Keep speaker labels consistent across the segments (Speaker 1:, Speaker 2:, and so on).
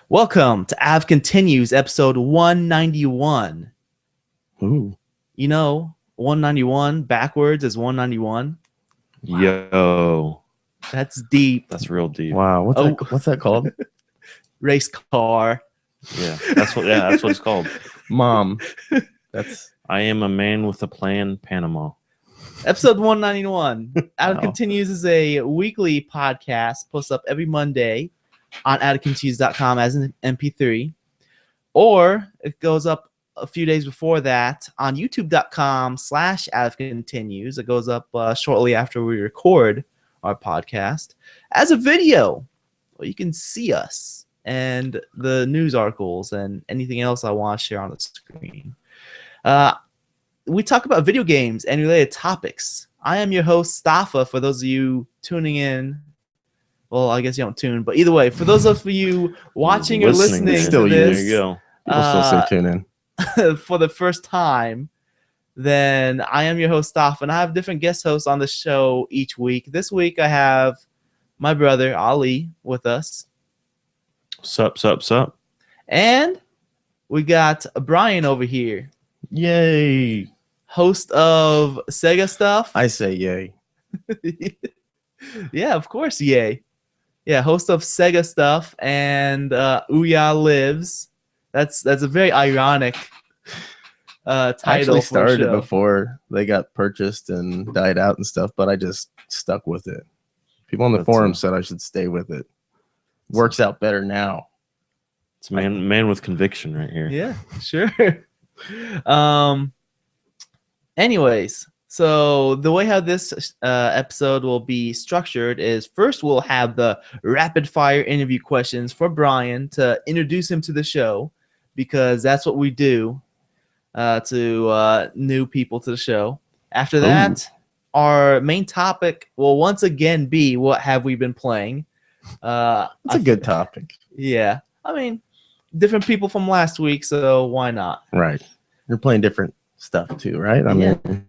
Speaker 1: Welcome to Av Continues, episode 191.
Speaker 2: Ooh.
Speaker 1: You know, 191 backwards is 191.
Speaker 3: Yo,
Speaker 1: That's deep.
Speaker 3: that's real deep.
Speaker 2: Wow.
Speaker 1: Oh.
Speaker 2: What's that called?
Speaker 1: Race car.
Speaker 3: Yeah, that's what it's called.
Speaker 2: Mom. That's
Speaker 3: I am a man with a plan, Panama.
Speaker 1: Episode 191. Av
Speaker 2: Wow.
Speaker 1: Continues is a weekly podcast, posts up every Monday on avcontinues.com as an MP3. Or it goes up a few days before that on youtube.com/avcontinues. It goes up shortly after we record our podcast as a video. Well, you can see us and the news articles and anything else I want to share on the screen. We talk about video games and related topics. I am your host, Stafa, for those of you tuning in. Well, I guess you don't tune, but either way, for those of you watching or listening
Speaker 2: Still
Speaker 1: to
Speaker 2: you.
Speaker 1: this,
Speaker 3: There you go.
Speaker 2: people still say tune in.
Speaker 1: for the first time, then I am your host, Staff, and I have different guest hosts on the show each week. This week, I have my brother, Ali, with us.
Speaker 3: Sup.
Speaker 1: And we got Brian over here,
Speaker 2: Yay.
Speaker 1: host of Sega Stuff.
Speaker 2: I say yay.
Speaker 1: Yeah, of course, yay. Yeah, host of Sega Stuff and Ouya Lives. That's a very ironic title.
Speaker 2: I actually
Speaker 1: for
Speaker 2: started
Speaker 1: a
Speaker 2: it
Speaker 1: show.
Speaker 2: before they got purchased and died out and stuff, but I just stuck with it. People on the
Speaker 3: That's
Speaker 2: forum
Speaker 3: a-
Speaker 2: said I should stay with it. Works out better now.
Speaker 3: It's a man with conviction right here.
Speaker 1: Yeah, sure. Anyways, so the way how this episode will be structured is first we'll have the rapid fire interview questions for Brian to introduce him to the show, because that's what we do to new people to the show. After that, our main topic will once again be what have we been playing.
Speaker 2: It's a good topic.
Speaker 1: Yeah, I mean, different people from last week, so why not?
Speaker 2: Right. You're playing different stuff too, right? I mean,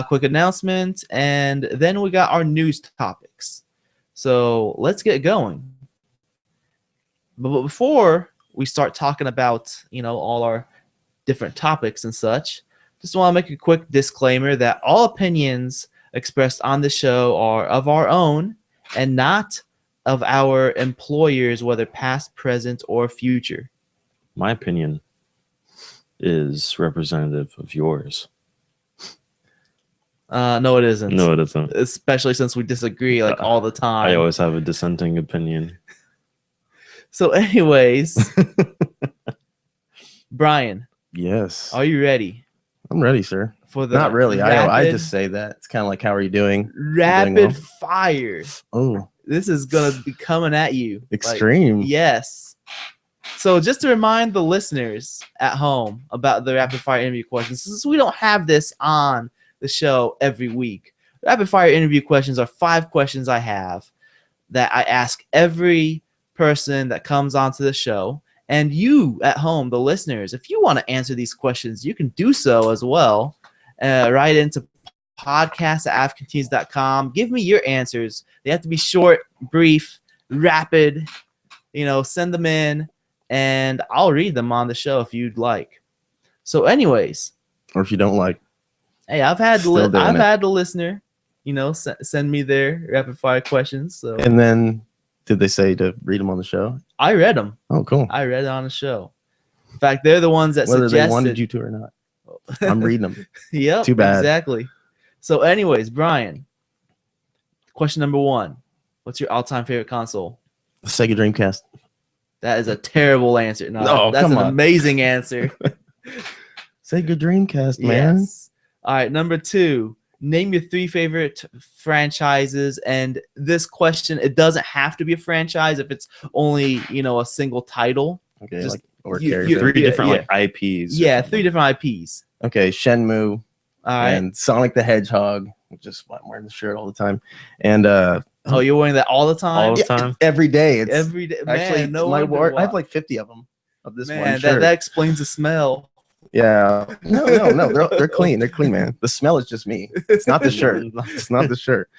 Speaker 1: Quick announcement, and then we got our news topics. So let's get going. But before we start talking about, all our different topics and such, just want to make a quick disclaimer that all opinions expressed on the show are of our own and not of our employers, whether past, present, or future.
Speaker 3: My opinion is representative of yours.
Speaker 1: No, it isn't.
Speaker 3: No, it isn't.
Speaker 1: Especially since we disagree all the time.
Speaker 3: I always have a dissenting opinion.
Speaker 1: So, anyways, Brian,
Speaker 2: yes.
Speaker 1: are you ready
Speaker 2: I'm ready, sir.
Speaker 1: for the
Speaker 2: Not really. I
Speaker 1: rapid,
Speaker 2: just say that. It's kind of like, how are you doing?
Speaker 1: rapid
Speaker 2: well?
Speaker 1: fire?
Speaker 2: Oh,
Speaker 1: This is gonna be coming at you. Like,
Speaker 2: extreme.
Speaker 1: yes. So, just to remind the listeners at home about the rapid fire interview questions, since we don't have this on the show every week, rapid fire interview questions are 5 questions I have that I ask every person that comes onto the show. And you at home, the listeners, if you want to answer these questions, you can do so as well. Write into podcast@avcontinues.com. Give me your answers. They have to be short, brief, rapid. Send them in, and I'll read them on the show if you'd like. So, anyways,
Speaker 2: Or if you don't like,
Speaker 1: hey, I've had
Speaker 2: Still doing it.
Speaker 1: had the listener, send me their rapid fire questions. So
Speaker 2: and then did they say to read them on the show?
Speaker 1: I read them.
Speaker 2: Oh, cool.
Speaker 1: I read it on the show. In fact, they're the ones that
Speaker 2: Whether
Speaker 1: suggested.
Speaker 2: they wanted you to or not. I'm reading them.
Speaker 1: Yep.
Speaker 2: Too bad.
Speaker 1: Exactly. So, anyways, Brian, question number 1: what's your all-time favorite console?
Speaker 2: Sega Dreamcast.
Speaker 1: That is a terrible answer. No,
Speaker 2: No,
Speaker 1: that's
Speaker 2: come
Speaker 1: an
Speaker 2: on.
Speaker 1: amazing answer.
Speaker 2: Sega Dreamcast, man.
Speaker 1: Yes. All right, number 2. Name your 3 favorite franchises. And this question, it doesn't have to be a franchise if it's only, a single title.
Speaker 2: Okay,
Speaker 1: Just-
Speaker 2: or
Speaker 1: you-
Speaker 2: character.
Speaker 3: 3
Speaker 1: Yeah,
Speaker 3: different
Speaker 1: yeah.
Speaker 3: IPs.
Speaker 1: Yeah, 3 different IPs.
Speaker 2: Okay, Shenmue
Speaker 1: All right.
Speaker 2: and Sonic the Hedgehog, which is why I'm wearing the shirt all the time. And
Speaker 1: Oh, you're wearing that all the time?
Speaker 3: All the time.
Speaker 2: every day. It's
Speaker 1: Every day.
Speaker 2: actually
Speaker 1: Man, no
Speaker 2: my
Speaker 1: wonder
Speaker 2: I have
Speaker 1: why.
Speaker 2: like 50 of them of this
Speaker 1: Man,
Speaker 2: one shirt.
Speaker 1: that explains the smell.
Speaker 2: Yeah. No. They're clean. They're clean, man. The smell is just me. It's not the shirt. It's not the shirt.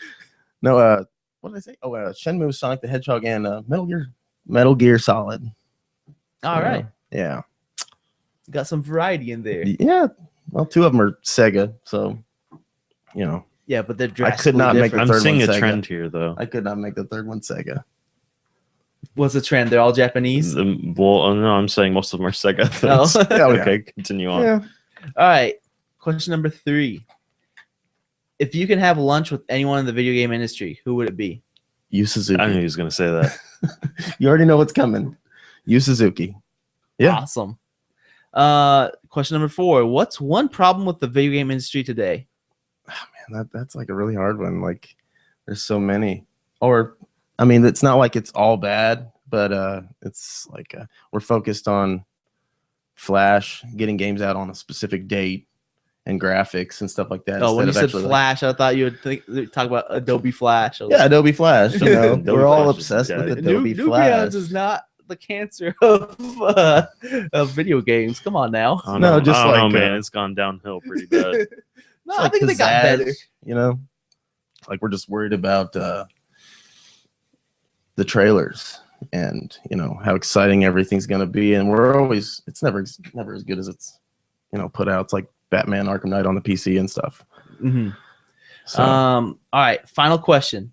Speaker 2: No, what did I say? Oh, Shenmue, Sonic the Hedgehog, and Metal Gear Metal Gear Solid.
Speaker 1: All right,
Speaker 2: Yeah.
Speaker 1: got some variety in there.
Speaker 2: Yeah. Well, 2 of them are Sega, so
Speaker 1: Yeah, but they're
Speaker 2: I
Speaker 1: drastically
Speaker 2: could not make
Speaker 1: different.
Speaker 2: the
Speaker 3: I'm
Speaker 2: third
Speaker 3: seeing
Speaker 2: one
Speaker 3: a
Speaker 2: Sega.
Speaker 3: trend here, though.
Speaker 2: I could not make the third one Sega.
Speaker 1: What's the trend? They're all Japanese.
Speaker 3: Well, no, I'm saying most of them are Sega.
Speaker 1: Oh.
Speaker 2: Yeah,
Speaker 3: Okay, continue on.
Speaker 2: Yeah.
Speaker 1: All right. Question number 3. If you can have lunch with anyone in the video game industry, who would it be?
Speaker 2: Yu Suzuki.
Speaker 3: I knew he was going to say that.
Speaker 2: You already know what's coming. Yu Suzuki. Yeah.
Speaker 1: Awesome. Question number 4. What's one problem with the video game industry today?
Speaker 2: Man, that's like a really hard one. Like, there's so many. Or, I mean, it's not like it's all bad, but it's like we're focused on Flash, getting games out on a specific date, and graphics and stuff like that.
Speaker 1: Oh, when you
Speaker 2: instead of
Speaker 1: said
Speaker 2: actually,
Speaker 1: Flash, I thought you would talk about Adobe Flash. I was
Speaker 2: yeah, Adobe Flash. You know,
Speaker 3: Adobe
Speaker 2: we're all
Speaker 3: Flash is
Speaker 2: obsessed
Speaker 3: dead.
Speaker 2: with
Speaker 1: New
Speaker 2: Adobe Flash.
Speaker 1: is not the cancer of video games. Come on now.
Speaker 3: I don't
Speaker 2: No,
Speaker 3: know.
Speaker 2: just
Speaker 3: I don't know,
Speaker 2: like,
Speaker 3: man. It's gone downhill pretty bad.
Speaker 1: No,
Speaker 2: It's
Speaker 1: I
Speaker 2: like
Speaker 1: think they got
Speaker 2: pizzazz,
Speaker 1: better.
Speaker 2: You know, like we're just worried about the trailers and how exciting everything's gonna be, and it's never as good as it's put out. It's like Batman Arkham Knight on the PC and stuff.
Speaker 1: Mm-hmm.
Speaker 2: So
Speaker 1: All right. Final question.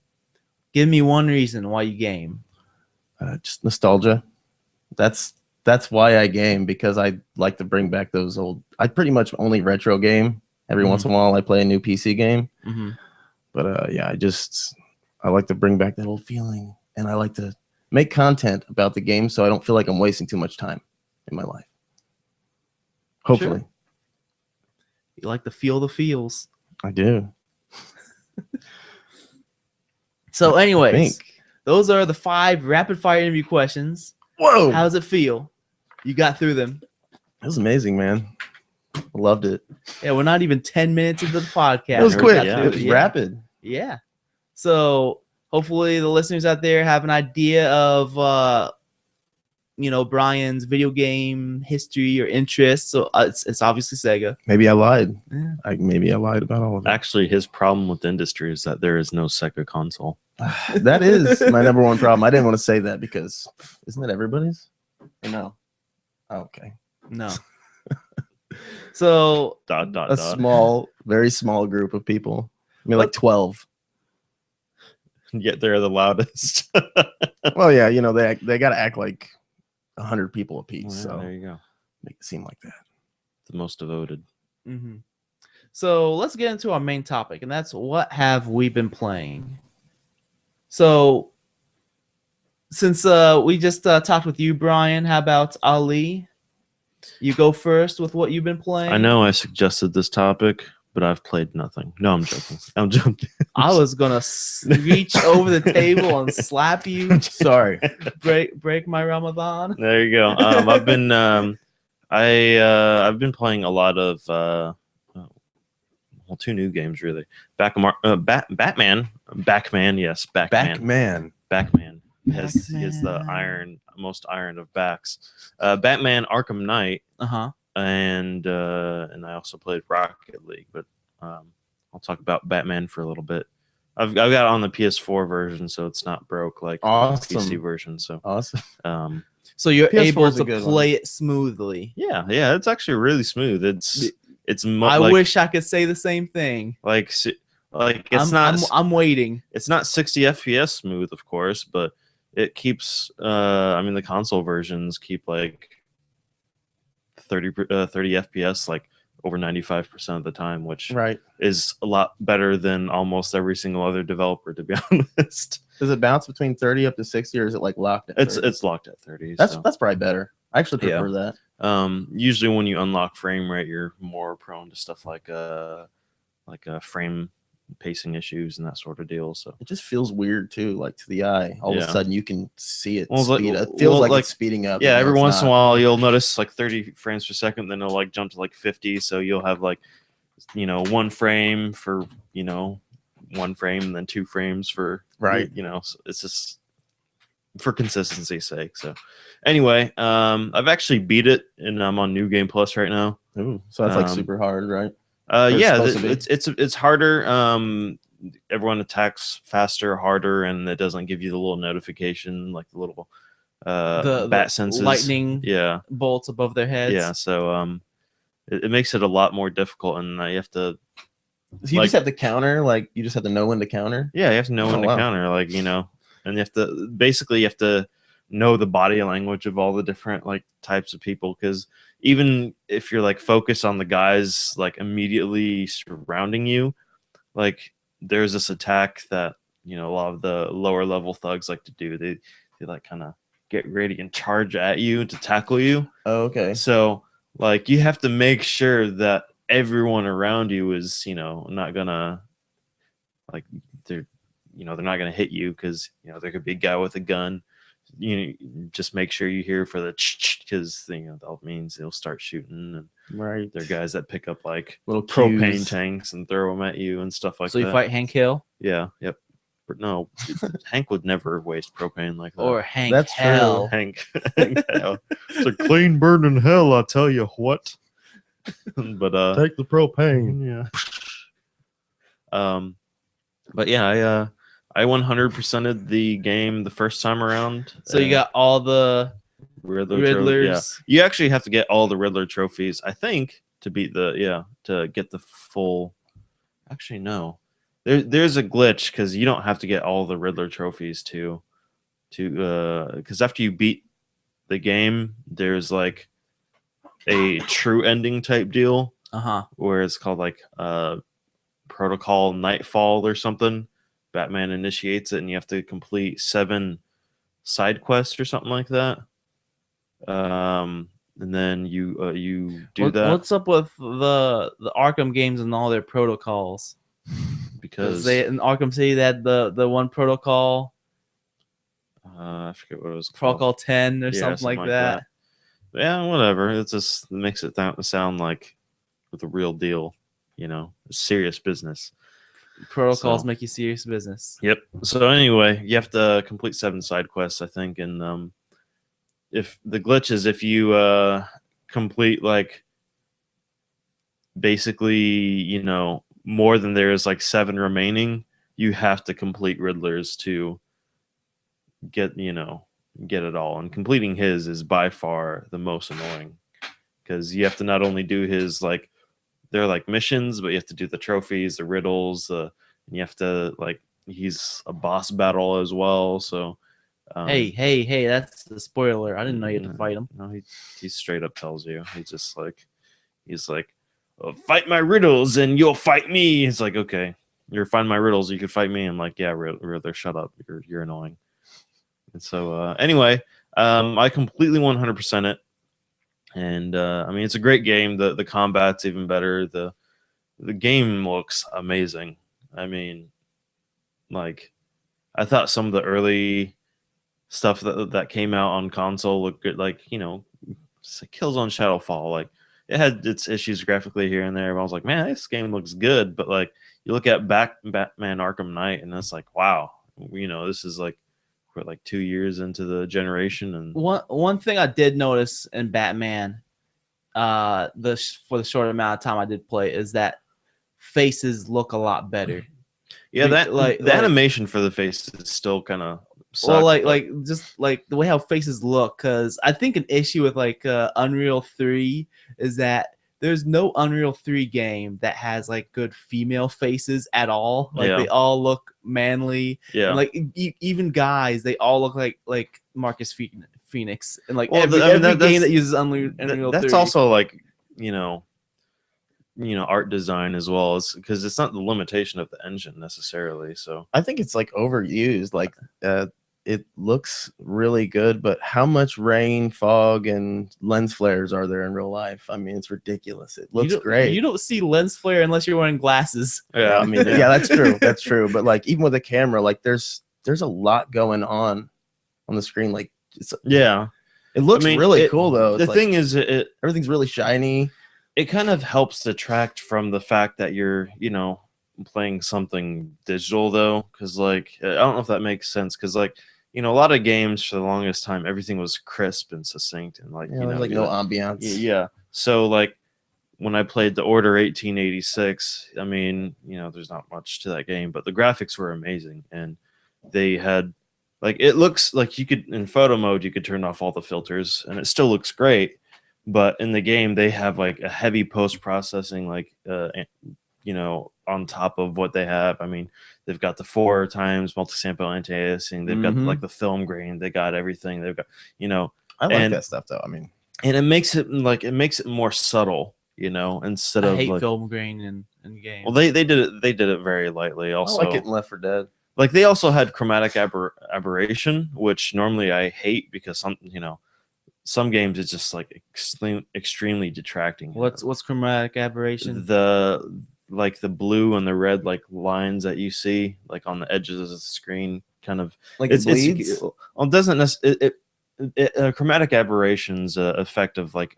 Speaker 1: Give me one reason why you game.
Speaker 2: just nostalgia. That's why I game, because I like to bring back those old. I pretty much only retro game. Every once in a while, I play a new PC game.
Speaker 1: Mm-hmm.
Speaker 2: But yeah, I like to bring back that old feeling, and I like to make content about the game, so I don't feel like I'm wasting too much time in my life. Hopefully,
Speaker 1: Sure. You like to feel the feels.
Speaker 2: I do.
Speaker 1: So,
Speaker 2: I
Speaker 1: anyways,
Speaker 2: think.
Speaker 1: those are the 5 rapid fire interview questions.
Speaker 2: Whoa,
Speaker 1: How does it feel? You got through them.
Speaker 2: that was amazing, man. I loved it.
Speaker 1: Yeah, we're not even 10 minutes into the podcast.
Speaker 2: It was
Speaker 1: We
Speaker 2: quick.
Speaker 1: got
Speaker 3: Yeah.
Speaker 1: through
Speaker 2: It was rapid.
Speaker 1: Yeah. So hopefully the listeners out there have an idea of Brian's video game history or interests. So it's obviously Sega.
Speaker 2: Maybe I lied.
Speaker 1: Yeah.
Speaker 2: Maybe I lied about all of it.
Speaker 3: Actually, his problem with the industry is that there is no Sega console.
Speaker 2: That is my number one problem. I didn't want to say that because isn't that everybody's? Or no. Oh, okay.
Speaker 1: No. So
Speaker 2: A small, very small group of people. I mean, like 12.
Speaker 3: Yet they're the loudest.
Speaker 2: Well, yeah, they got to act like 100 people apiece.
Speaker 3: Well, yeah,
Speaker 2: So
Speaker 3: there you go.
Speaker 2: make it seem like that.
Speaker 3: The most devoted.
Speaker 1: mhm. So let's get into our main topic, and that's what have we been playing. So since we just talked with you, Brian, how about Ali? You go first with what you've been playing.
Speaker 3: I know I suggested this topic, but I've played nothing. No, I'm joking. I'm joking.
Speaker 1: I was gonna reach over the table and slap you,
Speaker 2: Sorry.
Speaker 1: break my Ramadan.
Speaker 3: There you go. I've been I've been playing a lot of 2 new games really. Batman, yes, Batman.
Speaker 2: Backman.
Speaker 3: He has the most iron of backs. Batman Arkham Knight,
Speaker 1: Uh-huh.
Speaker 3: and I also played Rocket League, but I'll talk about Batman for a little bit. I've got it on the PS4 version, so it's not broke like
Speaker 2: Awesome.
Speaker 3: the PC version. So
Speaker 2: Awesome.
Speaker 1: So you're
Speaker 2: PS4
Speaker 1: able
Speaker 2: is a
Speaker 1: to
Speaker 2: good
Speaker 1: play it smoothly.
Speaker 3: yeah, it's actually really smooth. It's
Speaker 1: I wish I could say the same thing.
Speaker 3: like it's
Speaker 1: I'm waiting.
Speaker 3: it's not 60 FPS smooth, of course, but it keeps the console versions keep like 30 FPS like over 95% of the time, which
Speaker 2: Right.
Speaker 3: is a lot better than almost every single other developer, to be honest.
Speaker 2: Does it bounce between 30 up to 60, or is it like locked at 30?
Speaker 3: It's locked at 30.
Speaker 2: That's
Speaker 3: so.
Speaker 2: probably better. I actually
Speaker 3: Yeah.
Speaker 2: prefer that.
Speaker 3: Usually when you unlock frame rate, you're more prone to stuff like frame pacing issues and that sort of deal. So
Speaker 2: It just feels weird too, like to the eye. All of
Speaker 3: Yeah.
Speaker 2: a sudden you can see it
Speaker 3: Well,
Speaker 2: speed.
Speaker 3: like-
Speaker 2: It feels
Speaker 3: well,
Speaker 2: like
Speaker 3: like-
Speaker 2: it's speeding up.
Speaker 3: yeah,
Speaker 2: even
Speaker 3: every
Speaker 2: though it's
Speaker 3: once in a
Speaker 2: not.
Speaker 3: while you'll notice like 30 frames per second, then it'll like jump to like 50. So you'll have like 1 frame for 1 frame, and then 2 frames for
Speaker 2: Right.
Speaker 3: So it's just for consistency's sake. So anyway, I've actually beat it, and I'm on New Game Plus right now.
Speaker 2: Ooh, so that's like
Speaker 3: Um,
Speaker 2: super hard, right? it's
Speaker 3: Yeah,
Speaker 2: supposed to be.
Speaker 3: it's harder. Everyone attacks faster, harder, and it doesn't give you the little notification, like the little
Speaker 1: the
Speaker 3: bat senses,
Speaker 1: lightning
Speaker 3: yeah,
Speaker 1: bolts above their heads.
Speaker 3: yeah. So it makes it a lot more difficult, and you have to,
Speaker 2: So you just have to counter, like you just have to know when to counter.
Speaker 3: yeah, you have to know
Speaker 2: Oh,
Speaker 3: when to
Speaker 2: wow.
Speaker 3: counter, like, you know, and you have to basically know the body language of all the different like types of people, because even if you're like focused on the guys like immediately surrounding you, like there's this attack that, you know, a lot of the lower level thugs like to do. They like kind of get ready and charge at you to tackle you.
Speaker 2: Oh, okay.
Speaker 3: So like you have to make sure that everyone around you is, you know, not gonna like they're they're not gonna hit you, because you know there could be a guy with a gun. You just make sure you hear for the because that means they'll start shooting, and
Speaker 2: Right.
Speaker 3: they're guys that pick up like
Speaker 2: Little
Speaker 3: propane
Speaker 2: cues.
Speaker 3: tanks and throw them at you and stuff like
Speaker 1: So
Speaker 3: that.
Speaker 1: you fight Hank Hill
Speaker 3: Yeah, yep. But no, Hank would never waste propane like that.
Speaker 1: or Hank
Speaker 2: That's true.
Speaker 1: Hell.
Speaker 3: Hank hell. It's a clean burn in hell, I tell you what. But
Speaker 2: Take the propane.
Speaker 3: yeah. But yeah, I 100%ed the game the first time around.
Speaker 1: So you got all the
Speaker 3: Riddler
Speaker 1: Riddlers.
Speaker 3: Yeah, you actually have to get all the Riddler trophies, I think, to beat to get the full. Actually, no. There's a glitch, because you don't have to get all the Riddler trophies because after you beat the game, there's like a true ending type deal where it's called like Protocol Nightfall or something. Batman initiates it, and you have to complete 7 side quests or something like that. And then you do that.
Speaker 1: What's up with the Arkham games and all their protocols?
Speaker 3: Because
Speaker 1: they in Arkham City they had the one protocol.
Speaker 3: I forget what it was called.
Speaker 1: Protocol 10 or
Speaker 3: Yeah,
Speaker 1: something like that.
Speaker 3: Yeah, whatever. It just makes it sound like the real deal, serious business.
Speaker 1: Protocols make you serious business.
Speaker 3: Yep. So anyway, you have to complete 7 side quests, I think, and if the glitch is if you complete like basically more than there is like 7 remaining, you have to complete Riddlers to get it all. And completing his is by far the most annoying, because you have to not only do his like they're like missions, but you have to do the trophies, the riddles, and you have to like he's a boss battle as well. So
Speaker 1: hey, that's the spoiler. I didn't know you had to fight him.
Speaker 3: No, he straight up tells you. He's like, oh, fight my riddles and you'll fight me. He's like, okay, you're find my riddles, you can fight me. I'm like, yeah, Riddler, shut up. You're annoying. And so anyway, I completely 100% it. And I mean, it's a great game. The combat's even better. The game looks amazing. I mean, like, I thought some of the early stuff that came out on console looked good. Like, Killzone Shadowfall. Like, it had its issues graphically here and there. But I was like, man, this game looks good. But like, you look at Batman Arkham Knight, and it's like, wow, this is like we're like 2 years into the generation. And
Speaker 1: one thing I did notice in Batman, for the short amount of time I did play, is that faces look a lot better.
Speaker 3: Yeah, the animation for the face is still kind of
Speaker 1: well, like just like the way how faces look. Because I think an issue with like Unreal 3 is that there's no Unreal 3 game that has like good female faces at all. Like they all look manly.
Speaker 3: Yeah.
Speaker 1: And, like even guys, they all look like Marcus Phoenix. And like
Speaker 3: well,
Speaker 1: every game that uses Unreal 3.
Speaker 3: That's also like art design as well, as because it's not the limitation of the engine necessarily. So
Speaker 2: I think it's like overused. Like it looks really good, but how much rain, fog, and lens flares are there in real life? I mean, it's ridiculous. It looks great.
Speaker 1: You don't see lens flare unless you're wearing glasses.
Speaker 2: Yeah, I mean, yeah, that's true. That's true. But like, even with a camera, like there's a lot going on the screen. Like, it looks really cool though.
Speaker 3: The thing is,
Speaker 2: everything's really shiny.
Speaker 3: It kind of helps detract from the fact that you're, playing something digital though, because like I don't know if that makes sense, because like a lot of games for the longest time everything was crisp and succinct and like
Speaker 2: like no ambiance.
Speaker 3: Yeah. So like when I played The Order 1886, I mean there's not much to that game, but the graphics were amazing, and they had like it looks like you could in photo mode you could turn off all the filters and it still looks great, but in the game they have like a heavy post processing like on top of what they have. I mean, they've got the 4 times multi-sample anti-aliasing, they've got like the film grain, they got everything, they've got
Speaker 2: I like
Speaker 3: and-
Speaker 2: that stuff though. I mean,
Speaker 3: and it makes it more subtle, instead
Speaker 1: I
Speaker 3: of
Speaker 1: hate
Speaker 3: like
Speaker 1: film grain in games.
Speaker 3: well they did it very lightly also.
Speaker 2: I like it in Left 4 Dead.
Speaker 3: Like they also had chromatic aberration, which normally I hate because some games it's just like extremely detracting.
Speaker 1: What's chromatic aberration?
Speaker 3: The blue and the red like lines that you see like on the edges of the screen kind of
Speaker 2: Like it bleeds.
Speaker 3: well, it doesn't necessarily chromatic aberration's effect of like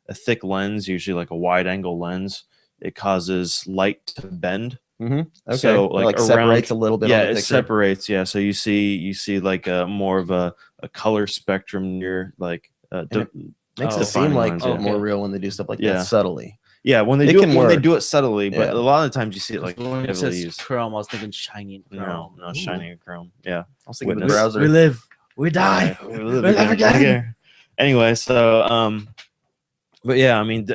Speaker 3: a thick lens, usually like a wide angle lens. It causes light to bend.
Speaker 2: Okay.
Speaker 3: So
Speaker 2: like separates a little bit.
Speaker 3: Yeah,
Speaker 2: on the
Speaker 3: it
Speaker 2: picture.
Speaker 3: separates. Yeah, so you see like more of a color spectrum near like
Speaker 2: Makes
Speaker 1: Oh.
Speaker 2: it seem like
Speaker 3: lines, yeah.
Speaker 2: more real when they do stuff like
Speaker 3: Yeah.
Speaker 2: that subtly.
Speaker 3: Yeah, when they
Speaker 2: It
Speaker 3: do
Speaker 2: can
Speaker 3: when they
Speaker 2: work.
Speaker 3: do it subtly, but
Speaker 2: Yeah.
Speaker 3: a lot of the times you see it like
Speaker 1: when it
Speaker 3: heavily
Speaker 1: says
Speaker 3: used.
Speaker 1: chrome, I was thinking shiny and
Speaker 3: No,
Speaker 1: chrome.
Speaker 3: no,
Speaker 1: Ooh.
Speaker 3: shiny and chrome. Yeah.
Speaker 2: I was thinking the
Speaker 3: Witness.
Speaker 2: browser.
Speaker 1: We live, we die.
Speaker 3: Yeah,
Speaker 1: We'll never again.
Speaker 3: Anyway, so but yeah, I mean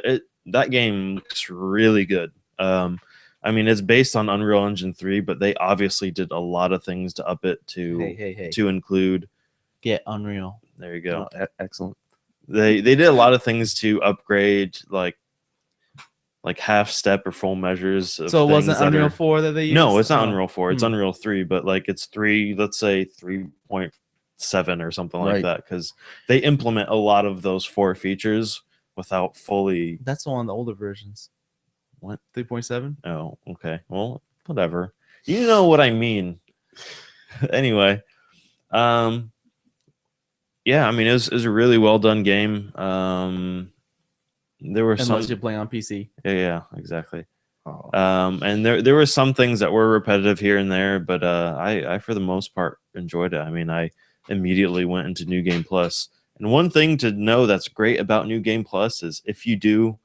Speaker 3: that game looks really good. I mean it's based on Unreal Engine 3, but they obviously did a lot of things to up it
Speaker 1: Hey.
Speaker 3: to include.
Speaker 1: Get Unreal.
Speaker 3: There you go.
Speaker 2: Oh, excellent.
Speaker 3: They did a lot of things to upgrade like half step or full measures. Of
Speaker 1: So it wasn't
Speaker 3: things that
Speaker 1: Unreal
Speaker 3: are-
Speaker 1: 4 that they used?
Speaker 3: No, it's not
Speaker 1: Oh.
Speaker 3: Unreal 4. It's
Speaker 1: Hmm.
Speaker 3: Unreal 3, but like it's 3, let's say 3.7 or something like
Speaker 2: Right.
Speaker 3: that, because they implement a lot of those 4 features without fully.
Speaker 1: That's one of the older versions.
Speaker 3: What?
Speaker 1: 3.7?
Speaker 3: Oh, okay. Well, whatever. You know what I mean. Anyway, yeah, I mean it was a really well done game. There were
Speaker 1: Unless
Speaker 3: some.
Speaker 1: you're playing on PC.
Speaker 3: Yeah, exactly.
Speaker 2: Oh.
Speaker 3: And there were some things that were repetitive here and there, but I for the most part enjoyed it. I mean, I immediately went into New Game Plus. And one thing to know that's great about New Game Plus is if you do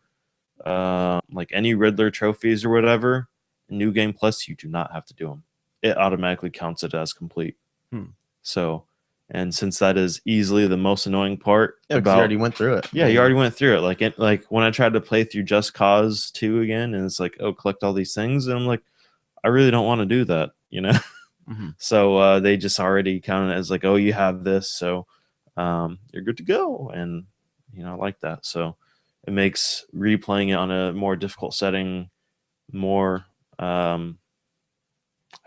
Speaker 3: like any Riddler trophies or whatever, in New Game Plus, you do not have to do them. It automatically counts it as complete. So, and since that is easily the most annoying part
Speaker 2: Yeah, because you already went through it.
Speaker 3: yeah, you already went through it. Like when I tried to play through Just Cause 2 again, and it's like, oh, collect all these things, and I'm like, I really don't want to do that,
Speaker 1: Mhm.
Speaker 3: So they just already count it as like, oh, you have this, so you're good to go, and I like that. So it makes replaying it on a more difficult setting more, I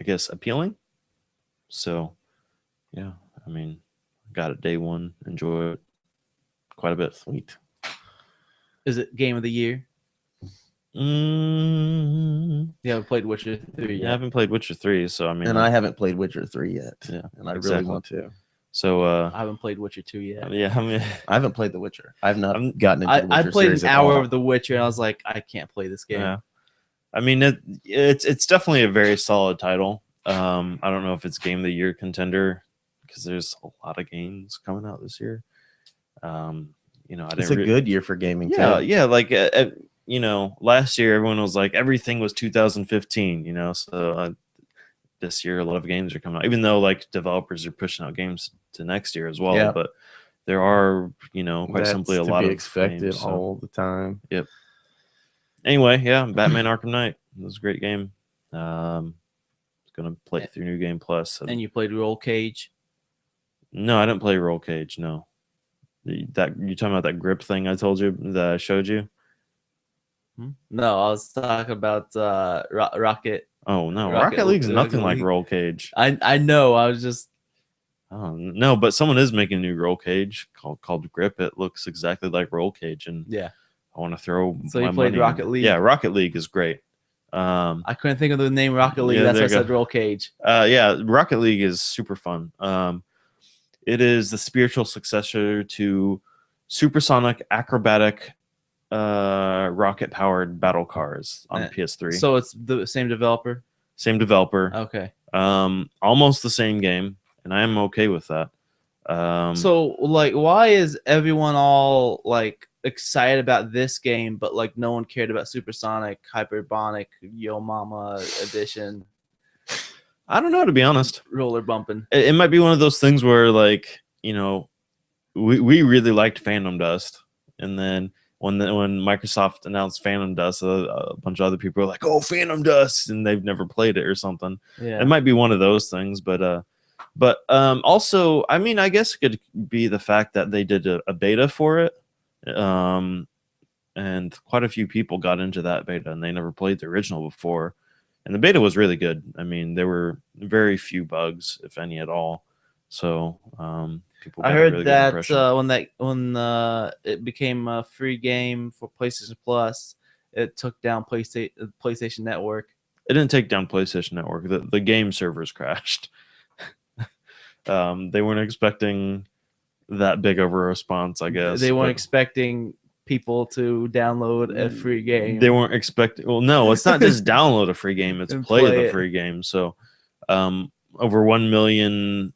Speaker 3: guess, appealing. So yeah, I mean, got it day one, enjoy it quite a bit.
Speaker 2: Sweet.
Speaker 1: Is it Game of the Year?
Speaker 3: You
Speaker 1: You haven't played Witcher 3
Speaker 3: I
Speaker 1: yet.
Speaker 3: haven't played Witcher 3, so I mean,
Speaker 2: And I haven't played Witcher 3 yet.
Speaker 3: Yeah,
Speaker 2: And I
Speaker 3: exactly.
Speaker 2: really want to.
Speaker 3: so
Speaker 1: I haven't played Witcher 2 yet.
Speaker 3: yeah, I mean,
Speaker 2: I haven't played The Witcher. I've not
Speaker 3: I'm-
Speaker 2: gotten into the
Speaker 1: I
Speaker 2: Witcher
Speaker 1: played
Speaker 2: series
Speaker 1: an
Speaker 2: at
Speaker 1: hour
Speaker 2: all.
Speaker 1: of The Witcher and I was like, I can't play this game.
Speaker 3: yeah. I mean, it's definitely a very solid title. I don't know if it's Game of the Year contender because there's a lot of games coming out this year. I didn't.
Speaker 2: It's a good year for gaming
Speaker 3: Yeah,
Speaker 2: too.
Speaker 3: yeah. Like last year everyone was like everything was 2015. So this year a lot of games are coming out, even though like developers are pushing out games to next year as well.
Speaker 2: Yeah.
Speaker 3: But there are quite
Speaker 2: That's
Speaker 3: simply a
Speaker 2: to
Speaker 3: lot
Speaker 2: be
Speaker 3: of
Speaker 2: expected
Speaker 3: games, so.
Speaker 2: all the time.
Speaker 3: Anyway, yeah, Batman Arkham Knight. It was a great game. Gonna play through New Game Plus.
Speaker 1: And you played Roll Cage.
Speaker 3: No, I didn't play Roll Cage. No, that you talking about that grip thing I told you that I showed you?
Speaker 1: No, I was talking about Rocket.
Speaker 3: Oh no,
Speaker 1: Rocket
Speaker 3: Rocket League's
Speaker 1: League.
Speaker 3: nothing like Roll Cage.
Speaker 1: I know. I was just
Speaker 3: Oh no, but someone is making a new Roll Cage called Grip. It looks exactly like Roll Cage, and
Speaker 1: yeah.
Speaker 3: I want to throw.
Speaker 1: So you
Speaker 3: my
Speaker 1: played
Speaker 3: money
Speaker 1: Rocket
Speaker 3: in.
Speaker 1: League?
Speaker 3: Yeah, Rocket League is great.
Speaker 1: I couldn't think of the name Rocket League.
Speaker 3: Yeah,
Speaker 1: That's why I
Speaker 3: there you
Speaker 1: said
Speaker 3: go.
Speaker 1: Roll Cage.
Speaker 3: Yeah, Rocket League is super fun. It is the spiritual successor to supersonic acrobatic rocket powered battle cars on
Speaker 1: Uh,
Speaker 3: PS3.
Speaker 1: So it's the same developer.
Speaker 3: Same developer.
Speaker 1: Okay.
Speaker 3: Almost the same game, and I am okay with that.
Speaker 1: So like, why is everyone all like excited about this game, but like no one cared about Supersonic Hyperbonic Yo Mama Edition?
Speaker 3: I don't know, to be honest.
Speaker 1: roller bumping.
Speaker 3: It might be one of those things where, like, you know, we really liked Phantom Dust, and then when Microsoft announced Phantom Dust, a bunch of other people were like, "Oh, Phantom Dust," and they've never played it or something.
Speaker 1: Yeah.
Speaker 3: It might be one of those things, but also, I mean, I guess it could be the fact that they did a beta for it, and quite a few people got into that beta, and they never played the original before, and the beta was really good. I mean, there were very few bugs, if any at all. So people.
Speaker 1: I
Speaker 3: got a
Speaker 1: heard
Speaker 3: really good
Speaker 1: that
Speaker 3: impression.
Speaker 1: when it became a free game for PlayStation Plus, it took down PlayStation Network.
Speaker 3: It didn't take down PlayStation Network. The game servers crashed. They weren't expecting that big of a response, I guess.
Speaker 1: They weren't
Speaker 3: but
Speaker 1: expecting people to download a free game.
Speaker 3: They weren't expecting. Well, no, it's not just download a free game; it's
Speaker 1: And
Speaker 3: play
Speaker 1: play
Speaker 3: the
Speaker 1: it.
Speaker 3: free game. So, over 1 million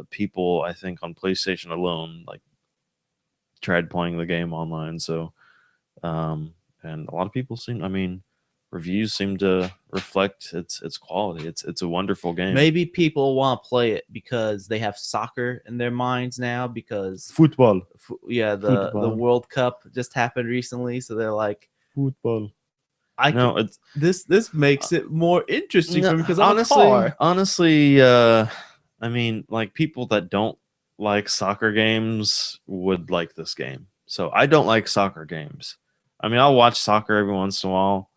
Speaker 3: people, I think, on PlayStation alone, like, tried playing the game online. So, and a lot of people seem. I mean, reviews seem to reflect its quality. It's a wonderful game.
Speaker 1: Maybe people want to play it because they have soccer in their minds now because
Speaker 3: football.
Speaker 1: the
Speaker 3: Football.
Speaker 1: World Cup just happened recently, so they're like,
Speaker 3: Football.
Speaker 1: no,
Speaker 3: it's
Speaker 1: this makes it more interesting for me because
Speaker 3: honestly, I mean, like, people that don't like soccer games would like this game. So I don't like soccer games. I mean, I'll watch soccer every once in a while.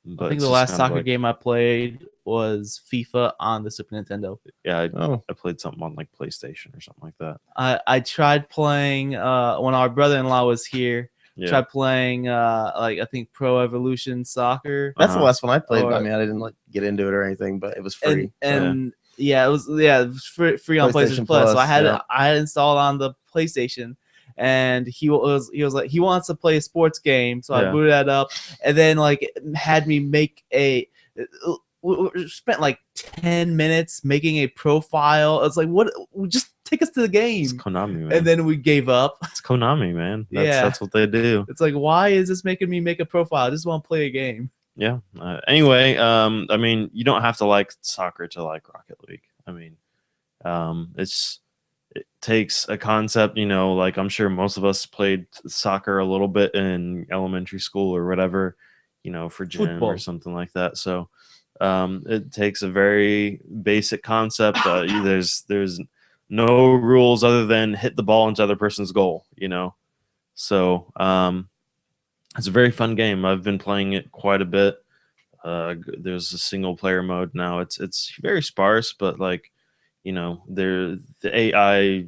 Speaker 3: But
Speaker 1: I think the last soccer game I played was FIFA on the Super Nintendo.
Speaker 3: Yeah, I played something on like PlayStation or something like that.
Speaker 1: I tried playing when our brother-in-law was here.
Speaker 3: Yeah.
Speaker 1: Tried playing like I think Pro Evolution Soccer.
Speaker 2: That's the last one I played.
Speaker 1: Or-
Speaker 2: I mean, I didn't like get into it or anything, but it was free.
Speaker 1: And it was free on PlayStation Plus. So I had it installed on the PlayStation, and he was like he wants to play a sports game, so I booted that up, and then like had me make we spent like 10 minutes making a profile. It's like, what? Just take us to the game.
Speaker 3: It's Konami, man.
Speaker 1: And then we gave up.
Speaker 3: It's Konami, man. That's what they do.
Speaker 1: It's like, why is this making me make a profile? I just want to play a game.
Speaker 3: Yeah. Anyway, I mean, you don't have to like soccer to like Rocket League. I mean, it takes a concept, you know, like I'm sure most of us played soccer a little bit in elementary school or whatever, you know, for gym
Speaker 1: Football.
Speaker 3: or something like that. So it takes a very basic concept. There's no rules other than hit the ball into the other person's goal, you know. So it's a very fun game. I've been playing it quite a bit. There's a single player mode now. It's very sparse, but like, you know, the AI,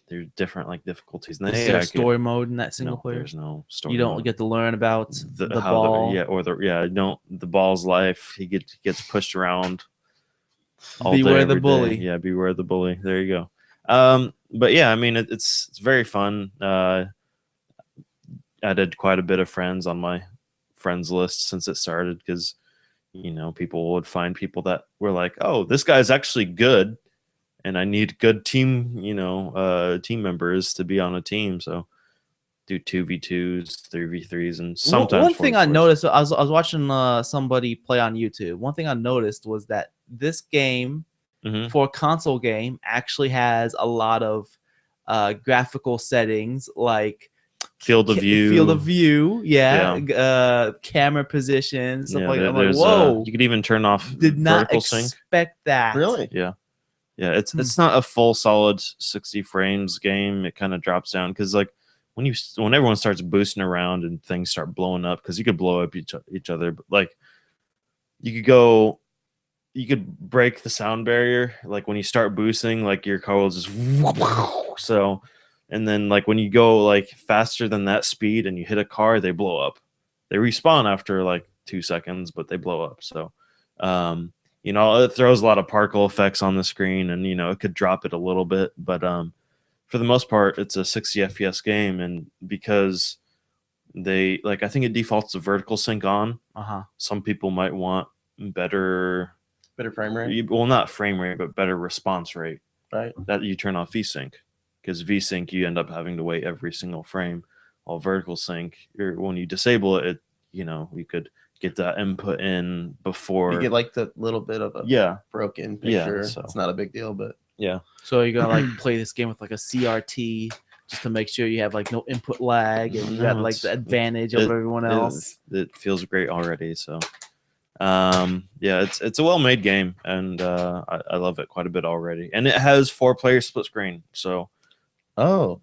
Speaker 3: there's different like difficulties. And
Speaker 1: Is there a story mode in that single player?
Speaker 3: There's no story.
Speaker 1: You don't
Speaker 3: mode.
Speaker 1: get to learn about the
Speaker 3: ball.
Speaker 1: ball.
Speaker 3: The ball's life. He gets pushed around.
Speaker 1: Beware the bully.
Speaker 3: Yeah, beware the bully. There you go. But yeah, I mean, it's very fun. I did quite a bit of friends on my friends list since it started because, you know, people would find people that were like, oh, this guy's actually good, and I need good team, you know, team members to be on a team. So do 2v2s, 3v3s, and sometimes
Speaker 1: one thing I
Speaker 3: 4v4s.
Speaker 1: noticed, I was watching somebody play on YouTube. One thing I noticed was that this game for a console game actually has a lot of graphical settings like
Speaker 3: field of view,
Speaker 1: camera position, stuff like that. I'm like,
Speaker 3: there's,
Speaker 1: whoa!
Speaker 3: You could even turn off
Speaker 1: Did not
Speaker 3: vertical sync.
Speaker 1: expect that.
Speaker 2: Really?
Speaker 3: Yeah. It's not a full solid 60 frames game. It kind of drops down because like when everyone starts boosting around and things start blowing up, because you could blow up each other, but like you could break the sound barrier. Like when you start boosting, like your car will just so. And then like when you go like faster than that speed and you hit a car, they blow up. They respawn after like 2 seconds, but they blow up. So, you know, it throws a lot of particle effects on the screen, and, you know, it could drop it a little bit. But for the most part, it's a 60 FPS game. And because I think it defaults to vertical sync on. Some people might want better
Speaker 2: frame rate.
Speaker 3: Well, not frame rate, but better response rate.
Speaker 2: Right.
Speaker 3: That you turn off VSync. Because VSync, you end up having to wait every single frame. While vertical sync, when you disable it, you know, you could get that input in before.
Speaker 2: You get like the little bit of a
Speaker 3: yeah,
Speaker 2: broken
Speaker 3: Yeah,
Speaker 2: picture.
Speaker 3: so-
Speaker 2: It's not a big deal, but
Speaker 3: yeah.
Speaker 1: So you're gonna like play this game with like a CRT just to make sure you have like no input lag and you
Speaker 3: No,
Speaker 1: got like
Speaker 3: it's-
Speaker 1: the advantage
Speaker 3: it-
Speaker 1: over everyone else.
Speaker 3: It feels great already. So, yeah, it's a well-made game, and I love it quite a bit already. And it has 4-player split screen, so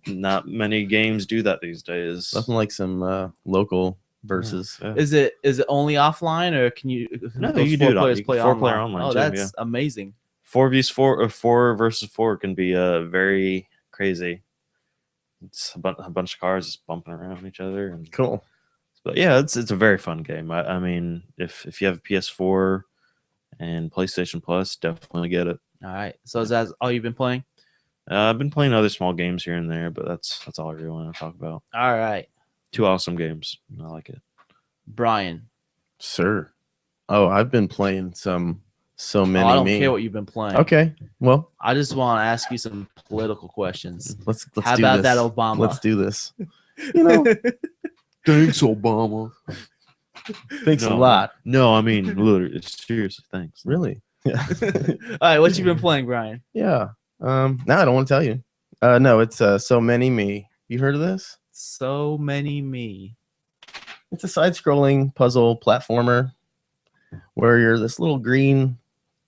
Speaker 3: not many games do that these days.
Speaker 2: nothing like some local versus.
Speaker 3: Yeah.
Speaker 1: Is it only offline or can you?
Speaker 3: No,
Speaker 1: those
Speaker 3: you can do it on-
Speaker 1: players
Speaker 3: you can
Speaker 1: play
Speaker 3: 4-player
Speaker 1: online?
Speaker 3: online
Speaker 1: Oh,
Speaker 3: too,
Speaker 1: that's amazing.
Speaker 3: 4v4 or 4 versus 4 can be very crazy. It's a bunch of cars just bumping around each other, and
Speaker 2: Cool.
Speaker 3: but yeah, it's a very fun game. I mean, if you have a PS4 and PlayStation Plus, definitely get it.
Speaker 1: All right. So is that all you've been playing?
Speaker 3: I've been playing other small games here and there, but that's all I really want to talk about.
Speaker 1: All right,
Speaker 3: 2 awesome games. I like it.
Speaker 1: Brian.
Speaker 2: Sir. Oh, I've been playing so many.
Speaker 1: I don't
Speaker 2: me.
Speaker 1: care what you've been playing.
Speaker 2: Okay. Well,
Speaker 1: I just want to ask you some political questions.
Speaker 2: let's
Speaker 1: How
Speaker 2: do
Speaker 1: about
Speaker 2: this.
Speaker 1: that, Obama?
Speaker 2: Let's do this. You know, thanks, Obama. Thanks a
Speaker 3: No.
Speaker 2: lot.
Speaker 3: No, I mean, literally, seriously, thanks.
Speaker 2: Really? Yeah.
Speaker 1: All right, what you been playing, Brian?
Speaker 2: Yeah. No, I don't want to tell you. No, it's So Many Me. You heard of this?
Speaker 1: So Many Me.
Speaker 2: It's a side-scrolling puzzle platformer where you're this little green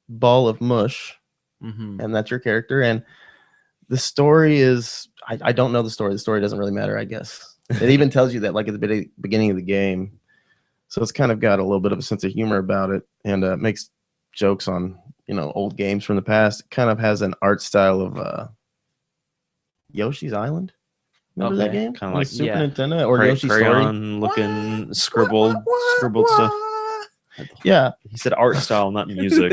Speaker 2: ball of mush,
Speaker 1: Mm-hmm.
Speaker 2: and that's your character. And the story is, I don't know the story. The story doesn't really matter, I guess. It even tells you that like at the beginning of the game. So it's kind of got a little bit of a sense of humor about it, and makes jokes on old games from the past. It kind of has an art style of Yoshi's Island. Remember that
Speaker 1: Okay.
Speaker 2: game?
Speaker 3: Kinda
Speaker 2: On
Speaker 3: like-
Speaker 2: Super
Speaker 1: yeah.
Speaker 2: Nintendo or Yoshi's Story.
Speaker 3: Crayon looking scribbled stuff.
Speaker 2: Yeah,
Speaker 3: He said art style, not music.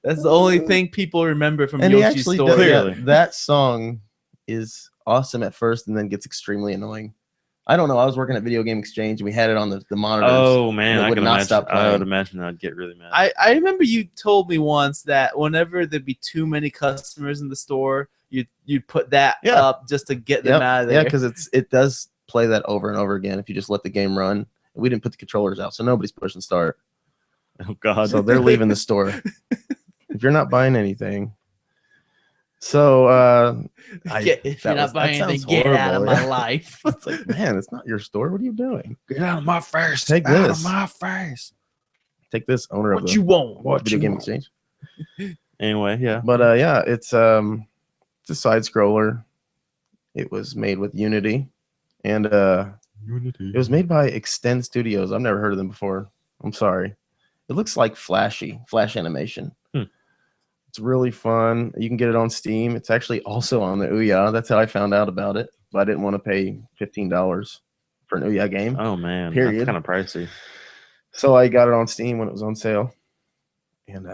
Speaker 1: That's the only thing people remember from
Speaker 2: and he
Speaker 1: Yoshi's
Speaker 2: actually
Speaker 1: Story.
Speaker 2: does,
Speaker 3: Clearly.
Speaker 2: that song is awesome at first, and then gets extremely annoying. I don't know. I was working at Video Game Exchange, and we had it on the monitors.
Speaker 3: Oh man,
Speaker 2: and it
Speaker 3: I
Speaker 2: would
Speaker 3: can
Speaker 2: not
Speaker 3: imagine.
Speaker 2: stop
Speaker 3: I would
Speaker 2: playing.
Speaker 3: imagine I'd get really mad.
Speaker 1: I remember you told me once that whenever there'd be too many customers in the store, you'd put that
Speaker 2: Yeah.
Speaker 1: up just to get them out of there.
Speaker 2: Yeah, because it does play that over and over again if you just let the game run. We didn't put the controllers out, so nobody's pushing start.
Speaker 3: Oh God.
Speaker 2: So they're leaving the store. If you're not buying anything. So
Speaker 1: If you're not buying anything,
Speaker 2: sounds
Speaker 1: get out of
Speaker 2: horrible.
Speaker 1: my life.
Speaker 2: It's like, man, it's not your store. What are you doing?
Speaker 3: Get out of my face.
Speaker 2: Take
Speaker 3: out
Speaker 2: this.
Speaker 3: of my face.
Speaker 2: Take this, owner of
Speaker 1: What
Speaker 2: the
Speaker 1: you want?
Speaker 2: Video Game Exchange.
Speaker 3: Anyway, yeah.
Speaker 2: But yeah, it's a side scroller. It was made with Unity, and it was made by Extend Studios. I've never heard of them before. I'm sorry. It looks like Flash animation. It's really fun. You can get it on Steam. It's actually also on the Ouya. That's how I found out about it. But I didn't want to pay $15 for an Ouya game.
Speaker 3: Oh man,
Speaker 2: Period.
Speaker 3: that's kind of pricey.
Speaker 2: So I got it on Steam when it was on sale. And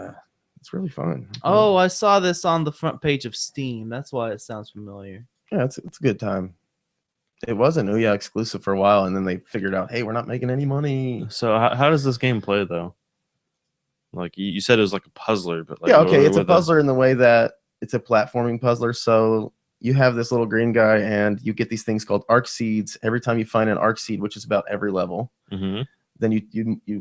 Speaker 2: it's really fun.
Speaker 1: Oh, I saw this on the front page of Steam. That's why it sounds familiar.
Speaker 2: Yeah, it's a good time. It was an Ouya exclusive for a while, and then they figured out, hey, we're not making any money.
Speaker 3: So how does this game play though? Like you said, it was like a puzzler, but like
Speaker 2: Yeah, okay,
Speaker 3: what-
Speaker 2: it's a
Speaker 3: what the-
Speaker 2: puzzler in the way that it's a platforming puzzler. So you have this little green guy, and you get these things called arc seeds. Every time you find an arc seed, which is about every level,
Speaker 3: Mhm.
Speaker 2: then you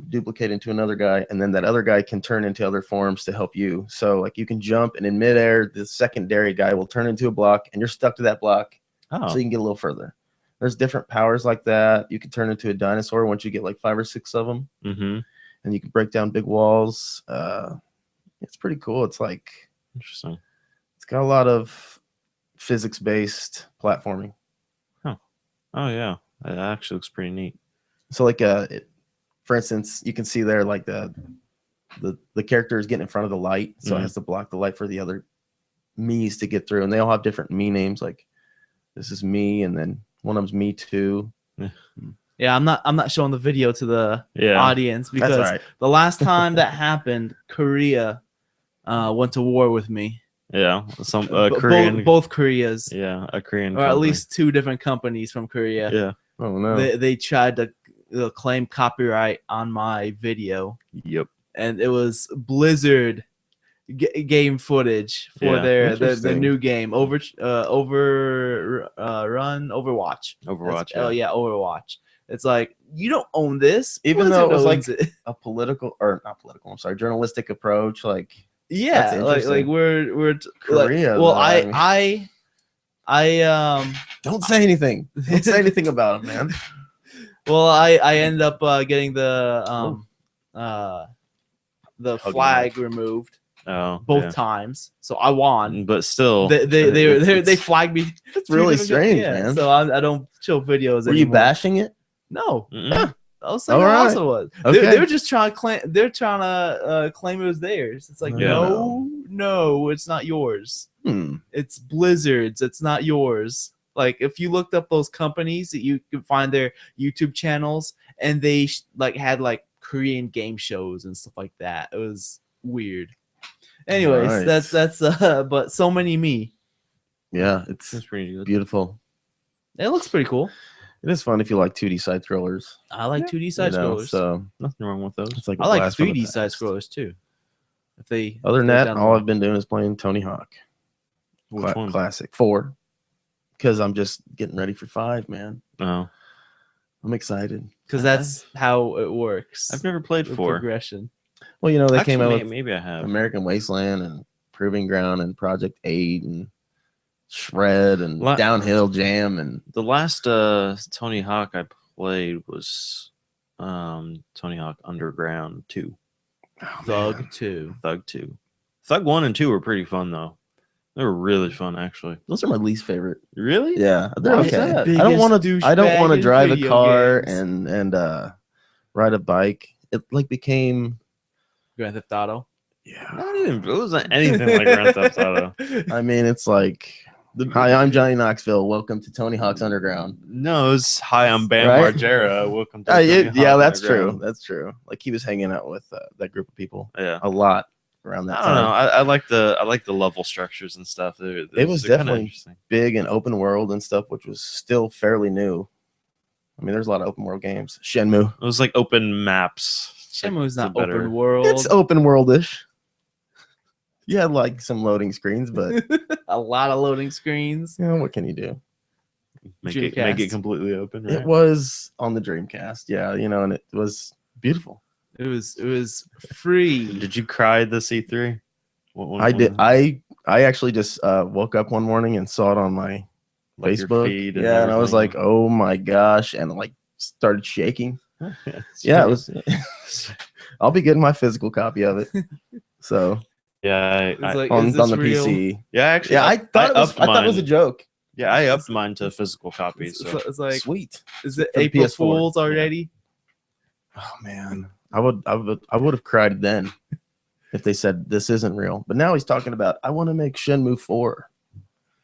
Speaker 2: duplicate into another guy, and then that other guy can turn into other forms to help you. So like you can jump, and in midair, the secondary guy will turn into a block, and you're stuck to that block,
Speaker 3: Oh,
Speaker 2: so you can get a little further. There's different powers like that. You can turn into a dinosaur once you get like 5 or 6 of them,
Speaker 3: mhm.
Speaker 2: and you can break down big walls. It's pretty cool. It's like
Speaker 3: Interesting.
Speaker 2: it's got a lot of physics-based platforming.
Speaker 3: Oh yeah, it actually looks pretty neat.
Speaker 2: So like for instance, you can see there like the character is getting in front of the light, so it
Speaker 3: Mhm.
Speaker 2: has to block the light for the other me's to get through, and they all have different me names. Like this is me, and then one of them's me too.
Speaker 1: Yeah, I'm not showing the video to the
Speaker 3: Yeah.
Speaker 1: audience
Speaker 2: That's all
Speaker 1: because
Speaker 2: right.
Speaker 1: the last time that happened, Korea went to war with me.
Speaker 3: Yeah, some
Speaker 1: Bo-
Speaker 3: Korean.
Speaker 1: both Koreas,
Speaker 3: Yeah, a Korean.
Speaker 1: or at
Speaker 3: company.
Speaker 1: least 2 different companies from Korea.
Speaker 3: Yeah.
Speaker 2: Oh no!
Speaker 1: They tried to claim copyright on my video,
Speaker 3: Yep.
Speaker 1: and it was Blizzard game footage for
Speaker 3: Yeah,
Speaker 1: their
Speaker 2: interesting.
Speaker 1: new game Run Overwatch.
Speaker 3: Overwatch.
Speaker 1: Oh yeah, Overwatch. It's like you don't own this,
Speaker 2: Even though it was
Speaker 1: owns
Speaker 2: like a political or not political, I'm sorry, journalistic approach. Like
Speaker 1: yeah,
Speaker 2: That's
Speaker 1: like
Speaker 2: interesting.
Speaker 1: we're
Speaker 2: Korea,
Speaker 1: well,
Speaker 2: though,
Speaker 1: I
Speaker 2: don't say anything. Don't say anything about it, man.
Speaker 1: well, I end up getting the
Speaker 3: Hugging
Speaker 1: flag removed
Speaker 3: Oh,
Speaker 1: both
Speaker 3: yeah.
Speaker 1: times, so I won.
Speaker 3: But still,
Speaker 1: They flagged me.
Speaker 2: It's really
Speaker 1: two different-
Speaker 2: strange,
Speaker 1: yeah,
Speaker 2: man.
Speaker 1: So I don't show videos
Speaker 2: Were you
Speaker 1: anymore.
Speaker 2: bashing it?
Speaker 1: No,
Speaker 3: Mm-mm.
Speaker 1: I was saying
Speaker 2: All
Speaker 1: how
Speaker 2: right.
Speaker 1: awesome it was.
Speaker 2: Okay.
Speaker 1: They were just trying to claim. They're trying to claim it was theirs. It's like
Speaker 3: Yeah.
Speaker 1: no, it's not yours.
Speaker 2: Hmm.
Speaker 1: It's Blizzard's. It's not yours. Like if you looked up those companies, that you can find their YouTube channels, and they had like Korean game shows and stuff like that. It was weird. Anyways,
Speaker 2: Right.
Speaker 1: that's but so many me.
Speaker 2: Yeah, it's
Speaker 3: That's pretty good.
Speaker 2: beautiful.
Speaker 1: It looks pretty cool.
Speaker 2: It is fun if you like 2D side scrollers.
Speaker 1: I like 2D side
Speaker 2: you know,
Speaker 1: scrollers.
Speaker 2: So
Speaker 3: Nothing wrong with those.
Speaker 2: it's like a
Speaker 1: I like
Speaker 2: blast from the
Speaker 1: 3D side
Speaker 2: past.
Speaker 1: scrollers too. If they
Speaker 2: Other than
Speaker 1: if they're
Speaker 2: that,
Speaker 1: down
Speaker 2: all
Speaker 1: the-
Speaker 2: I've been doing is playing Tony Hawk
Speaker 3: Which one?
Speaker 2: Classic 4 because I'm just getting ready for 5, man.
Speaker 3: Oh,
Speaker 2: I'm excited.
Speaker 1: because that's how it works.
Speaker 3: I've never played
Speaker 1: The
Speaker 3: 4.
Speaker 1: progression.
Speaker 2: Well, you know, they
Speaker 3: Actually,
Speaker 2: came out with
Speaker 3: maybe I have.
Speaker 2: American Wasteland and Proving Ground and Project 8 and Shred and
Speaker 3: La-
Speaker 2: Downhill Jam and
Speaker 3: The last Tony Hawk I played was Tony Hawk Underground 2.
Speaker 1: Thug 2.
Speaker 3: Thug 2. Thug 1 and 2 were pretty fun though. They were really fun actually.
Speaker 2: Those are my least favorite.
Speaker 3: Really?
Speaker 2: Yeah, they're
Speaker 3: Why is
Speaker 2: okay.
Speaker 3: that?
Speaker 2: I don't want to.
Speaker 1: Biggest
Speaker 2: I don't want
Speaker 1: douchebag
Speaker 2: to
Speaker 1: in
Speaker 2: drive a
Speaker 1: video
Speaker 2: car
Speaker 1: games.
Speaker 2: and ride a bike. It like became
Speaker 1: Grand Theft Auto.
Speaker 2: yeah.
Speaker 3: Not even. It wasn't anything like Grand Theft Auto.
Speaker 2: I mean, it's like hi, I'm Johnny Knoxville. Welcome to Tony Hawk's Underground.
Speaker 3: No, it's hi, I'm Bam
Speaker 2: Right?
Speaker 3: Margera. Welcome to
Speaker 2: Yeah,
Speaker 3: Tony Hawk
Speaker 2: that's true.
Speaker 3: Underground.
Speaker 2: That's true. Like he was hanging out with that group of people
Speaker 3: Yeah.
Speaker 2: a lot around that
Speaker 3: I don't
Speaker 2: time.
Speaker 3: know. I like the level structures and stuff.
Speaker 2: It was
Speaker 3: they're kinda
Speaker 2: definitely
Speaker 3: interesting.
Speaker 2: big and open world and stuff, which was still fairly new. I mean, there's a lot of open world games. Shenmue,
Speaker 3: It was like open maps. It's like-
Speaker 1: Shenmue's
Speaker 3: it's a
Speaker 1: not
Speaker 3: better-
Speaker 1: open world.
Speaker 2: it's open worldish. You had like some loading screens, but
Speaker 1: A lot of loading screens.
Speaker 2: you know what can you do?
Speaker 3: Make
Speaker 1: Dreamcast.
Speaker 3: it completely open. Right?
Speaker 2: It was on the Dreamcast, yeah, you know, and it was beautiful.
Speaker 1: It was free.
Speaker 3: Did you cry the C3?
Speaker 2: I did. I actually just woke up one morning and saw it on my
Speaker 3: Like your
Speaker 2: Facebook.
Speaker 3: feed
Speaker 2: Yeah, and I was like,
Speaker 3: everything?
Speaker 2: oh my gosh, and like started shaking.
Speaker 3: It's
Speaker 2: Yeah, it
Speaker 3: pretty-
Speaker 2: was. I'll be getting my physical copy of it. So
Speaker 3: Yeah,
Speaker 1: It's like,
Speaker 2: on
Speaker 1: is this
Speaker 2: the
Speaker 1: real?
Speaker 2: PC.
Speaker 3: yeah. Actually,
Speaker 2: Yeah, I thought it was.
Speaker 3: upped
Speaker 2: I thought it was a
Speaker 3: mine.
Speaker 2: joke.
Speaker 3: Yeah, I upped mine to physical copies. So.
Speaker 1: It's like,
Speaker 2: Sweet.
Speaker 1: is it
Speaker 2: for the
Speaker 1: April
Speaker 2: PS4.
Speaker 1: Fools already?
Speaker 2: Oh man, I would have cried then if they said this isn't real. But now he's talking about I want to make Shenmue 4.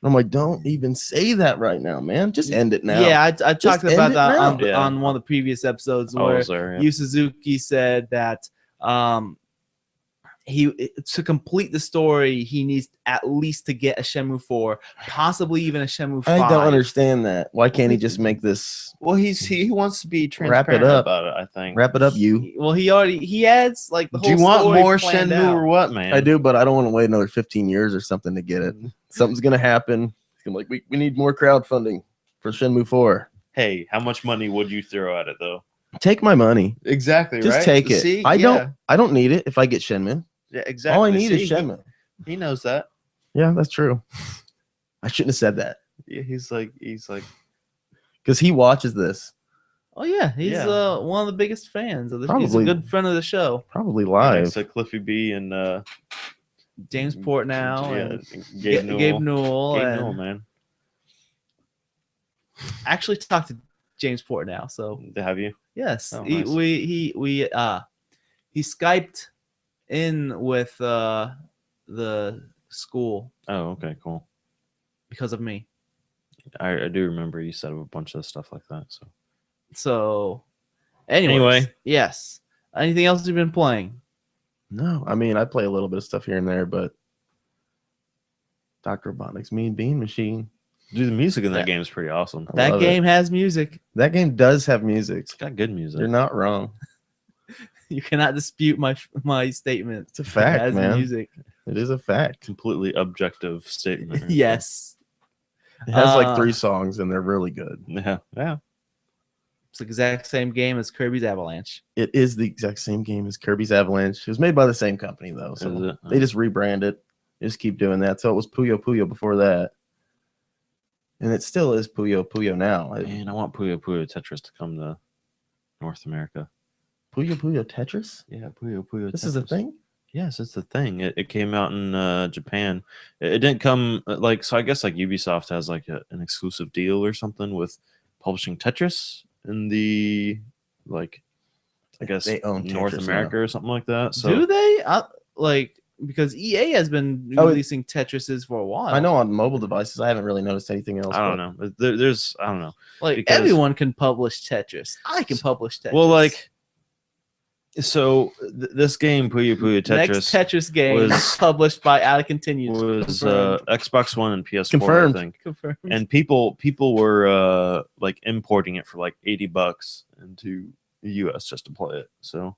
Speaker 2: I'm like, don't even say that right now, man. Just end it now.
Speaker 1: Yeah, I talked
Speaker 2: end
Speaker 1: about
Speaker 2: it
Speaker 1: that
Speaker 2: now.
Speaker 1: on,
Speaker 3: Yeah.
Speaker 1: on one of the previous episodes
Speaker 3: Oh,
Speaker 1: where
Speaker 3: was there, yeah.
Speaker 1: Yu Suzuki said that to complete the story, he needs at least to get a Shenmue 4, possibly even a Shenmue 5.
Speaker 2: I don't understand that. Why can't he just make this
Speaker 3: Well, he wants to be
Speaker 2: Wrap it
Speaker 3: transparent
Speaker 2: up.
Speaker 3: about it. I think.
Speaker 2: wrap it up? You,
Speaker 1: Well, he adds like the
Speaker 3: Do
Speaker 1: whole
Speaker 3: you want
Speaker 1: story
Speaker 3: more
Speaker 1: planned
Speaker 3: Shenmue
Speaker 1: out.
Speaker 3: or what, man?
Speaker 2: I do, but I don't want to wait another 15 years or something to get it. Something's gonna happen. It's gonna be like we need more crowdfunding for Shenmue 4.
Speaker 3: Hey, how much money would you throw at it though?
Speaker 2: Take my money.
Speaker 3: Exactly.
Speaker 2: Just take it.
Speaker 3: See?
Speaker 2: I don't need it if I get Shenmue.
Speaker 3: Yeah, exactly.
Speaker 2: All I need is
Speaker 3: See,
Speaker 2: Shenmue.
Speaker 3: He knows that.
Speaker 2: Yeah, that's true. I shouldn't have said that
Speaker 3: Yeah, he's like,
Speaker 2: because he watches this
Speaker 1: Oh yeah, he's
Speaker 3: Yeah.
Speaker 1: one of the biggest fans of this. He's a
Speaker 2: Probably
Speaker 1: good friend of the show.
Speaker 2: probably
Speaker 3: live.
Speaker 2: live.
Speaker 3: So Cliffy B and
Speaker 1: James Portnow and
Speaker 3: Gabe Newell.
Speaker 1: Gabe Newell.
Speaker 3: Gabe
Speaker 1: and
Speaker 3: Newell, man.
Speaker 1: I actually talked to James Portnow. So
Speaker 3: Have you?
Speaker 1: yes,
Speaker 3: Oh,
Speaker 1: he,
Speaker 3: nice.
Speaker 1: he Skyped in with the school
Speaker 3: Oh, okay, cool.
Speaker 1: because of me.
Speaker 3: I do remember you said a bunch of stuff like that. So
Speaker 1: So anyways,
Speaker 3: Anyway.
Speaker 1: yes. Anything else you've been playing?
Speaker 2: No, I mean I play a little bit of stuff here and there, but Dr. Robotnik's Mean Bean Machine.
Speaker 3: dude, the music in that
Speaker 1: Yeah.
Speaker 3: game is pretty awesome.
Speaker 2: I
Speaker 1: That
Speaker 2: love
Speaker 1: game has music.
Speaker 2: That game does have music.
Speaker 3: It's got good music.
Speaker 2: You're not wrong.
Speaker 1: You cannot dispute my statement.
Speaker 2: It's a
Speaker 1: It
Speaker 2: fact,
Speaker 1: has
Speaker 2: man.
Speaker 1: music.
Speaker 2: It is a fact.
Speaker 3: Completely objective statement. right
Speaker 1: Yes.
Speaker 2: It has
Speaker 1: Uh,
Speaker 2: like 3 songs and they're really good.
Speaker 3: there. Yeah. Yeah.
Speaker 1: It's the exact same game as Kirby's Avalanche.
Speaker 2: It is the exact same game as Kirby's Avalanche. It was made by the same company though,
Speaker 3: Is
Speaker 2: so
Speaker 3: it?
Speaker 2: they just rebrand it. They just keep doing that. So it was Puyo Puyo before that, and it still is Puyo Puyo now.
Speaker 3: Man, I want Puyo Puyo Tetris to come to North America.
Speaker 2: Puyo Puyo Tetris.
Speaker 3: Yeah, Puyo Puyo.
Speaker 2: This is a thing.
Speaker 3: Yes, it's the thing. It came out in Japan. It didn't come like so. I guess like Ubisoft has like an exclusive deal or something with publishing Tetris in the like I guess
Speaker 2: They own
Speaker 3: North
Speaker 2: Tetris
Speaker 3: America
Speaker 2: now.
Speaker 3: or something like that. So
Speaker 1: Do they? Like because EA has been
Speaker 2: Oh,
Speaker 1: releasing Tetrises for a while.
Speaker 2: I know on mobile devices, I haven't really noticed anything else.
Speaker 3: I don't know. There's I don't know.
Speaker 1: Like
Speaker 3: because-
Speaker 1: everyone can publish Tetris. I can publish Tetris.
Speaker 3: Well, like so this game Puyo Puyo Tetris
Speaker 1: next Tetris game
Speaker 3: was-
Speaker 1: published by Alec Continues.
Speaker 3: was
Speaker 1: Confirmed.
Speaker 3: Xbox One and PS4
Speaker 2: Confirmed.
Speaker 3: I think.
Speaker 1: Confirmed.
Speaker 3: And people were like importing it for like $80 into the US just to play it. So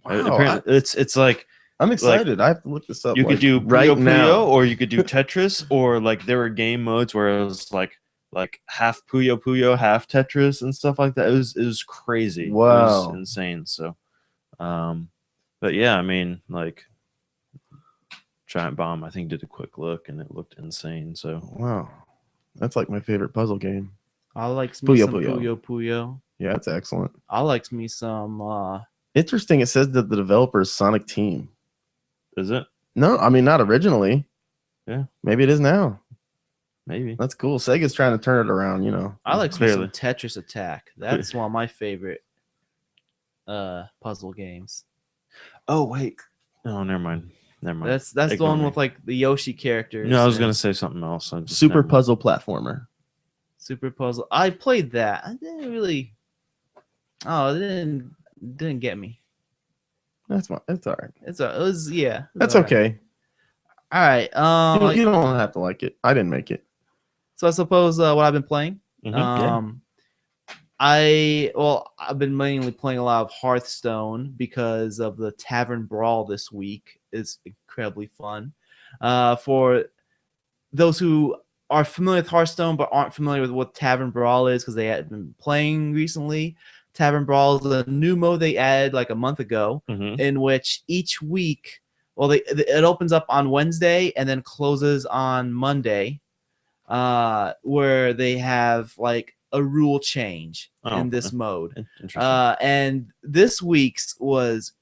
Speaker 2: Wow,
Speaker 3: apparently it's like
Speaker 2: I'm excited. I have to look this up.
Speaker 3: you
Speaker 2: like,
Speaker 3: could do
Speaker 2: right
Speaker 3: Puyo
Speaker 2: now.
Speaker 3: Puyo or you could do Tetris or like there were game modes where it was like half Puyo Puyo, half Tetris and stuff like that. It was crazy. It
Speaker 2: Wow.
Speaker 3: was insane. So but yeah, I mean like Giant Bomb I think did a quick look and it looked insane. So
Speaker 2: Wow, that's like my favorite puzzle game.
Speaker 1: I likes me
Speaker 2: Puyo
Speaker 1: some
Speaker 2: Puyo.
Speaker 1: Puyo Puyo.
Speaker 2: Yeah, it's excellent.
Speaker 1: I likes me some
Speaker 2: Interesting. It says that the developer is Sonic Team.
Speaker 3: is it?
Speaker 2: No, I mean not originally.
Speaker 3: Yeah.
Speaker 2: Maybe it is now.
Speaker 3: Maybe.
Speaker 2: That's cool. Sega's trying to turn it around. You know.
Speaker 1: I likes me
Speaker 3: Clearly.
Speaker 1: some Tetris Attack. That's one of my favorite puzzle games.
Speaker 3: Oh wait. No, never mind. Never mind.
Speaker 1: That's the
Speaker 3: Ignore
Speaker 1: one
Speaker 3: me.
Speaker 1: with like the Yoshi characters.
Speaker 3: No, I was
Speaker 1: and
Speaker 3: gonna say something else. I just
Speaker 2: Super
Speaker 3: never mind.
Speaker 2: puzzle platformer.
Speaker 1: Super Puzzle. I played that. I didn't really. Oh, it didn't get me.
Speaker 2: That's fine. It's all right.
Speaker 1: It was yeah. it was
Speaker 2: That's
Speaker 1: alright.
Speaker 2: okay.
Speaker 1: All right.
Speaker 2: You don't have to like it. I didn't make it.
Speaker 1: So I suppose what I've been playing.
Speaker 3: Mhm, yeah.
Speaker 1: I've been mainly playing a lot of Hearthstone because of the Tavern Brawl this week. It's incredibly fun. For those who are familiar with Hearthstone but aren't familiar with what Tavern Brawl is because they had been playing recently, Tavern Brawl is a new mode they added like a month ago
Speaker 3: Mhm.
Speaker 1: in which each week, it opens up on Wednesday and then closes on Monday, where they have like a rule change
Speaker 3: Oh,
Speaker 1: in this mode.
Speaker 3: Interesting.
Speaker 1: And this week's was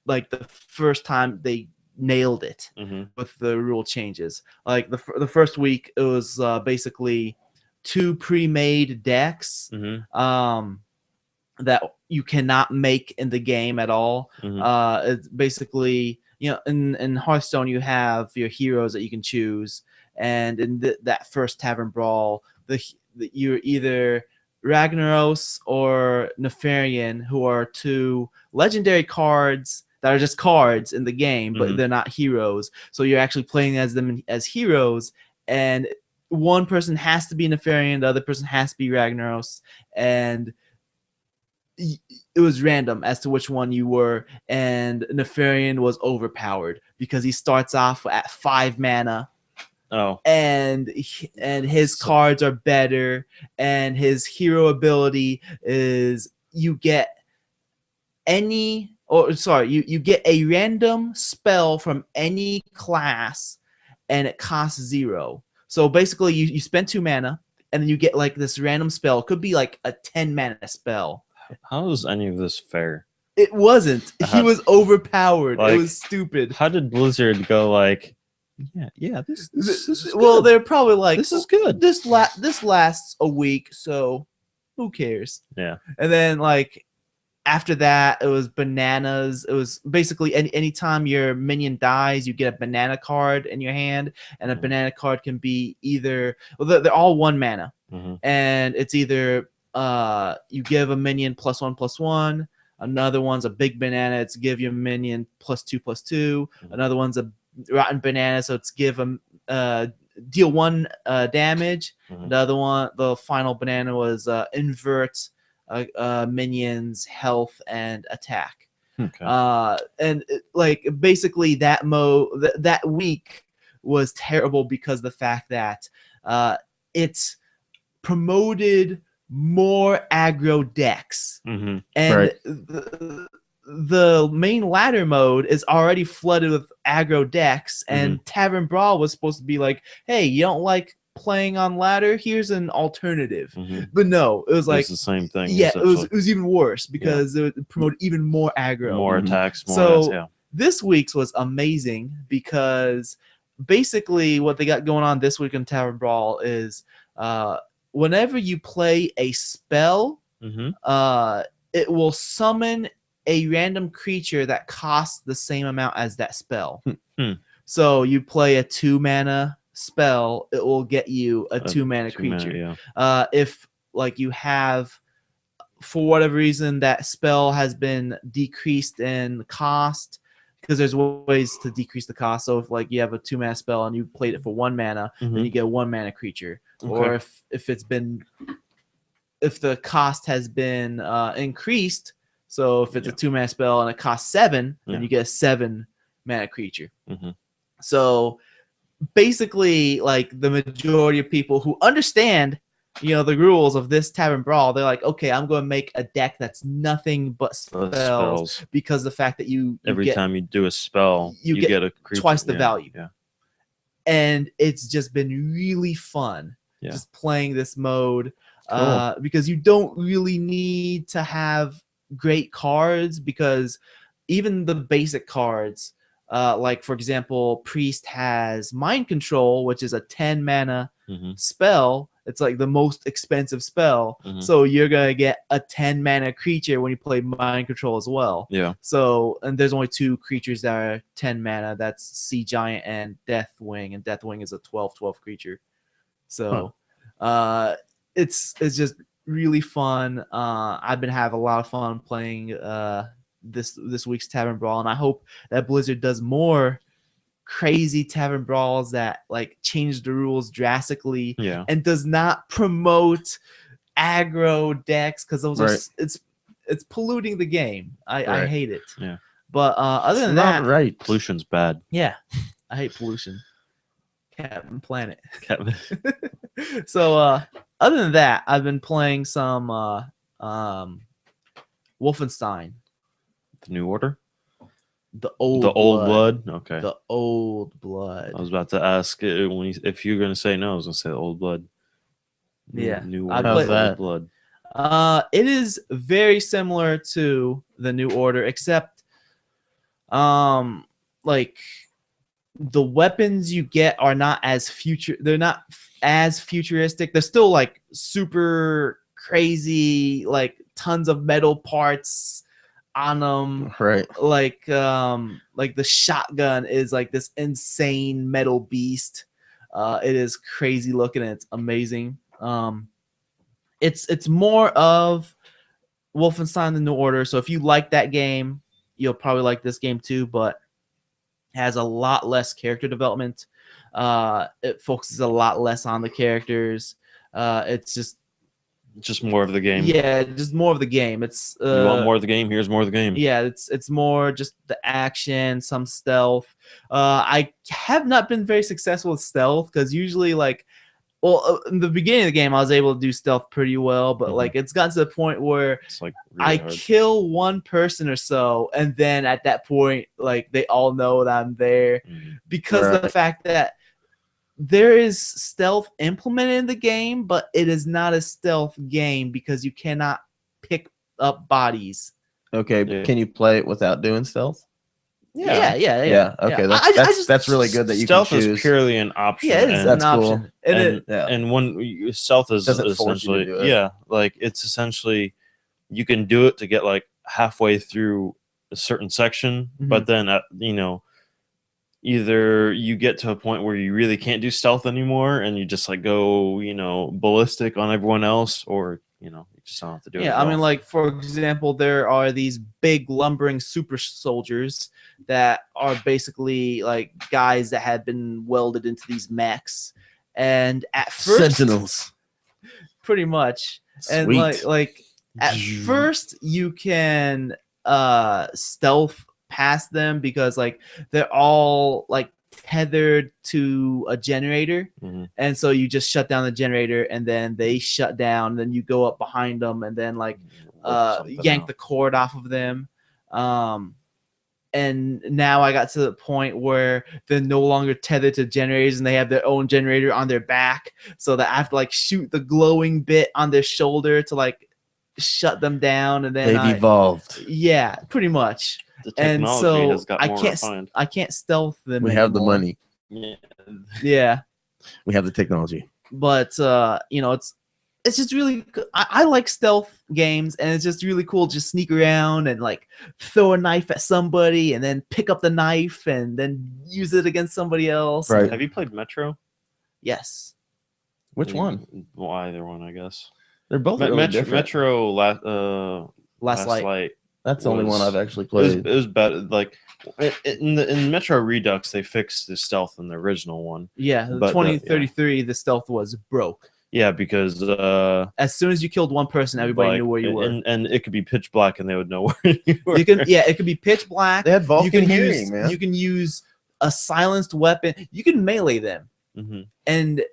Speaker 1: like the first time they nailed it
Speaker 3: Mhm.
Speaker 1: with the rule changes. Like the first week, it was basically 2 pre-made decks
Speaker 3: Mhm.
Speaker 1: that you cannot make in the game at all.
Speaker 3: Mhm.
Speaker 1: It's basically, in Hearthstone you have your heroes that you can choose, and in that first Tavern Brawl, you're either Ragnaros or Nefarian, who are 2 legendary cards that are just cards in the game, but
Speaker 3: Mhm.
Speaker 1: they're not heroes. So you're actually playing as them as heroes, and one person has to be Nefarian, the other person has to be Ragnaros, and it was random as to which one you were, and Nefarian was overpowered because he starts off at 5 mana,
Speaker 3: Oh.
Speaker 1: and his cards are better, and his hero ability is you get you get a random spell from any class, and it costs 0. So basically you spend 2 mana and then you get like this random spell. It could be like a 10 mana spell.
Speaker 3: How is any of this fair?
Speaker 1: It wasn't. He
Speaker 3: Uh-huh.
Speaker 1: was overpowered.
Speaker 3: Like-
Speaker 1: It was stupid.
Speaker 3: How did Blizzard go like? Yeah. This is
Speaker 1: Well,
Speaker 3: good.
Speaker 1: they're probably like,
Speaker 3: This is good.
Speaker 1: This lasts a week, so who cares?
Speaker 3: Yeah.
Speaker 1: And then like after that, it was bananas. It was basically anytime your minion dies, you get a banana card in your hand, and a
Speaker 3: Mhm.
Speaker 1: banana card can be either they're all 1 mana,
Speaker 3: Mhm.
Speaker 1: and it's either you give a minion +1/+1. Another one's a big banana. It's give your minion +2/+2.
Speaker 3: Mhm.
Speaker 1: Another one's a rotten banana, so it's give them deal 1 damage.
Speaker 3: Mhm.
Speaker 1: The other one, the final banana, was invert minions' health and attack.
Speaker 3: Okay.
Speaker 1: Like basically that that week was terrible because of the fact that it's promoted more aggro decks.
Speaker 3: Mm-hmm.
Speaker 1: And
Speaker 2: Right.
Speaker 1: the main ladder mode is already flooded with aggro decks, and Tavern Brawl was supposed to be like, hey, you don't like playing on ladder? Here's an alternative.
Speaker 3: Mm-hmm.
Speaker 1: But no, it was like,
Speaker 3: It's the same thing.
Speaker 1: yeah, it was
Speaker 3: essentially.
Speaker 1: even worse because it would promote even more aggro.
Speaker 3: More
Speaker 2: Mhm.
Speaker 3: attacks, more
Speaker 1: So-
Speaker 3: so, yeah.
Speaker 1: This week's was amazing because basically what they got going on this week in Tavern Brawl is whenever you play a spell,
Speaker 3: Mm-hmm.
Speaker 1: it will summon a random creature that costs the same amount as that spell.
Speaker 3: Hmm.
Speaker 1: So you play a 2-mana spell, it will get you a 2-mana creature.
Speaker 3: Yeah.
Speaker 1: If like you have, for whatever reason, that spell has been decreased in cost, because there's ways to decrease the cost. So if like you have a 2-mana spell and you played it for 1 mana, then
Speaker 3: Mhm.
Speaker 1: you get a 1-mana creature.
Speaker 3: Okay.
Speaker 1: Or if the cost has been increased, so if it's a 2-mana spell and it costs 7, then
Speaker 3: Yeah.
Speaker 1: you get a 7-mana creature.
Speaker 3: Mhm.
Speaker 1: So basically, like the majority of people who understand, the rules of this Tavern Brawl, they're like, okay, I'm going to make a deck that's nothing but spells,
Speaker 3: Spells.
Speaker 1: because the fact that you
Speaker 3: Every
Speaker 1: get,
Speaker 3: time you do a spell,
Speaker 1: you
Speaker 3: you
Speaker 1: get
Speaker 3: get a creature.
Speaker 1: twice the
Speaker 3: Yeah,
Speaker 1: value.
Speaker 3: Yeah.
Speaker 1: and it's just been really fun
Speaker 3: Yeah.
Speaker 1: just playing this mode.
Speaker 2: Cool.
Speaker 1: Because you don't really need to have great cards, because even the basic cards, like for example, Priest has Mind Control, which is a 10-mana
Speaker 3: Mm-hmm.
Speaker 1: spell. It's like the most expensive spell.
Speaker 3: Mhm.
Speaker 1: So you're going to get a 10-mana creature when you play Mind Control as well.
Speaker 3: Yeah.
Speaker 1: So, and there's only 2 creatures that are 10 mana. That's Sea Giant and Deathwing, and Deathwing is a 12/12 creature. So, it's just really fun. I've been having a lot of fun playing this week's Tavern Brawl, and I hope that Blizzard does more crazy Tavern Brawls that like change the rules drastically
Speaker 3: Yeah.
Speaker 1: and does not promote aggro decks, because those are
Speaker 2: Right.
Speaker 1: it's polluting the game. I
Speaker 2: Right.
Speaker 1: hate it.
Speaker 3: Yeah.
Speaker 1: But other than
Speaker 2: Not
Speaker 1: that,
Speaker 2: right.
Speaker 3: Pollution's bad.
Speaker 1: yeah, I hate pollution. Captain Planet.
Speaker 3: Captain.
Speaker 1: So other than that, I've been playing some Wolfenstein,
Speaker 3: The New Order?
Speaker 1: the old
Speaker 3: The Old Blood? Okay.
Speaker 1: The Old Blood.
Speaker 3: I was about to ask if you were going to say no, I was going to say the Old Blood.
Speaker 1: Yeah.
Speaker 3: New
Speaker 1: I
Speaker 3: Order.
Speaker 2: played-
Speaker 3: Old
Speaker 2: that?
Speaker 3: Blood.
Speaker 1: It is very similar to the New Order, except like the weapons you get are not as they're not as futuristic. They're still like super crazy, like tons of metal parts on them.
Speaker 2: Right.
Speaker 1: Like the shotgun is like this insane metal beast. It is crazy looking and it's amazing. It's more of Wolfenstein: The New Order. So if you like that game, you'll probably like this game too, but it has a lot less character development. It focuses a lot less on the characters. It's
Speaker 3: Just more of the game.
Speaker 1: just more of the game. It's
Speaker 3: You want more of the game? Here's more of the game.
Speaker 1: yeah, it's more just the action, some stealth. I have not been very successful with stealth, because usually in the beginning of the game I was able to do stealth pretty well, but
Speaker 3: Mhm.
Speaker 1: like it's gotten to the point where
Speaker 3: It's like really
Speaker 1: I
Speaker 3: hard.
Speaker 1: kill one person or so, and then at that point, like they all know that I'm there,
Speaker 3: Mhm.
Speaker 1: because of the
Speaker 2: Right.
Speaker 1: fact that there is stealth implemented in the game, but it is not a stealth game because you cannot pick up bodies.
Speaker 2: Okay.
Speaker 3: Yeah.
Speaker 2: Can you play it without doing stealth?
Speaker 1: Yeah.
Speaker 2: Yeah. Okay. That's really good that you
Speaker 3: Stealth
Speaker 2: can choose.
Speaker 3: is purely an option.
Speaker 1: Yeah, it is
Speaker 3: and,
Speaker 1: an
Speaker 2: That's
Speaker 1: option.
Speaker 2: cool.
Speaker 1: And
Speaker 3: and,
Speaker 1: it,
Speaker 2: Yeah.
Speaker 3: and stealth is
Speaker 2: Doesn't force you to
Speaker 3: essentially
Speaker 2: do it.
Speaker 3: yeah, like it's essentially you can do it to get like halfway through a certain section,
Speaker 1: Mhm.
Speaker 3: but then either you get to a point where you really can't do stealth anymore and you just like go ballistic on everyone else, or you just don't have to do it.
Speaker 1: yeah,
Speaker 3: at
Speaker 1: I
Speaker 3: all.
Speaker 1: mean, like for example, there are these big lumbering super soldiers that are basically like guys that have been welded into these mechs, and at first,
Speaker 2: Sentinels.
Speaker 1: pretty much, and
Speaker 2: Sweet.
Speaker 1: like at first you can stealth past them because like they're all like tethered to a generator,
Speaker 3: Mhm.
Speaker 1: and so you just shut down the generator, and then they shut down. Then you go up behind them, and then like
Speaker 3: Rip something
Speaker 1: yank
Speaker 3: out.
Speaker 1: the cord off of them. And now I got to the point where they're no longer tethered to generators, and they have their own generator on their back, so that I have to like shoot the glowing bit on their shoulder to like shut them down, and then
Speaker 2: They've evolved.
Speaker 1: yeah, pretty much.
Speaker 3: The
Speaker 1: And
Speaker 3: technology
Speaker 1: so
Speaker 3: has got more
Speaker 1: I
Speaker 3: refined.
Speaker 1: can't stealth them.
Speaker 2: We have the
Speaker 1: anymore.
Speaker 2: money.
Speaker 3: Yeah.
Speaker 1: Yeah,
Speaker 2: We have the technology.
Speaker 1: but you know, it's just really I like stealth games, and it's just really cool to just sneak around and like throw a knife at somebody and then pick up the knife and then use it against somebody else.
Speaker 2: Right.
Speaker 3: Have you played Metro?
Speaker 1: Yes.
Speaker 2: Which one?
Speaker 3: Well, either one, I guess.
Speaker 2: They're both
Speaker 3: Metro,
Speaker 2: really different.
Speaker 3: Metro
Speaker 1: Last Light.
Speaker 2: That's the only one
Speaker 3: was-
Speaker 2: I've actually
Speaker 3: It was,
Speaker 2: played.
Speaker 3: it was better. Like in Metro Redux, they fixed the stealth in the original one.
Speaker 1: Yeah, the
Speaker 3: But the-
Speaker 1: 2033, the stealth was broke.
Speaker 3: Yeah, because
Speaker 1: As soon as you killed one person, everybody
Speaker 3: like,
Speaker 1: knew where you were.
Speaker 3: and it could be pitch black, and they would know where you were.
Speaker 1: You can, yeah, it could be pitch black.
Speaker 2: They had
Speaker 1: You
Speaker 2: Vulcan
Speaker 1: can
Speaker 2: hearing,
Speaker 1: use,
Speaker 2: man.
Speaker 1: you can use a silenced weapon. You can melee them,
Speaker 3: Mhm.
Speaker 1: and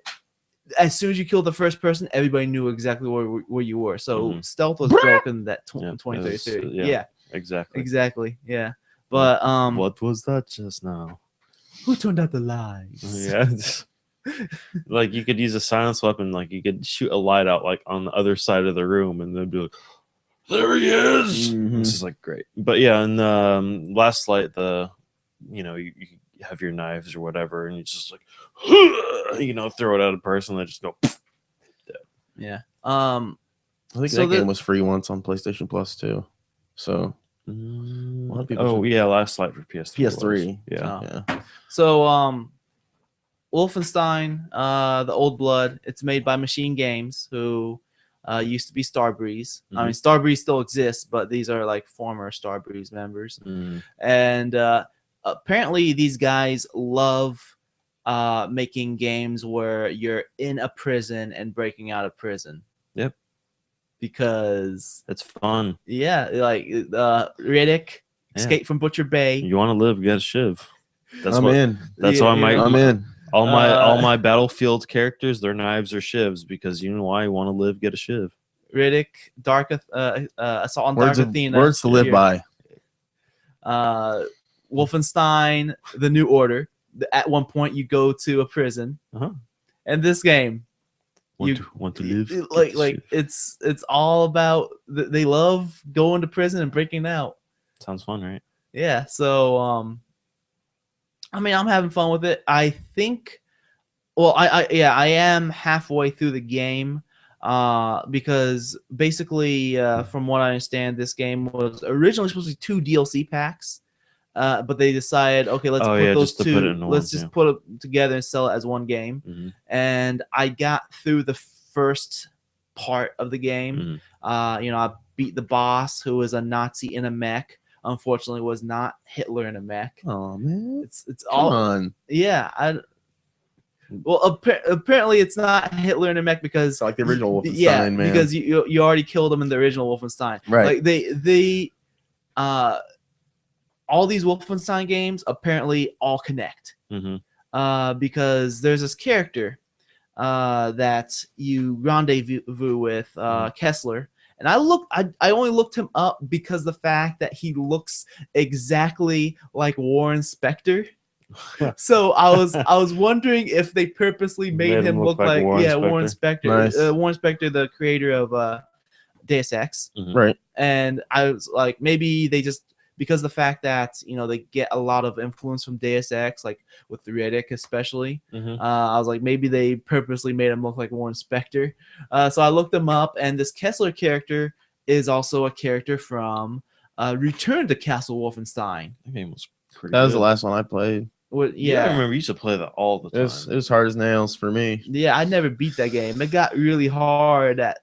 Speaker 1: as soon as you killed the first person, everybody knew exactly where you were. So
Speaker 3: Mhm.
Speaker 1: stealth was broken that
Speaker 3: Yeah, it was-
Speaker 1: 2033.
Speaker 3: yeah.
Speaker 1: Yeah,
Speaker 3: Exactly.
Speaker 1: exactly. Yeah, but
Speaker 3: What was that just now?
Speaker 1: who turned out the lights?
Speaker 3: Yeah. Like you could use a silence weapon, like you could shoot a light out like on the other side of the room, and then be like, "There he is!"
Speaker 2: Mhm.
Speaker 3: This is like great. But yeah, in Last Light, you have your knives or whatever, and you just like throw it at a person, they just go.
Speaker 1: Yeah.
Speaker 2: I think
Speaker 1: So
Speaker 2: that game was free once on PlayStation Plus too. So lot of people
Speaker 3: Oh yeah, Last Light for PS3.
Speaker 2: PS3.
Speaker 3: Yeah.
Speaker 1: Oh.
Speaker 2: yeah.
Speaker 1: So Wolfenstein, the Old Blood, it's made by Machine Games, who used to be Starbreeze. I mean, Starbreeze still exists, but these are like former Starbreeze members.
Speaker 3: Mm.
Speaker 1: And apparently these guys love making games where you're in a prison and breaking out of prison.
Speaker 3: Yep.
Speaker 1: Because
Speaker 3: It's fun.
Speaker 1: yeah, like Riddick, Escape from Butcher Bay.
Speaker 3: You want to live, get a shiv. That's
Speaker 2: I'm
Speaker 3: what.
Speaker 2: in.
Speaker 3: That's
Speaker 1: Yeah,
Speaker 3: why
Speaker 1: yeah.
Speaker 2: I'm in.
Speaker 3: all my Battlefield characters, their knives are shivs, because you know why? You want to live, get a shiv.
Speaker 1: Riddick, Assault on
Speaker 2: Words,
Speaker 1: Dark
Speaker 2: of,
Speaker 1: Athena.
Speaker 2: words to live
Speaker 1: here.
Speaker 2: by.
Speaker 1: Wolfenstein, The New Order. At one point, you go to a prison,
Speaker 3: Uh-huh.
Speaker 1: and this game,
Speaker 3: Want to live? get
Speaker 1: like
Speaker 3: a
Speaker 1: like
Speaker 3: shiv.
Speaker 1: it's all about they love going to prison and breaking out.
Speaker 3: Sounds fun, right?
Speaker 1: Yeah, so I mean, I'm having fun with it. I think, well, I am halfway through the game, because basically, from what I understand, this game was originally supposed to be 2 DLC packs, but they decided, okay, let's put those
Speaker 3: just to put it
Speaker 1: two,
Speaker 3: into
Speaker 1: let's
Speaker 3: one,
Speaker 1: just
Speaker 3: yeah.
Speaker 1: put it together and sell it as one game.
Speaker 3: Mhm.
Speaker 1: And I got through the first part of the game.
Speaker 3: Mhm.
Speaker 1: I beat the boss, who was a Nazi in a mech. Unfortunately, was not Hitler in a mech.
Speaker 2: Oh man.
Speaker 1: It's
Speaker 2: Come
Speaker 1: all
Speaker 2: on.
Speaker 1: yeah. Well, apparently it's not Hitler in a mech because
Speaker 2: It's like the original Wolfenstein,
Speaker 1: yeah,
Speaker 2: man.
Speaker 1: because you already killed him in the original Wolfenstein.
Speaker 2: Right.
Speaker 1: Like they all these Wolfenstein games apparently all connect.
Speaker 3: Mhm.
Speaker 1: Because there's this character that you rendezvous with, Kessler. And I only looked him up because the fact that he looks exactly like Warren Spector. So I was wondering if they purposely made him look like Warren Spector.
Speaker 2: Nice.
Speaker 1: Warren Spector, the creator of Deus Ex.
Speaker 3: Mhm.
Speaker 2: Right.
Speaker 1: And I was like, maybe they just, because the fact that they get a lot of influence from Deus Ex, like with the Riddick especially.
Speaker 3: Mhm.
Speaker 1: I was like, maybe they purposely made him look like Warren Spector. So I looked him up, and this Kessler character is also a character from Return to Castle Wolfenstein.
Speaker 3: That game was pretty.
Speaker 2: That was the
Speaker 3: good.
Speaker 2: last one I played.
Speaker 1: What?
Speaker 3: Yeah, I
Speaker 1: Yeah,
Speaker 3: remember you used to play that all the
Speaker 2: It
Speaker 3: time.
Speaker 2: was hard as nails for me.
Speaker 1: yeah. I never beat that game. It got really hard at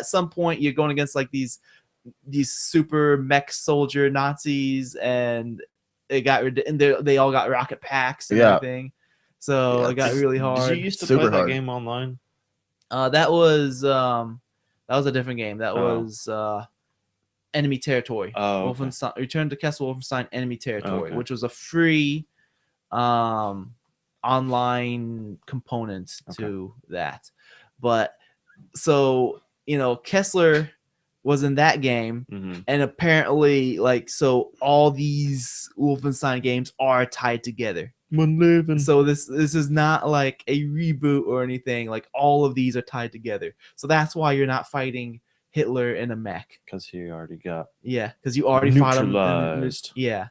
Speaker 1: some point you're going against like these super mech soldier Nazis, and they all got rocket packs and
Speaker 2: Yeah.
Speaker 1: everything. So
Speaker 2: Yeah,
Speaker 1: it got
Speaker 2: it's-
Speaker 1: really hard.
Speaker 3: Did you used to
Speaker 2: Super
Speaker 3: play that
Speaker 2: hard.
Speaker 3: game online?
Speaker 1: That was a different game. That
Speaker 3: Oh.
Speaker 1: was Enemy Territory.
Speaker 3: Oh, okay.
Speaker 1: Wolfenstein Return to Castle Wolfenstein Enemy Territory,
Speaker 3: Okay.
Speaker 1: which was a free online components
Speaker 3: Okay.
Speaker 1: to that. But so Kessler was in that game,
Speaker 3: Mhm.
Speaker 1: and apparently so all these Wolfenstein games are tied together. So this is not like a reboot or anything. Like all of these are tied together. So that's why you're not fighting Hitler in a mech.
Speaker 3: Because he already got
Speaker 1: Yeah, because you already fought him.
Speaker 3: neutralized.
Speaker 1: Yeah.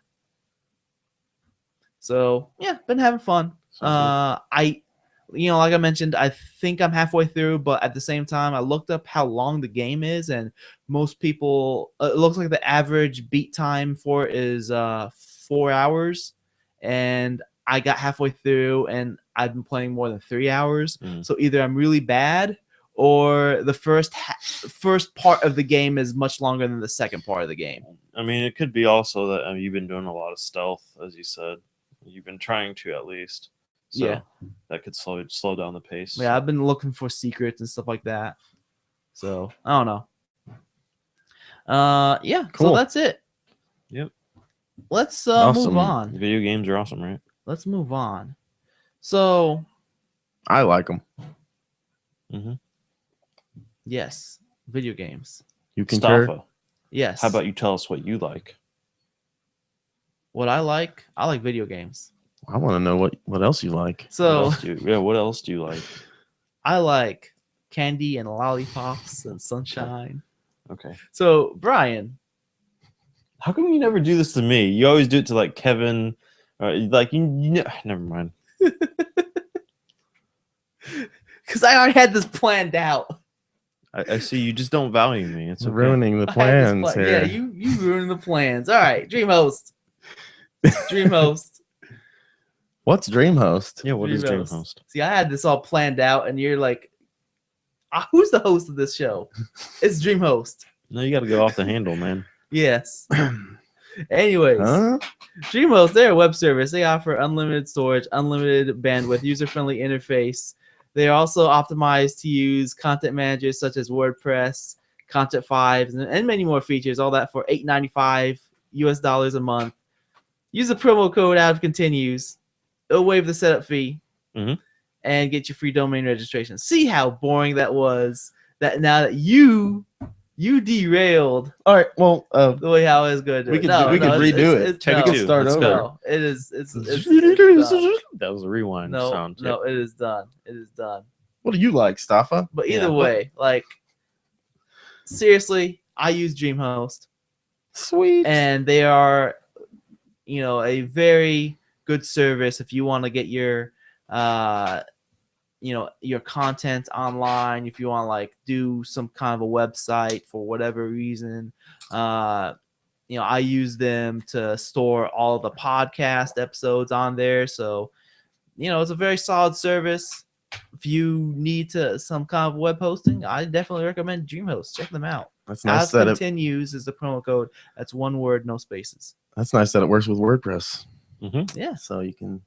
Speaker 1: So yeah, been having fun.
Speaker 3: Sounds
Speaker 1: Like I mentioned, I think I'm halfway through, but at the same time, I looked up how long the game is, and most people, it looks like the average beat time for it is 4 hours, and I got halfway through, and I've been playing more than 3 hours.
Speaker 3: Mm.
Speaker 1: So either I'm really bad, or the first part of the game is much longer than the second part of the game.
Speaker 3: I mean, it could be also that you've been doing a lot of stealth, as you said. You've been trying to, at least. So
Speaker 1: Yeah.
Speaker 3: that could slow down the pace.
Speaker 1: Yeah, I've been looking for secrets and stuff like that. So I don't know. Yeah,
Speaker 2: Cool.
Speaker 1: so that's it.
Speaker 3: Yep.
Speaker 1: Let's
Speaker 2: Awesome.
Speaker 1: move on.
Speaker 3: Video games are awesome, right?
Speaker 1: Let's move on. So
Speaker 2: I like them.
Speaker 3: Mm-hmm.
Speaker 1: yes, video games.
Speaker 2: You concur?
Speaker 3: Staffa,
Speaker 1: Yes.
Speaker 3: how about you tell us what you like?
Speaker 1: what I like? I like video games.
Speaker 2: I want to know what else you like.
Speaker 1: So
Speaker 3: What else do you like?
Speaker 1: I like candy and lollipops and sunshine.
Speaker 3: Okay.
Speaker 1: So Brian,
Speaker 3: How come you never do this to me? You always do it to like Kevin, or like never mind.
Speaker 1: because I already had this planned out.
Speaker 3: I see you just don't value me. It's
Speaker 2: It's
Speaker 3: okay.
Speaker 2: ruining the
Speaker 1: I had this
Speaker 2: plans
Speaker 1: plan-
Speaker 2: here.
Speaker 1: Yeah, you ruined the plans. All right, DreamHost. DreamHost.
Speaker 2: What's DreamHost?
Speaker 3: Yeah, what is
Speaker 1: DreamHost.
Speaker 3: DreamHost?
Speaker 1: See, I had this all planned out, and you're like, who's the host of this show? It's DreamHost.
Speaker 3: No, you got to go off the handle, man.
Speaker 1: Yes. Anyways,
Speaker 2: Huh?
Speaker 1: DreamHost, they're a web service. They offer unlimited storage, unlimited bandwidth, user-friendly interface. They are also optimized to use content managers such as WordPress, Content 5, and many more features. All that for $8.95 US a month. Use the promo code Out Continues. It'll waive the setup fee
Speaker 3: Mhm.
Speaker 1: and get your free domain registration. See how boring that was? That now that you derailed
Speaker 2: All right. Well,
Speaker 1: the way how I was going to do
Speaker 2: We
Speaker 1: it.
Speaker 2: could
Speaker 1: No,
Speaker 2: do- we
Speaker 1: no,
Speaker 2: could
Speaker 1: it's-
Speaker 2: redo
Speaker 1: it's-
Speaker 2: it.
Speaker 1: it's-
Speaker 3: Take
Speaker 1: no,
Speaker 3: it to.
Speaker 2: start
Speaker 3: Let's
Speaker 2: over.
Speaker 3: go.
Speaker 1: no, it is. It's done.
Speaker 3: That was a rewind
Speaker 1: No,
Speaker 3: sound.
Speaker 1: no, it is done. It is done.
Speaker 2: what do you like, Staffa?
Speaker 1: But
Speaker 3: Yeah,
Speaker 1: either
Speaker 3: what-
Speaker 1: way, like seriously, I use DreamHost,
Speaker 2: Sweet.
Speaker 1: and they are, a very good service if you want to get your, your content online. If you want to like do some kind of a website for whatever reason, I use them to store all the podcast episodes on there. So, it's a very solid service. If you need some kind of web hosting, I definitely recommend DreamHost. Check them out.
Speaker 2: That's nice
Speaker 1: As
Speaker 2: that it.
Speaker 1: continues is the promo code. That's one word, no spaces.
Speaker 2: That's nice that it works with WordPress,
Speaker 3: Mm-hmm.
Speaker 1: Yeah,
Speaker 2: so you can.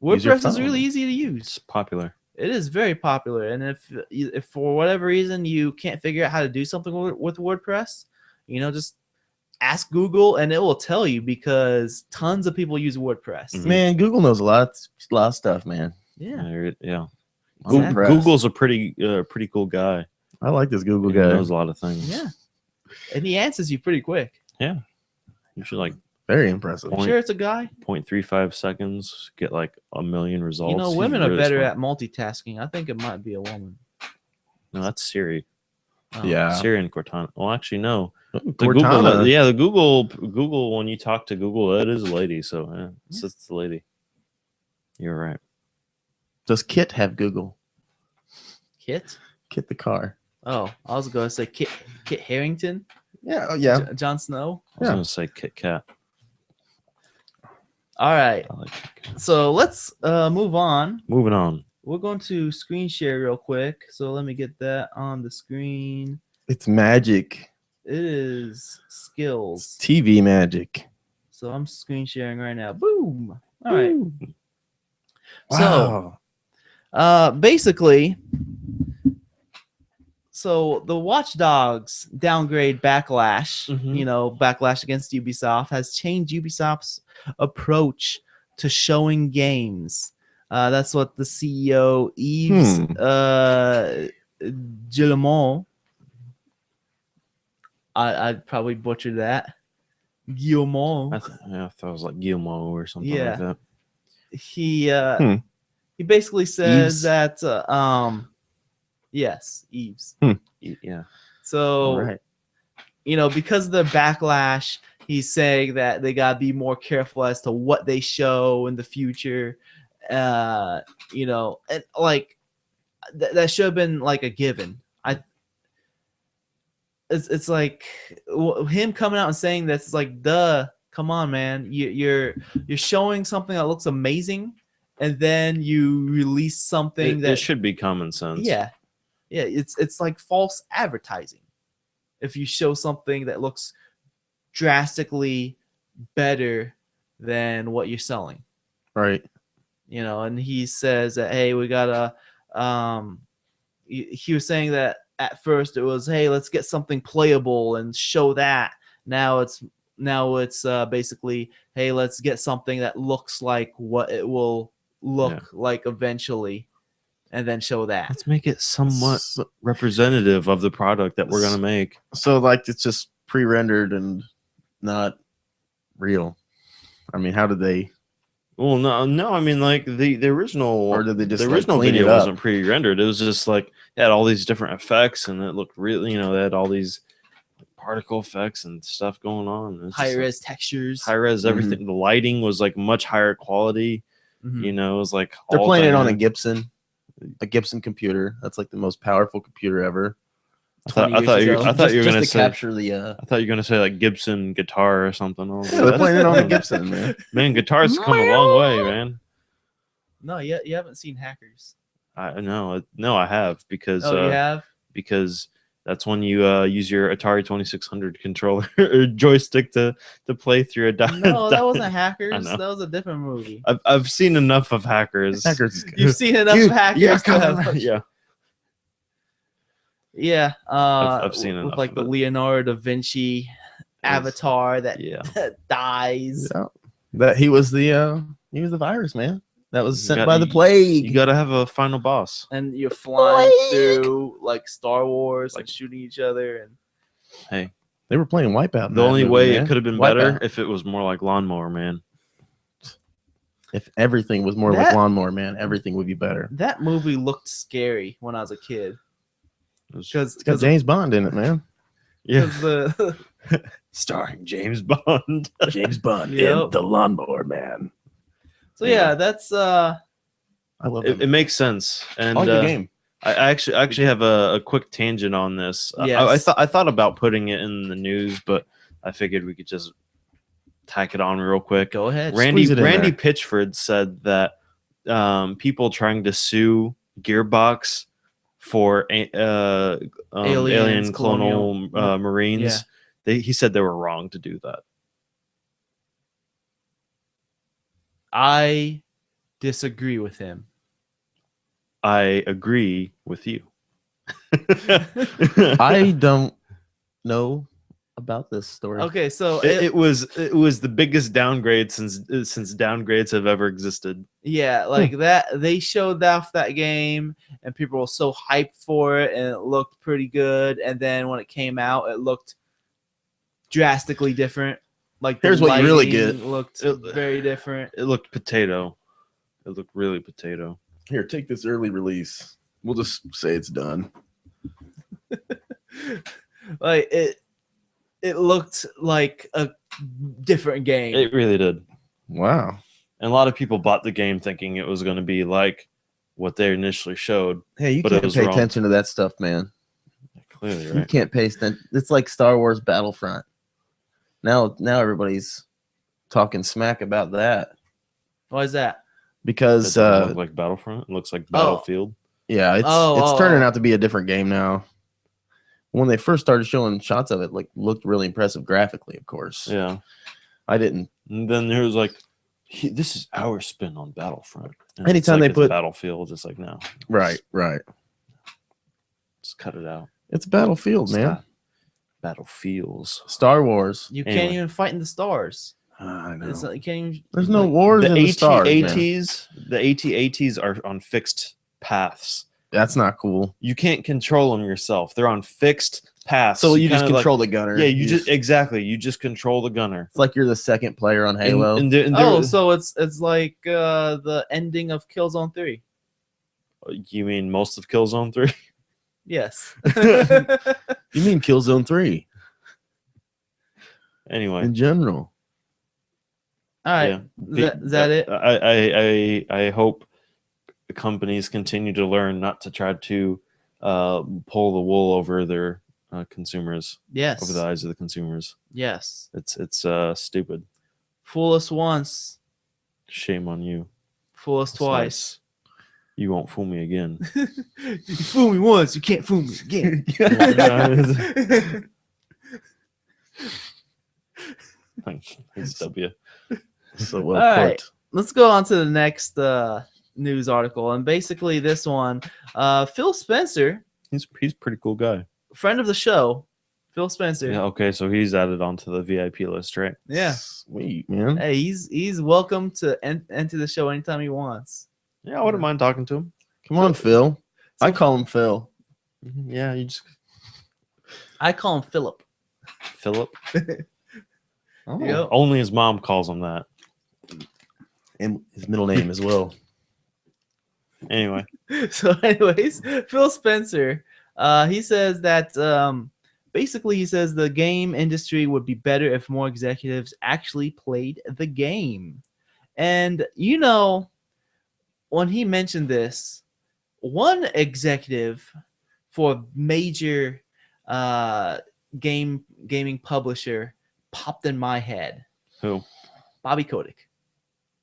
Speaker 2: Use your
Speaker 1: WordPress is
Speaker 2: phone.
Speaker 1: really easy to use.
Speaker 3: It's popular.
Speaker 1: It is very popular, and if for whatever reason you can't figure out how to do something with WordPress, just ask Google, and it will tell you because tons of people use WordPress.
Speaker 3: Mhm.
Speaker 2: Man, Google knows a lot of stuff, man.
Speaker 1: Yeah,
Speaker 3: Yeah.
Speaker 2: I'm
Speaker 1: Exactly.
Speaker 2: impressed.
Speaker 3: Google's a pretty cool guy.
Speaker 2: I like this Google
Speaker 3: He
Speaker 2: guy.
Speaker 3: knows a lot of things.
Speaker 1: yeah, and he answers you pretty quick.
Speaker 3: You should like
Speaker 2: Very impressive.
Speaker 3: Point-
Speaker 1: Sure, it's a guy.
Speaker 3: 0.35 seconds, get like a million results. He's
Speaker 1: Women are
Speaker 3: really
Speaker 1: better
Speaker 3: smart.
Speaker 1: at multitasking. I think it might be a woman.
Speaker 3: No, that's Siri.
Speaker 1: Oh.
Speaker 2: Yeah.
Speaker 3: Siri and Cortana. Well, actually, no. The
Speaker 2: Cortana.
Speaker 3: Google. When you talk to Google, it is a lady. So it's the lady. You're right.
Speaker 2: Does Kit have Google?
Speaker 1: Kit?
Speaker 2: Kit the car.
Speaker 1: Oh, I was going to say Kit Harington.
Speaker 2: Yeah. Oh, yeah.
Speaker 1: Jon Snow.
Speaker 3: I was
Speaker 2: Yeah.
Speaker 3: gonna say Kit Kat.
Speaker 1: All right.
Speaker 3: I like Kit Kat.
Speaker 1: So let's move on.
Speaker 3: Moving on.
Speaker 1: We're going to screen share real quick. So let me get that on the screen.
Speaker 2: It's magic.
Speaker 1: It is skills.
Speaker 2: TV magic.
Speaker 1: So I'm screen sharing right now. Boom. All right.
Speaker 2: Woo.
Speaker 1: So
Speaker 2: Wow.
Speaker 1: basically, so the Watch Dogs downgrade backlash,
Speaker 3: Mhm.
Speaker 1: backlash against Ubisoft has changed Ubisoft's approach to showing games. That's what the CEO Yves Guillemot. I'd probably butcher that. Guillemot.
Speaker 3: I thought it was like Guillermo or something
Speaker 1: Yeah.
Speaker 3: like that.
Speaker 1: He basically says
Speaker 2: Yves?
Speaker 1: that yes, Yves.
Speaker 3: Yeah.
Speaker 1: So
Speaker 2: Right.
Speaker 1: because of the backlash, he's saying that they gotta be more careful as to what they show in the future. And like that should have been like a given. It's like him coming out and saying this is like, duh, come on, man. You're showing something that looks amazing, and then you release something that
Speaker 3: It should be common sense.
Speaker 1: yeah, it's like false advertising. If you show something that looks drastically better than what you're selling,
Speaker 2: Right.
Speaker 1: and he says that, hey, we gotta he was saying that at first it was, hey, let's get something playable and show that. Now it's basically, hey, let's get something that looks like what it will look like eventually, and then show that.
Speaker 3: Let's make it somewhat representative of the product that we're gonna make.
Speaker 2: So like it's just pre-rendered and not real. I mean, how did they?
Speaker 3: Well, no. I mean, like the original,
Speaker 2: Or did they just,
Speaker 3: the
Speaker 2: like,
Speaker 3: original
Speaker 2: clean it
Speaker 3: video
Speaker 2: up?
Speaker 3: wasn't pre-rendered. It was just like it had all these different effects, and it looked really, they had all these particle effects and stuff going on. It's
Speaker 1: High
Speaker 3: just,
Speaker 1: res textures.
Speaker 3: high res, everything. The lighting was like much higher quality.
Speaker 1: Mhm.
Speaker 3: It was like
Speaker 2: They're
Speaker 3: all
Speaker 2: playing it on a
Speaker 3: dynamic.
Speaker 2: Gibson computer. That's like the most powerful computer ever.
Speaker 3: I thought
Speaker 1: 20
Speaker 3: you
Speaker 1: years
Speaker 3: were
Speaker 1: ago.
Speaker 3: I thought you were
Speaker 2: Just
Speaker 3: gonna
Speaker 2: to
Speaker 3: say.
Speaker 2: capture the.
Speaker 3: I thought you were gonna say like Gibson guitar or something. I was
Speaker 2: Yeah,
Speaker 3: like,
Speaker 2: they're playing it on a
Speaker 3: that's-
Speaker 2: Gibson, man.
Speaker 3: Man, guitars come a long way, man.
Speaker 1: No, you haven't seen Hackers.
Speaker 3: I know. No, I have because
Speaker 1: Oh, you have?
Speaker 3: because that's when you use your Atari 2600 controller or joystick to play through a
Speaker 1: No, that wasn't Hackers.
Speaker 3: I know.
Speaker 1: That was a different movie.
Speaker 3: I've seen enough of Hackers.
Speaker 2: Hackers is good.
Speaker 1: You've seen enough
Speaker 2: Dude,
Speaker 1: of Hackers.
Speaker 2: yeah,
Speaker 1: to have-
Speaker 2: come on.
Speaker 3: Yeah.
Speaker 1: Yeah.
Speaker 3: I've seen
Speaker 1: with
Speaker 3: enough
Speaker 1: like
Speaker 3: of
Speaker 1: the
Speaker 3: it.
Speaker 1: Leonardo da Vinci avatar that
Speaker 3: Yeah.
Speaker 1: dies.
Speaker 2: Yeah. That he was the virus, man. That was
Speaker 3: You
Speaker 2: sent
Speaker 3: got-
Speaker 2: by the
Speaker 3: you-
Speaker 2: plague.
Speaker 3: You got to have a final boss.
Speaker 1: And you're flying
Speaker 2: Plague.
Speaker 1: through like Star Wars, like
Speaker 3: Like-
Speaker 1: shooting each other, and
Speaker 3: Hey,
Speaker 2: They were playing Wipeout. in
Speaker 3: the
Speaker 2: that
Speaker 3: only
Speaker 2: movie,
Speaker 3: way
Speaker 2: man.
Speaker 3: it could have been
Speaker 2: Wipeout.
Speaker 3: better if it was more like Lawnmower Man.
Speaker 2: If everything was more like
Speaker 1: That-
Speaker 2: Lawnmower Man, everything would be better.
Speaker 1: that movie looked scary when I was a kid
Speaker 3: It was-
Speaker 1: because
Speaker 2: It's got James Bond in it, man.
Speaker 3: yeah,
Speaker 1: the
Speaker 3: starring James Bond.
Speaker 2: James Bond
Speaker 1: Yep.
Speaker 2: The Lawnmower Man.
Speaker 1: so yeah, that's
Speaker 2: I love
Speaker 3: It makes sense, and
Speaker 2: I like the game.
Speaker 3: I actually have a quick tangent on this.
Speaker 1: Yes.
Speaker 3: I thought about putting it in the news, but I figured we could just tack it on real quick.
Speaker 1: go ahead.
Speaker 2: Squeeze it in
Speaker 3: Randy
Speaker 2: there.
Speaker 3: Pitchford said that people trying to sue Gearbox for alien
Speaker 1: Aliens,
Speaker 3: clonal
Speaker 1: colonial-
Speaker 3: marines, he said they were wrong to do that.
Speaker 1: I disagree with him.
Speaker 3: I agree with you.
Speaker 2: I don't know about this story.
Speaker 1: Okay, so
Speaker 3: it was the biggest downgrade since downgrades have ever existed.
Speaker 1: yeah, like that they showed off that game and people were so hyped for it and it looked pretty good, and then when it came out it looked drastically different. Like the
Speaker 2: Here's what you really
Speaker 1: lighting
Speaker 2: get.
Speaker 1: looked very different.
Speaker 3: It looked potato. It looked really potato.
Speaker 2: Here, take this early release. We'll just say it's done.
Speaker 1: Like it looked like a different game.
Speaker 3: It really did.
Speaker 2: Wow.
Speaker 3: And a lot of people bought the game thinking it was going to be like what they initially showed.
Speaker 2: Hey, you
Speaker 3: But it
Speaker 2: can't
Speaker 3: was
Speaker 2: pay
Speaker 3: wrong.
Speaker 2: attention to that stuff, man.
Speaker 3: Clearly,
Speaker 2: You
Speaker 3: right?
Speaker 2: can't pay attention. It's like Star Wars Battlefront. Now everybody's talking smack about that
Speaker 1: Why is that?
Speaker 2: because
Speaker 3: It doesn't look like Battlefront. It looks like Battlefield.
Speaker 2: yeah, it's turning out to be a different game now. When they first started showing shots of it, like looked really impressive graphically, of course.
Speaker 3: Yeah.
Speaker 2: I didn't.
Speaker 3: And then there was like, this is our spin on Battlefront. And
Speaker 2: Anytime
Speaker 3: it's like
Speaker 2: they
Speaker 3: it's
Speaker 2: put-
Speaker 3: Battlefield, it's like no,
Speaker 2: Right.
Speaker 3: just cut it out.
Speaker 2: It's Battlefield, man.
Speaker 3: Stop. Battlefields.
Speaker 2: Star Wars.
Speaker 1: You can't
Speaker 3: Anyway.
Speaker 1: even fight in the stars.
Speaker 2: I know.
Speaker 1: It's like, you can't even,
Speaker 2: There's no
Speaker 1: like,
Speaker 2: wars
Speaker 3: The
Speaker 2: in the stars. man.
Speaker 3: AT-ATs, the AT-ATs are on fixed paths.
Speaker 2: That's not cool.
Speaker 3: You can't control them yourself. They're on fixed paths.
Speaker 2: So you just
Speaker 3: kinda
Speaker 2: control the gunner.
Speaker 3: Yeah, you just exactly. You just control the gunner.
Speaker 2: It's like you're the second player on Halo.
Speaker 1: Oh, so it's like the ending of Killzone 3.
Speaker 3: You mean most of Killzone 3?
Speaker 1: Yes.
Speaker 2: You mean Killzone 3
Speaker 3: Anyway,
Speaker 2: in general?
Speaker 1: All right.
Speaker 3: yeah.
Speaker 1: Is that it?
Speaker 3: I hope companies continue to learn not to try to pull the wool over their consumers,
Speaker 1: Yes.
Speaker 3: over the eyes of the consumers.
Speaker 1: Yes.
Speaker 3: It's stupid.
Speaker 1: Fool us once,
Speaker 3: Shame on you.
Speaker 1: fool us twice.
Speaker 3: You won't fool me again.
Speaker 1: You fool me once, you can't fool me again.
Speaker 3: Thanks, W.
Speaker 2: So well
Speaker 1: All
Speaker 2: put.
Speaker 1: right. Let's go on to the next news article. And basically this one, Phil Spencer,
Speaker 3: He's a pretty cool guy.
Speaker 1: friend of the show, Phil Spencer.
Speaker 3: Yeah. Okay. So he's added onto the VIP list, right?
Speaker 1: Yeah.
Speaker 2: Sweet, man.
Speaker 1: Hey, he's welcome to enter the show anytime he wants.
Speaker 3: Yeah, I wouldn't mind talking to him.
Speaker 2: Come on, Phil. I call him Phil.
Speaker 3: Yeah, you just
Speaker 1: I call him Philip.
Speaker 3: Philip.
Speaker 2: Oh.
Speaker 1: Yep.
Speaker 3: Only his mom calls him that.
Speaker 2: And his middle name as well.
Speaker 3: Anyway,
Speaker 1: So, anyways, Phil Spencer, he says that basically he says the game industry would be better if more executives actually played the game. And you know, when he mentioned this, one executive for a major gaming publisher popped in my head.
Speaker 3: who?
Speaker 1: Bobby Kotick.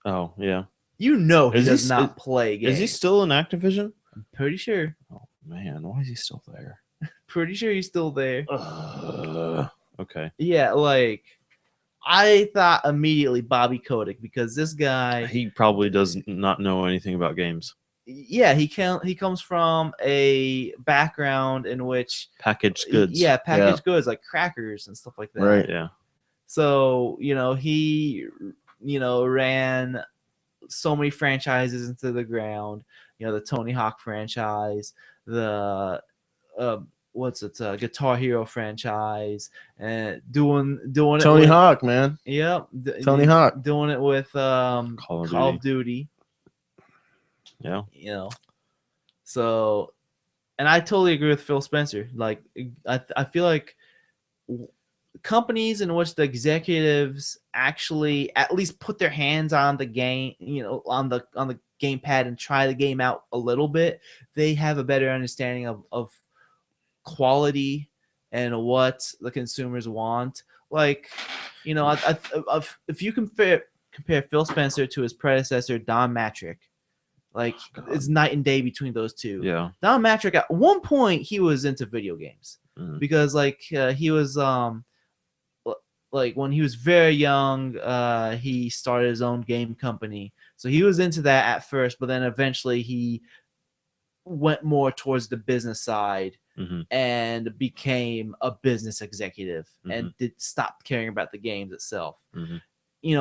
Speaker 3: Oh, yeah.
Speaker 1: You know he
Speaker 3: Is he
Speaker 1: does
Speaker 3: s-
Speaker 1: not play games.
Speaker 3: Is he still in Activision?
Speaker 1: I'm pretty sure.
Speaker 3: Oh man, why is he still there?
Speaker 1: Pretty sure he's still there.
Speaker 3: Okay.
Speaker 1: Yeah, like I thought immediately Bobby Kotick because this guy,
Speaker 3: He probably does not know anything about games.
Speaker 1: yeah, he comes from a background in which
Speaker 3: Packaged goods.
Speaker 1: yeah, packaged goods like crackers and stuff like that.
Speaker 2: Right.
Speaker 3: Yeah.
Speaker 1: So, he ran so many franchises into the ground. The Tony Hawk franchise, the Guitar Hero franchise, and doing it
Speaker 2: Tony
Speaker 1: with,
Speaker 2: Hawk, man.
Speaker 1: Yep.
Speaker 2: Tony Hawk.
Speaker 1: Doing it with
Speaker 3: Call
Speaker 1: Call of Duty.
Speaker 3: Yeah.
Speaker 1: So, and I totally agree with Phil Spencer. Like, I feel like companies in which the executives actually at least put their hands on the game, on the gamepad and try the game out a little bit, they have a better understanding of quality and what the consumers want. Like, if you compare Phil Spencer to his predecessor Don Matrick, like it's night and day between those two.
Speaker 3: Yeah.
Speaker 1: Don Matrick at one point he was into video games because he was like when he was very young, he started his own game company. So he was into that at first, but then eventually he went more towards the business side and became a business executive and stopped caring about the games itself.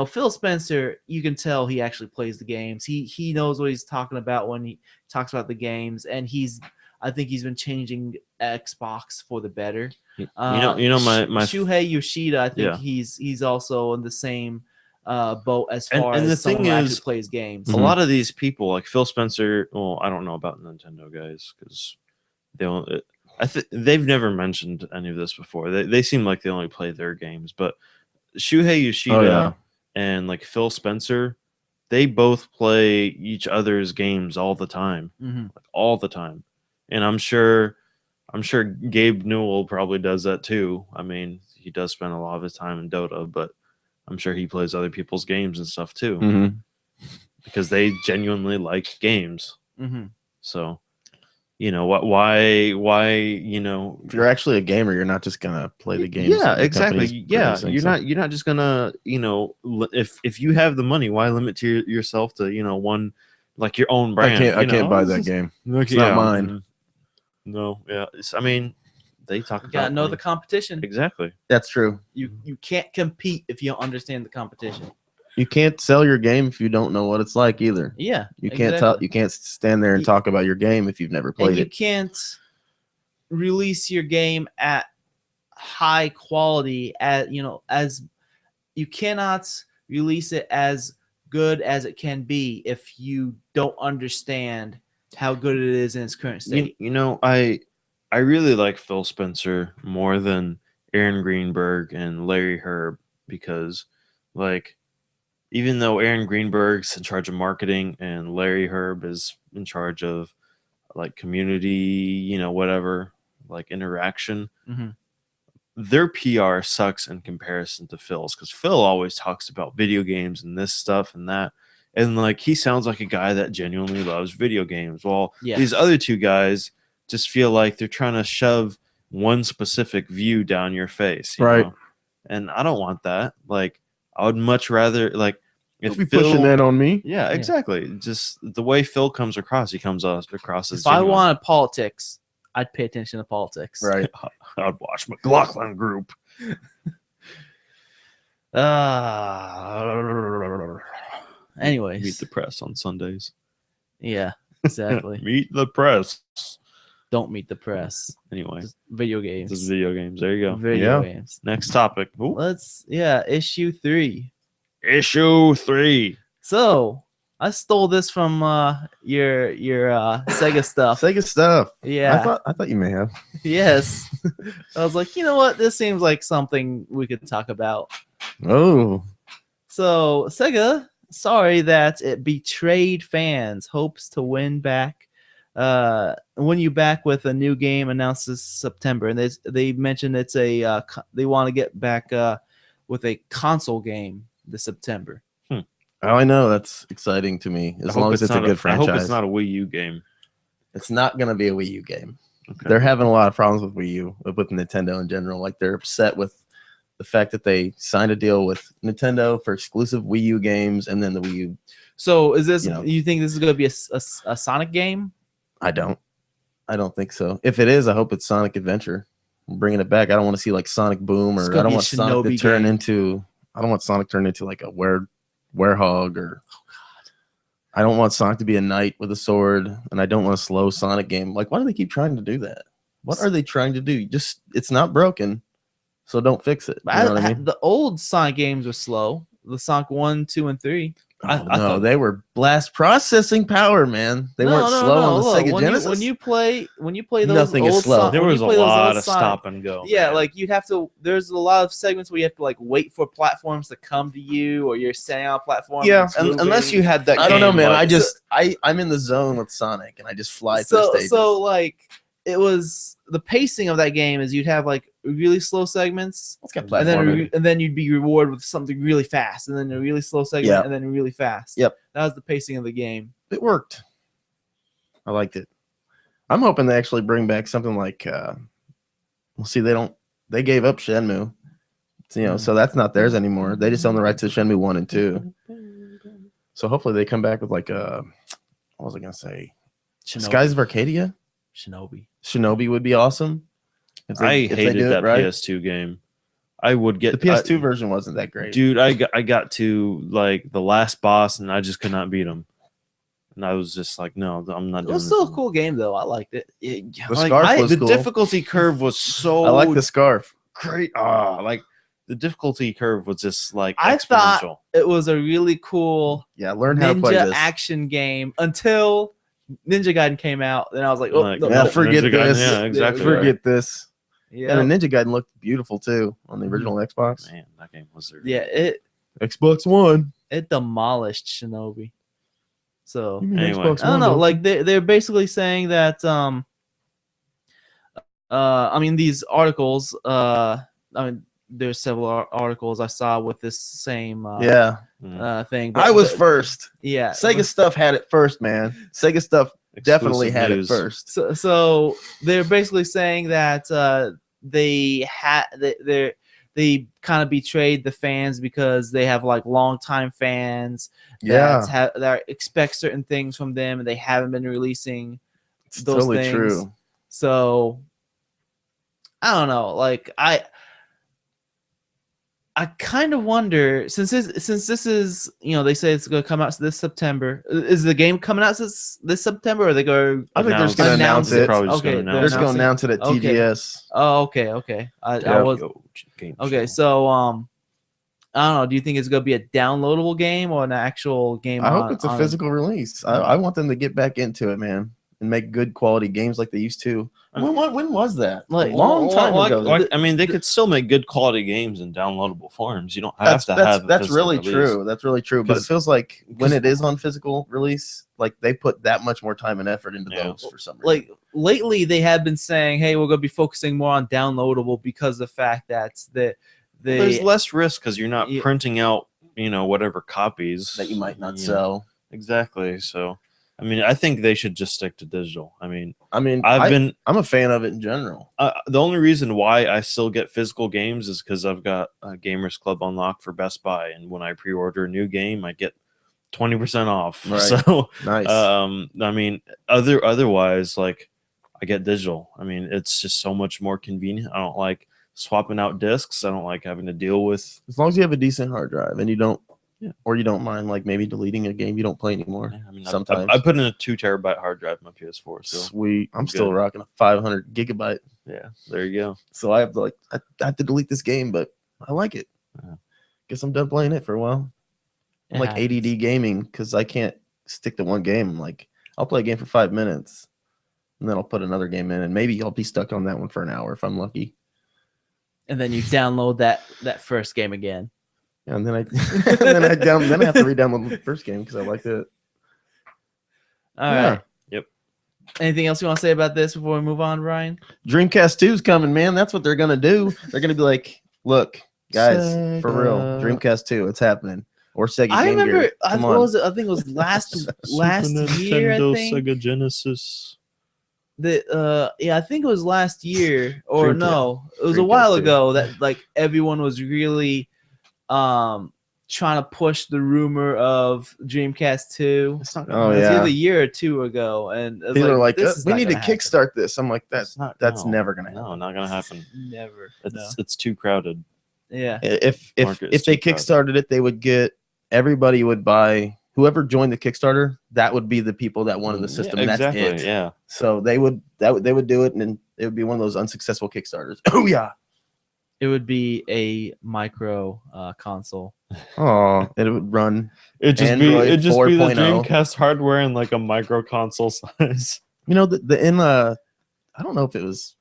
Speaker 1: Phil Spencer, you can tell he actually plays the games. He knows what he's talking about when he talks about the games, and I think he's been changing Xbox for the better.
Speaker 3: My
Speaker 1: Shuhei Yoshida, I think
Speaker 3: Yeah.
Speaker 1: he's also in the same boat as far
Speaker 3: and the
Speaker 1: as someone
Speaker 3: thing
Speaker 1: who actually
Speaker 3: is,
Speaker 1: plays games.
Speaker 3: a lot of these people, like Phil Spencer. Well, I don't know about Nintendo guys because they don't. They've never mentioned any of this before. They seem like they only play their games, but Shuhei Yoshida and like Phil Spencer, they both play each other's games all the time, like all the time. And I'm sure Gabe Newell probably does that too. I mean, he does spend a lot of his time in Dota, but I'm sure he plays other people's games and stuff too, because they genuinely like games. So, why,
Speaker 2: If you're actually a gamer, you're not just gonna play the games.
Speaker 3: Yeah,
Speaker 2: that the
Speaker 3: exactly.
Speaker 2: company's
Speaker 3: Yeah,
Speaker 2: producing,
Speaker 3: you're not just gonna, if you have the money, why limit to yourself to one, like your own brand?
Speaker 2: I can't buy that game.
Speaker 3: It's
Speaker 2: not mine.
Speaker 3: No, yeah. I mean, they talk
Speaker 1: You
Speaker 3: about
Speaker 1: gotta know the
Speaker 3: like-
Speaker 1: competition.
Speaker 3: exactly.
Speaker 2: That's true.
Speaker 1: You can't compete if you don't understand the competition.
Speaker 2: You can't sell your game if you don't know what it's like either.
Speaker 1: Yeah,
Speaker 2: You can't tell. You can't stand there and
Speaker 1: You-
Speaker 2: talk about your game if you've never
Speaker 1: And
Speaker 2: played
Speaker 1: you
Speaker 2: it.
Speaker 1: can't release your game at high quality as you cannot release it as good as it can be if you don't understand how good it is in its current state.
Speaker 3: You know, I really like Phil Spencer more than Aaron Greenberg and Larry Herb because, like, even though Aaron Greenberg's in charge of marketing and Larry Herb is in charge of like community, whatever, like interaction,
Speaker 1: Mhm.
Speaker 3: their PR sucks in comparison to Phil's because Phil always talks about video games and this stuff and that. And like he sounds like a guy that genuinely loves video games. Well,
Speaker 1: Yeah.
Speaker 3: these other two guys just feel like they're trying to shove one specific view down your face. You
Speaker 2: Right.
Speaker 3: know? And I don't want that. Like, I would much rather, like, if
Speaker 2: Don't be pushing that on me.
Speaker 3: Yeah, exactly. Just the way Phil comes across, he comes across as
Speaker 1: If I
Speaker 3: genuine.
Speaker 1: wanted politics, I'd pay attention to politics.
Speaker 2: Right.
Speaker 3: I'd watch McLaughlin Group.
Speaker 1: Anyways,
Speaker 3: Meet the press on Sundays.
Speaker 1: yeah, exactly.
Speaker 3: Meet the press.
Speaker 1: Don't meet the press.
Speaker 3: Anyway,
Speaker 1: Just video games.
Speaker 3: this is video games. There you go.
Speaker 1: Video
Speaker 2: Yeah.
Speaker 1: games.
Speaker 3: Next topic. Ooh.
Speaker 1: Issue 3.
Speaker 3: Issue 3.
Speaker 1: So I stole this from your Sega stuff.
Speaker 2: Sega stuff.
Speaker 1: Yeah.
Speaker 2: I thought you may have.
Speaker 1: Yes. I was like, you know what? This seems like something we could talk about.
Speaker 2: Oh.
Speaker 1: So Sega, sorry that it betrayed fans. Hopes to win you back with a new game announced this September. And they mentioned it's they want to get back with a console game this September.
Speaker 2: Oh, I know. That's exciting to me. As long as it's a good
Speaker 3: I
Speaker 2: franchise.
Speaker 3: hope it's not a Wii U game.
Speaker 2: It's not going to be a Wii U game.
Speaker 3: Okay.
Speaker 2: They're having a lot of problems with Wii U, with Nintendo in general. Like, they're upset with the fact that they signed a deal with Nintendo for exclusive Wii U games, and then the Wii U.
Speaker 1: So is this?
Speaker 2: You know.
Speaker 1: You think this is going to be a Sonic game?
Speaker 2: I don't think so. If it is, I hope it's Sonic Adventure. I'm bringing it back. I don't want to see like Sonic Boom,
Speaker 1: It's
Speaker 2: or
Speaker 1: gonna
Speaker 2: I don't
Speaker 1: be a
Speaker 2: want Sonic to
Speaker 1: Shinobi
Speaker 2: turn
Speaker 1: game.
Speaker 2: into. I don't want Sonic to turn into like a werehog, or. I don't want Sonic to be a knight with a sword, and I don't want a slow Sonic game. Like, why do they keep trying to do that? What are they trying to do? Just, it's not broken, so don't fix it. You know what I mean?
Speaker 1: The old Sonic games were slow. The Sonic 1, 2, and 3.
Speaker 3: I
Speaker 2: No,
Speaker 3: thought-
Speaker 2: they were blast processing power, man. They weren't slow on the
Speaker 1: Look,
Speaker 2: Sega Genesis.
Speaker 1: when you play those
Speaker 2: Nothing is
Speaker 1: old
Speaker 2: slow.
Speaker 1: Son-
Speaker 3: There
Speaker 1: when you
Speaker 3: was a
Speaker 1: play those
Speaker 3: lot
Speaker 1: old
Speaker 3: of
Speaker 1: Sonic-
Speaker 3: stop and go.
Speaker 1: Yeah,
Speaker 3: man.
Speaker 1: like you'd have to. There's a lot of segments where you have to like wait for platforms to come to you, or you're standing on a platform.
Speaker 2: Yeah,
Speaker 1: and it's
Speaker 3: unless
Speaker 1: moving.
Speaker 3: you had that.
Speaker 2: I don't know,
Speaker 3: game,
Speaker 2: man.
Speaker 3: like-
Speaker 2: I'm in the zone with Sonic, and I just fly through stages.
Speaker 1: So like it was the pacing of that game is you'd have like really slow segments,
Speaker 2: It's got
Speaker 1: and
Speaker 2: platforming.
Speaker 1: then you'd be rewarded with something really fast, and then a really slow segment,
Speaker 2: Yeah.
Speaker 1: and then really fast.
Speaker 2: Yep.
Speaker 1: That was the pacing of the game.
Speaker 2: It worked. I liked it. I'm hoping they actually bring back something like. Well, see, they gave up Shenmue, so that's not theirs anymore. They just own the rights to Shenmue 1 and 2. So hopefully they come back with like what was I gonna say? Skies of Arcadia. Shinobi would be awesome. If they
Speaker 3: hated
Speaker 2: do it
Speaker 3: that
Speaker 2: right.
Speaker 3: PS2 game. I would get
Speaker 2: The PS2 version wasn't that great.
Speaker 3: Dude, I got to like the last boss and I just could not beat him. And I was just like, no, I'm not
Speaker 1: It
Speaker 3: doing
Speaker 1: was
Speaker 3: this
Speaker 1: still a
Speaker 3: anymore.
Speaker 1: cool game though. I liked it.
Speaker 3: Yeah,
Speaker 2: The
Speaker 3: like,
Speaker 2: scarf was
Speaker 3: the
Speaker 2: cool.
Speaker 3: difficulty curve was so
Speaker 2: I like the scarf.
Speaker 3: great. Like the difficulty curve was just like
Speaker 1: I thought
Speaker 3: exponential.
Speaker 1: it was a really cool
Speaker 2: Yeah, learn how to play
Speaker 1: ninja
Speaker 2: this.
Speaker 1: action game until Ninja Gaiden came out. Then I was like, oh,
Speaker 3: Like,
Speaker 1: no,
Speaker 2: Yeah,
Speaker 1: no.
Speaker 2: forget
Speaker 3: Ninja Gaiden,
Speaker 2: this.
Speaker 3: yeah, exactly.
Speaker 2: Forget this.
Speaker 1: Yeah,
Speaker 2: And the Ninja Gaiden looked beautiful too on the original Xbox.
Speaker 3: Man, that game was there.
Speaker 1: yeah,
Speaker 2: Xbox One.
Speaker 1: it demolished Shinobi. So
Speaker 2: You mean
Speaker 3: Anyway.
Speaker 2: Xbox
Speaker 1: I don't
Speaker 2: One,
Speaker 1: know.
Speaker 2: you?
Speaker 1: Like they're basically saying that I mean these articles I mean there's several articles I saw with this same
Speaker 2: Yeah,
Speaker 1: thing.
Speaker 2: I was first.
Speaker 1: Yeah.
Speaker 2: Sega stuff had it first, man. Sega stuff definitely
Speaker 3: Exclusive
Speaker 2: had
Speaker 3: news.
Speaker 2: it first.
Speaker 1: So they're basically saying that they kind of betrayed the fans because they have like longtime fans that expect certain things from them and they haven't been releasing
Speaker 2: It's
Speaker 1: those
Speaker 2: totally
Speaker 1: things.
Speaker 2: true.
Speaker 1: So I don't know. Like I kind of wonder since this is they say it's going to come out this September. Is the game coming out this September, or they go?
Speaker 2: I think they're just gonna
Speaker 1: announce
Speaker 2: announce it.
Speaker 3: Probably just
Speaker 1: Okay,
Speaker 3: gonna
Speaker 1: they're
Speaker 2: They're just gonna
Speaker 1: announcing-
Speaker 2: announce it at
Speaker 1: Okay.
Speaker 2: TGS.
Speaker 1: Oh, okay. I
Speaker 2: Yeah.
Speaker 1: was
Speaker 3: Game
Speaker 1: okay.
Speaker 3: show.
Speaker 1: So I don't know. Do you think it's going to be a downloadable game or an actual game?
Speaker 2: I hope
Speaker 1: on-
Speaker 2: it's a
Speaker 1: on-
Speaker 2: physical release. I want them to get back into it, man, and make good quality games like they used to. When was that?
Speaker 1: Like-
Speaker 2: A long time ago.
Speaker 3: I mean, they could still make good quality games in downloadable forms. You don't have to have. a
Speaker 2: That's
Speaker 3: physical
Speaker 2: really
Speaker 3: release.
Speaker 2: true. That's really true. But it
Speaker 3: 'Cause-
Speaker 2: feels like when it is on physical release, like they put that much more time and effort into
Speaker 3: Yeah.
Speaker 2: those for some reason.
Speaker 1: Like lately, they have been saying, "Hey, we're going to be focusing more on downloadable because of the fact that
Speaker 3: There's less risk because you're not
Speaker 1: Yeah.
Speaker 3: printing out, whatever copies
Speaker 2: that you might not
Speaker 3: know.
Speaker 2: sell.
Speaker 3: Exactly. So, I mean, I think they should just stick to digital. I mean,
Speaker 2: I mean,
Speaker 3: I'm
Speaker 2: a fan of it in general.
Speaker 3: the only reason why I still get physical games is because I've got a Gamers Club unlocked for Best Buy, and when I pre-order a new game, I get 20% off.
Speaker 2: Right.
Speaker 3: So,
Speaker 2: Nice.
Speaker 3: I mean, otherwise, like, I get digital. I mean, it's just so much more convenient. I don't like swapping out discs. I don't like having to deal with.
Speaker 2: As long as you have a decent hard drive and you don't,
Speaker 3: Yeah.
Speaker 2: or you don't mind like maybe deleting a game you don't play anymore.
Speaker 3: I mean,
Speaker 2: Sometimes.
Speaker 3: I put in a 2 terabyte hard drive in my PS4. So
Speaker 2: Sweet. I'm
Speaker 3: Good.
Speaker 2: still rocking a 500 gigabyte.
Speaker 3: yeah, there you go.
Speaker 2: So I have to I have to delete this game, but I like it.
Speaker 3: Yeah.
Speaker 2: Guess I'm done playing it for a while. I'm like ADD gaming because I can't stick to one game. I'm like, I'll play a game for 5 minutes and then I'll put another game in and maybe I'll be stuck on that one for an hour if I'm lucky.
Speaker 1: and then you download that first game again.
Speaker 2: And then I then I have to re-download the first game because I liked it.
Speaker 1: All
Speaker 2: Yeah.
Speaker 1: right.
Speaker 3: Yep.
Speaker 1: Anything else you want to say about this before we move on, Ryan?
Speaker 2: Dreamcast 2 is coming, man. That's what they're gonna do. They're gonna be like, look, guys, for real,
Speaker 3: Sega.
Speaker 2: Dreamcast 2, it's happening. Or Sega
Speaker 1: I
Speaker 2: Game
Speaker 1: remember.
Speaker 2: Gear.
Speaker 1: I
Speaker 2: Come on.
Speaker 1: think it was last year. I think
Speaker 3: Sega Genesis.
Speaker 1: I think it was last year, or
Speaker 2: Dreamcast.
Speaker 1: no, it was a
Speaker 2: Dreamcast
Speaker 1: while
Speaker 2: 2.
Speaker 1: ago that like everyone was really trying to push the rumor of Dreamcast 2.
Speaker 3: It's not.
Speaker 2: Oh,
Speaker 1: It's
Speaker 2: yeah.
Speaker 1: either a year or two ago, and it's
Speaker 2: People are like,
Speaker 1: this is
Speaker 2: we
Speaker 1: not
Speaker 2: need to
Speaker 1: gonna happen."
Speaker 2: kickstart this. I'm like, that's
Speaker 3: not.
Speaker 2: that's
Speaker 3: no,
Speaker 2: never gonna happen.
Speaker 3: No, not gonna happen.
Speaker 1: Never.
Speaker 3: It's too crowded.
Speaker 1: Yeah.
Speaker 2: If
Speaker 3: Market is
Speaker 2: if they
Speaker 3: too crowded.
Speaker 2: kickstarted it, they would get everybody would buy whoever joined the Kickstarter. That would be the people that wanted the system.
Speaker 3: Yeah,
Speaker 2: That's
Speaker 3: exactly.
Speaker 2: it.
Speaker 3: Yeah.
Speaker 2: So they would do it, and then it would be one of those unsuccessful Kickstarters. Oh yeah.
Speaker 1: It would be a micro console.
Speaker 2: Oh, it would run.
Speaker 3: It'd just
Speaker 2: Android
Speaker 3: be the
Speaker 2: 4.0.
Speaker 3: Dreamcast hardware in like a micro console size.
Speaker 2: You know, I don't know if it was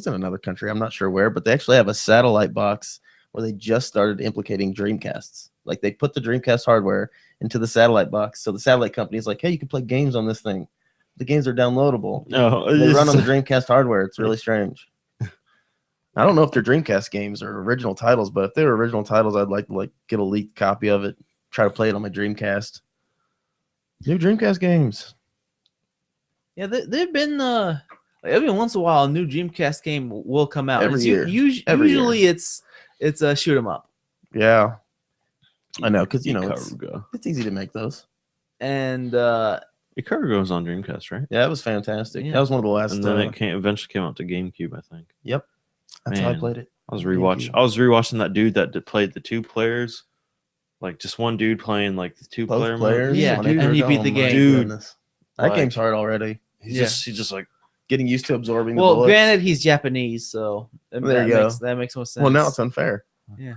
Speaker 2: in another country. I'm not sure where, but they actually have a satellite box where they just started implicating Dreamcasts. Like they put the Dreamcast hardware into the satellite box, so the satellite company is like, "Hey, you can play games on this thing. The games are downloadable.
Speaker 3: No,
Speaker 2: They run on the Dreamcast hardware. It's really strange." I don't know if they're Dreamcast games or original titles, but if they're original titles, I'd like to get a leaked copy of it. Try to play it on my Dreamcast. New Dreamcast games.
Speaker 1: Yeah, they've been like, every once in a while a new Dreamcast game will come out.
Speaker 2: Every
Speaker 1: It's
Speaker 2: year. Every year.
Speaker 1: usually it's a shoot 'em up.
Speaker 2: Yeah, I know because it's,
Speaker 3: Ikaruga.
Speaker 2: it's easy to make those.
Speaker 1: And
Speaker 3: Ikaruga was on Dreamcast, right?
Speaker 2: Yeah, it was fantastic.
Speaker 1: Yeah.
Speaker 2: That was one of the last.
Speaker 3: And then it eventually came out to GameCube, I think.
Speaker 2: That's how I
Speaker 3: Man.
Speaker 2: played it.
Speaker 3: I was
Speaker 2: GameCube.
Speaker 3: rewatching that dude that played the 2 players, like just one dude playing like the 2 player
Speaker 2: Both players.
Speaker 1: Yeah,
Speaker 2: on
Speaker 1: dude,
Speaker 2: it.
Speaker 1: and he beat the
Speaker 2: my
Speaker 1: game.
Speaker 3: Dude,
Speaker 2: goodness. That
Speaker 3: like-
Speaker 2: game's hard already.
Speaker 3: He's
Speaker 1: Yeah.
Speaker 3: just like
Speaker 2: Getting used to absorbing the
Speaker 1: well,
Speaker 2: bullets.
Speaker 1: granted, he's Japanese, so
Speaker 2: There you go.
Speaker 1: that makes more sense.
Speaker 2: Well, now it's unfair.
Speaker 1: Yeah.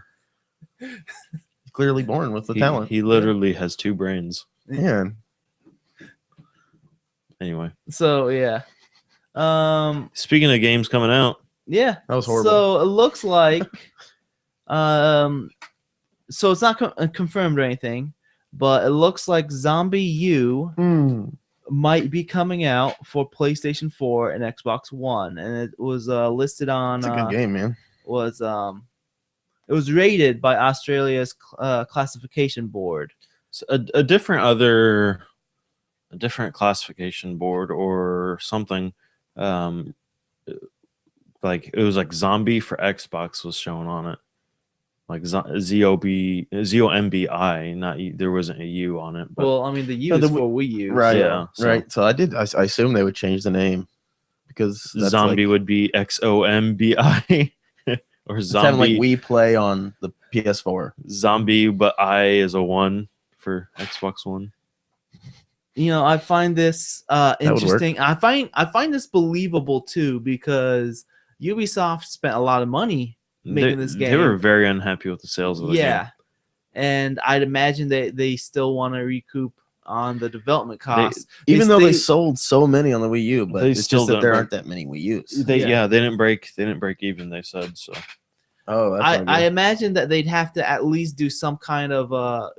Speaker 2: Clearly born with the
Speaker 3: he,
Speaker 2: talent.
Speaker 3: he literally has 2 brains.
Speaker 2: Man,
Speaker 3: Anyway,
Speaker 1: So yeah,
Speaker 3: speaking of games coming out,
Speaker 1: yeah.
Speaker 2: that was horrible.
Speaker 1: So it looks like, so it's not confirmed or anything, but it looks like Zombie U might be coming out for PlayStation 4 and Xbox One, and it was listed on.
Speaker 2: It's a good game, man.
Speaker 1: It was rated by Australia's classification board.
Speaker 3: so a different classification board or something, like it was like Zombie for Xbox was shown on it, like ZOMBI. Not there wasn't a U on it, but
Speaker 1: Well, I mean the U
Speaker 2: No,
Speaker 1: is
Speaker 2: the
Speaker 1: for Wii U.
Speaker 2: Right.
Speaker 3: Yeah, so-
Speaker 2: Right. So I assume they would change the name because that's
Speaker 3: Zombie
Speaker 2: like,
Speaker 3: would be XOMBI or
Speaker 2: it's having like
Speaker 3: zombie.
Speaker 2: we play on the PS4.
Speaker 3: Zombie, but I is a 1 for Xbox One.
Speaker 1: I find this
Speaker 2: would work.
Speaker 1: interesting. I find this believable too, because Ubisoft spent a lot of money making this game.
Speaker 3: They were very unhappy with the sales of the game.
Speaker 1: And I'd imagine they still want to recoup on the development costs.
Speaker 2: Even though they sold so many on the Wii U, but
Speaker 3: They
Speaker 2: it's
Speaker 3: still
Speaker 2: just that
Speaker 3: don't
Speaker 2: there
Speaker 3: break-
Speaker 2: aren't that many Wii U's.
Speaker 3: They didn't break even, they said. So
Speaker 2: Oh, that's not
Speaker 1: I
Speaker 2: good.
Speaker 1: imagine that they'd have to at least do some kind of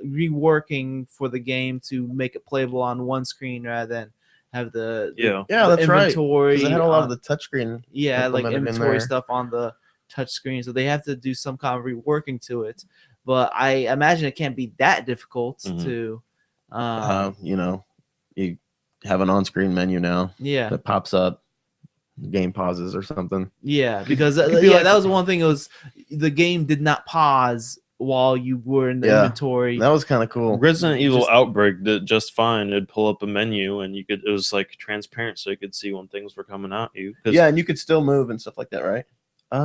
Speaker 1: reworking for the game to make it playable on one screen rather than have the
Speaker 2: Yeah,
Speaker 1: the
Speaker 2: that's right.
Speaker 1: inventory.
Speaker 2: Because they had a lot
Speaker 1: on-
Speaker 2: of the touchscreen.
Speaker 1: like
Speaker 2: implemented in
Speaker 1: inventory
Speaker 2: there.
Speaker 1: stuff on the touch screen, so they have to do some kind of reworking to it. But I imagine it can't be that difficult
Speaker 3: Mhm.
Speaker 1: to.
Speaker 2: You have an on-screen menu now
Speaker 1: Yeah,
Speaker 2: that pops up, the game pauses or something.
Speaker 1: yeah, because
Speaker 2: it could be like-
Speaker 1: that was one thing. It was the game did not pause while you were in the
Speaker 2: Yeah,
Speaker 1: inventory.
Speaker 2: That was kind of cool.
Speaker 3: Resident Evil
Speaker 1: Just-
Speaker 3: Outbreak did just fine. It'd pull up a menu and it was like transparent, so you could see when things were coming at you. 'Cause,
Speaker 2: Yeah, and you could still move and stuff like that, right?
Speaker 3: I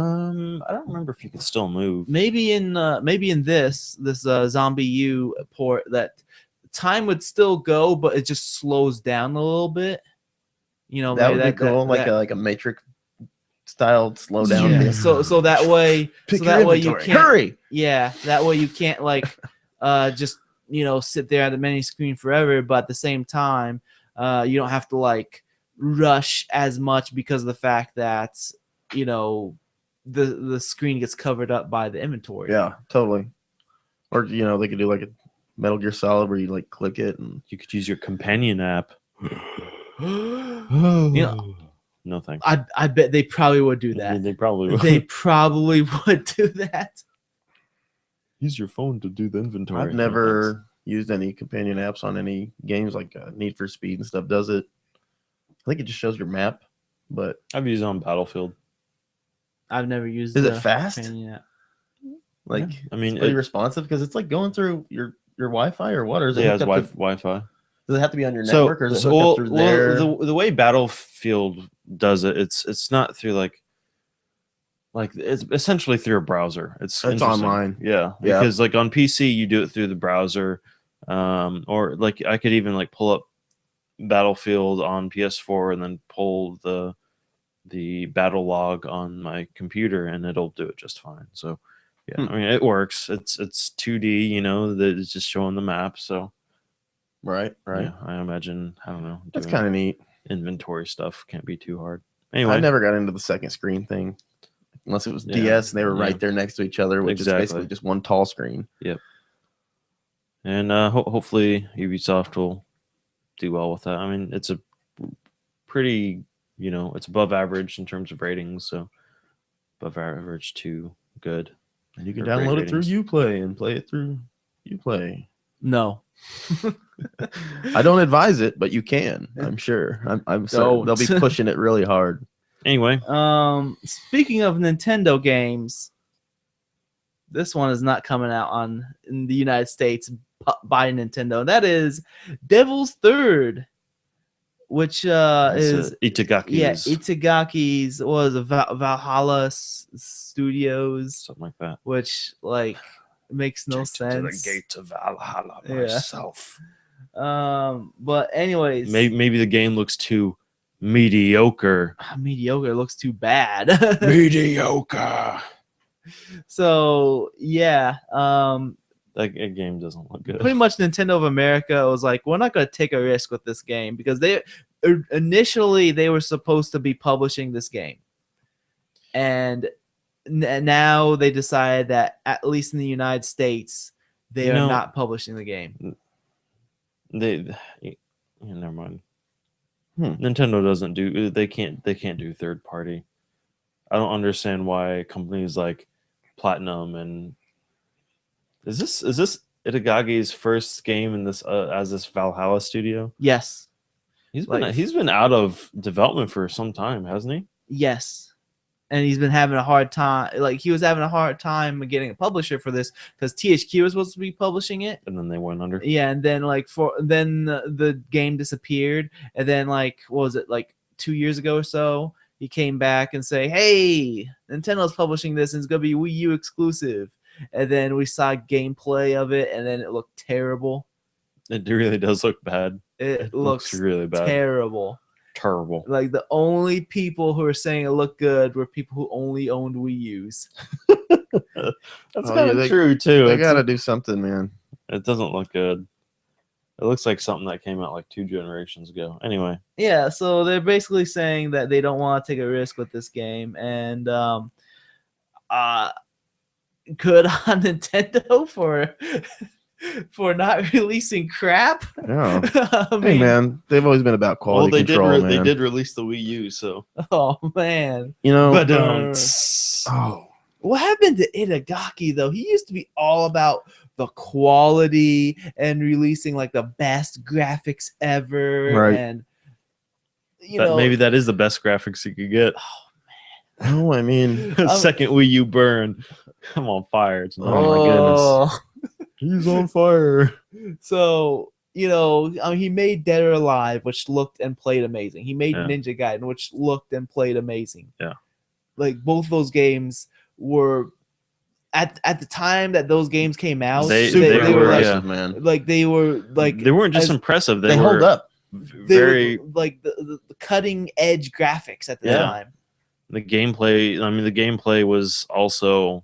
Speaker 3: don't remember if you could still move.
Speaker 1: Maybe in this Zombie U port, that time would still go, but it just slows down a little bit.
Speaker 2: That would be cool, like a Matrix style slow down.
Speaker 1: Yeah.
Speaker 2: thing.
Speaker 1: So that way,
Speaker 2: Pick
Speaker 1: so
Speaker 2: your
Speaker 1: that way you
Speaker 2: inventory.
Speaker 1: can't.
Speaker 2: Hurry!
Speaker 1: Yeah, that way you can't like just sit there at the menu screen forever, but at the same time, you don't have to like rush as much because of the fact that the screen gets covered up by the inventory.
Speaker 2: Yeah, totally. Or they could do like a Metal Gear Solid where you like click it and
Speaker 3: You could use your companion app. No thanks.
Speaker 1: I bet they probably would do that.
Speaker 3: They probably would.
Speaker 1: They probably would do that.
Speaker 3: Use your phone to do the inventory.
Speaker 2: I've never used any companion apps on any games like Need for Speed and stuff. Does it? I think it just shows your map, but
Speaker 3: I've used it on Battlefield.
Speaker 1: I've never used.
Speaker 2: is
Speaker 1: the
Speaker 2: it fast?
Speaker 1: companion app.
Speaker 2: Like,
Speaker 3: I mean,
Speaker 2: pretty responsive because it's like going through your Wi-Fi or what? Or is it
Speaker 3: it has
Speaker 2: hooked up to-
Speaker 3: Wi-Fi.
Speaker 2: does it have to be on your network or is it hooked
Speaker 3: well,
Speaker 2: up through there?
Speaker 3: the way Battlefield does it, it's not through like it's essentially through a browser. It's interesting.
Speaker 2: online.
Speaker 3: Yeah,
Speaker 2: Yeah.
Speaker 3: because like on PC you do it through the browser, or like I could even like pull up Battlefield on PS4 and then pull the battle log on my computer and it'll do it just fine. So yeah, I mean it works. It's 2D, that is just showing the map. So
Speaker 2: Right.
Speaker 3: yeah, I imagine I don't know.
Speaker 2: That's
Speaker 3: doing
Speaker 2: kind of neat.
Speaker 3: inventory stuff can't be too hard. Anyway,
Speaker 2: I never got into the second screen thing unless it was
Speaker 3: Yeah,
Speaker 2: DS and they were
Speaker 3: yeah.
Speaker 2: right there next to each other, which
Speaker 3: Exactly.
Speaker 2: is basically just one tall screen.
Speaker 3: and hopefully Ubisoft will do well with that. I mean, it's a pretty, it's above average in terms of ratings, so above average to good.
Speaker 2: And you can
Speaker 3: Or great
Speaker 2: download it through
Speaker 3: ratings.
Speaker 2: Uplay and play it through Uplay.
Speaker 1: No.
Speaker 2: I don't advise it, but you can. I'm sure. I'm certain they'll be
Speaker 1: Don't.
Speaker 2: pushing it really hard.
Speaker 3: Anyway,
Speaker 1: Speaking of Nintendo games, this one is not coming out in the United States by Nintendo. That is Devil's Third, which is
Speaker 3: Itagaki's
Speaker 1: Itagaki's was a Valhalla Studios,
Speaker 3: something like that.
Speaker 1: which like makes no sense.
Speaker 3: of Valhalla
Speaker 1: Yeah.
Speaker 3: myself.
Speaker 1: But anyways,
Speaker 3: Maybe the game looks too mediocre.
Speaker 1: mediocre looks too bad.
Speaker 3: Mediocre.
Speaker 1: So yeah,
Speaker 3: That game doesn't look good.
Speaker 1: pretty much Nintendo of America was like, we're not going to take a risk with this game because they initially they were supposed to be publishing this game, and now they decided that at least in the United States they
Speaker 3: You
Speaker 1: are
Speaker 3: know-
Speaker 1: not publishing the game.
Speaker 3: Never mind. Nintendo doesn't do. They can't do third party. I don't understand why companies like Platinum and is this Itagaki's first game in this as this Valhalla studio?
Speaker 1: Yes,
Speaker 3: He's
Speaker 1: Like-
Speaker 3: been out of development for some time, hasn't he?
Speaker 1: yes. And he's been having a hard time. Like he was having a hard time getting a publisher for this because THQ was supposed to be publishing it.
Speaker 3: And then they went under.
Speaker 1: Yeah, and then the game disappeared, and then like what was it like 2 years ago or so? he came back and say, "Hey, Nintendo's publishing this, and it's gonna be Wii U exclusive." And then we saw gameplay of it, and then it looked terrible.
Speaker 3: It really does look bad.
Speaker 1: It looks
Speaker 3: really bad.
Speaker 1: terrible.
Speaker 3: Terrible.
Speaker 1: Like the only people who are saying it looked good were people who only owned Wii U's.
Speaker 3: That's
Speaker 2: Oh,
Speaker 3: kind
Speaker 2: yeah,
Speaker 3: of
Speaker 2: they-
Speaker 3: true too.
Speaker 2: They got to do something, man.
Speaker 3: It doesn't look good. It looks like something that came out like 2 generations ago. Anyway,
Speaker 1: Yeah, so they're basically saying that they don't want to take a risk with this game, and good on Nintendo for not releasing crap.
Speaker 2: Yeah.
Speaker 1: I
Speaker 2: Hey,
Speaker 1: mean,
Speaker 2: man, they've always been about quality
Speaker 3: they
Speaker 2: control,
Speaker 3: did.
Speaker 2: man.
Speaker 3: They did release the Wii U, so.
Speaker 1: oh man,
Speaker 2: You know,
Speaker 3: But
Speaker 2: oh,
Speaker 1: what happened to Itagaki though? He used to be all about the quality and releasing like the best graphics ever,
Speaker 2: Right.
Speaker 1: and you know,
Speaker 3: maybe that is the best graphics you could get.
Speaker 2: no, I mean,
Speaker 3: Second Wii U burn. I'm on fire. It's not.
Speaker 2: Oh, my goodness.
Speaker 3: He's on fire.
Speaker 1: So, you know, I mean, he made Dead or Alive, which looked and played amazing. He made
Speaker 3: Yeah.
Speaker 1: Ninja Gaiden, which looked and played amazing.
Speaker 3: Yeah.
Speaker 1: Like both those games were at the time that those games came out,
Speaker 3: They
Speaker 2: super
Speaker 1: they were like,
Speaker 2: impressive, man.
Speaker 1: like they were like
Speaker 3: They weren't just
Speaker 1: as-
Speaker 3: impressive.
Speaker 2: They
Speaker 3: were
Speaker 2: hold up.
Speaker 1: they
Speaker 3: very.
Speaker 1: were like the cutting edge graphics at the
Speaker 3: Yeah.
Speaker 1: time.
Speaker 3: The gameplay. I mean, the gameplay was also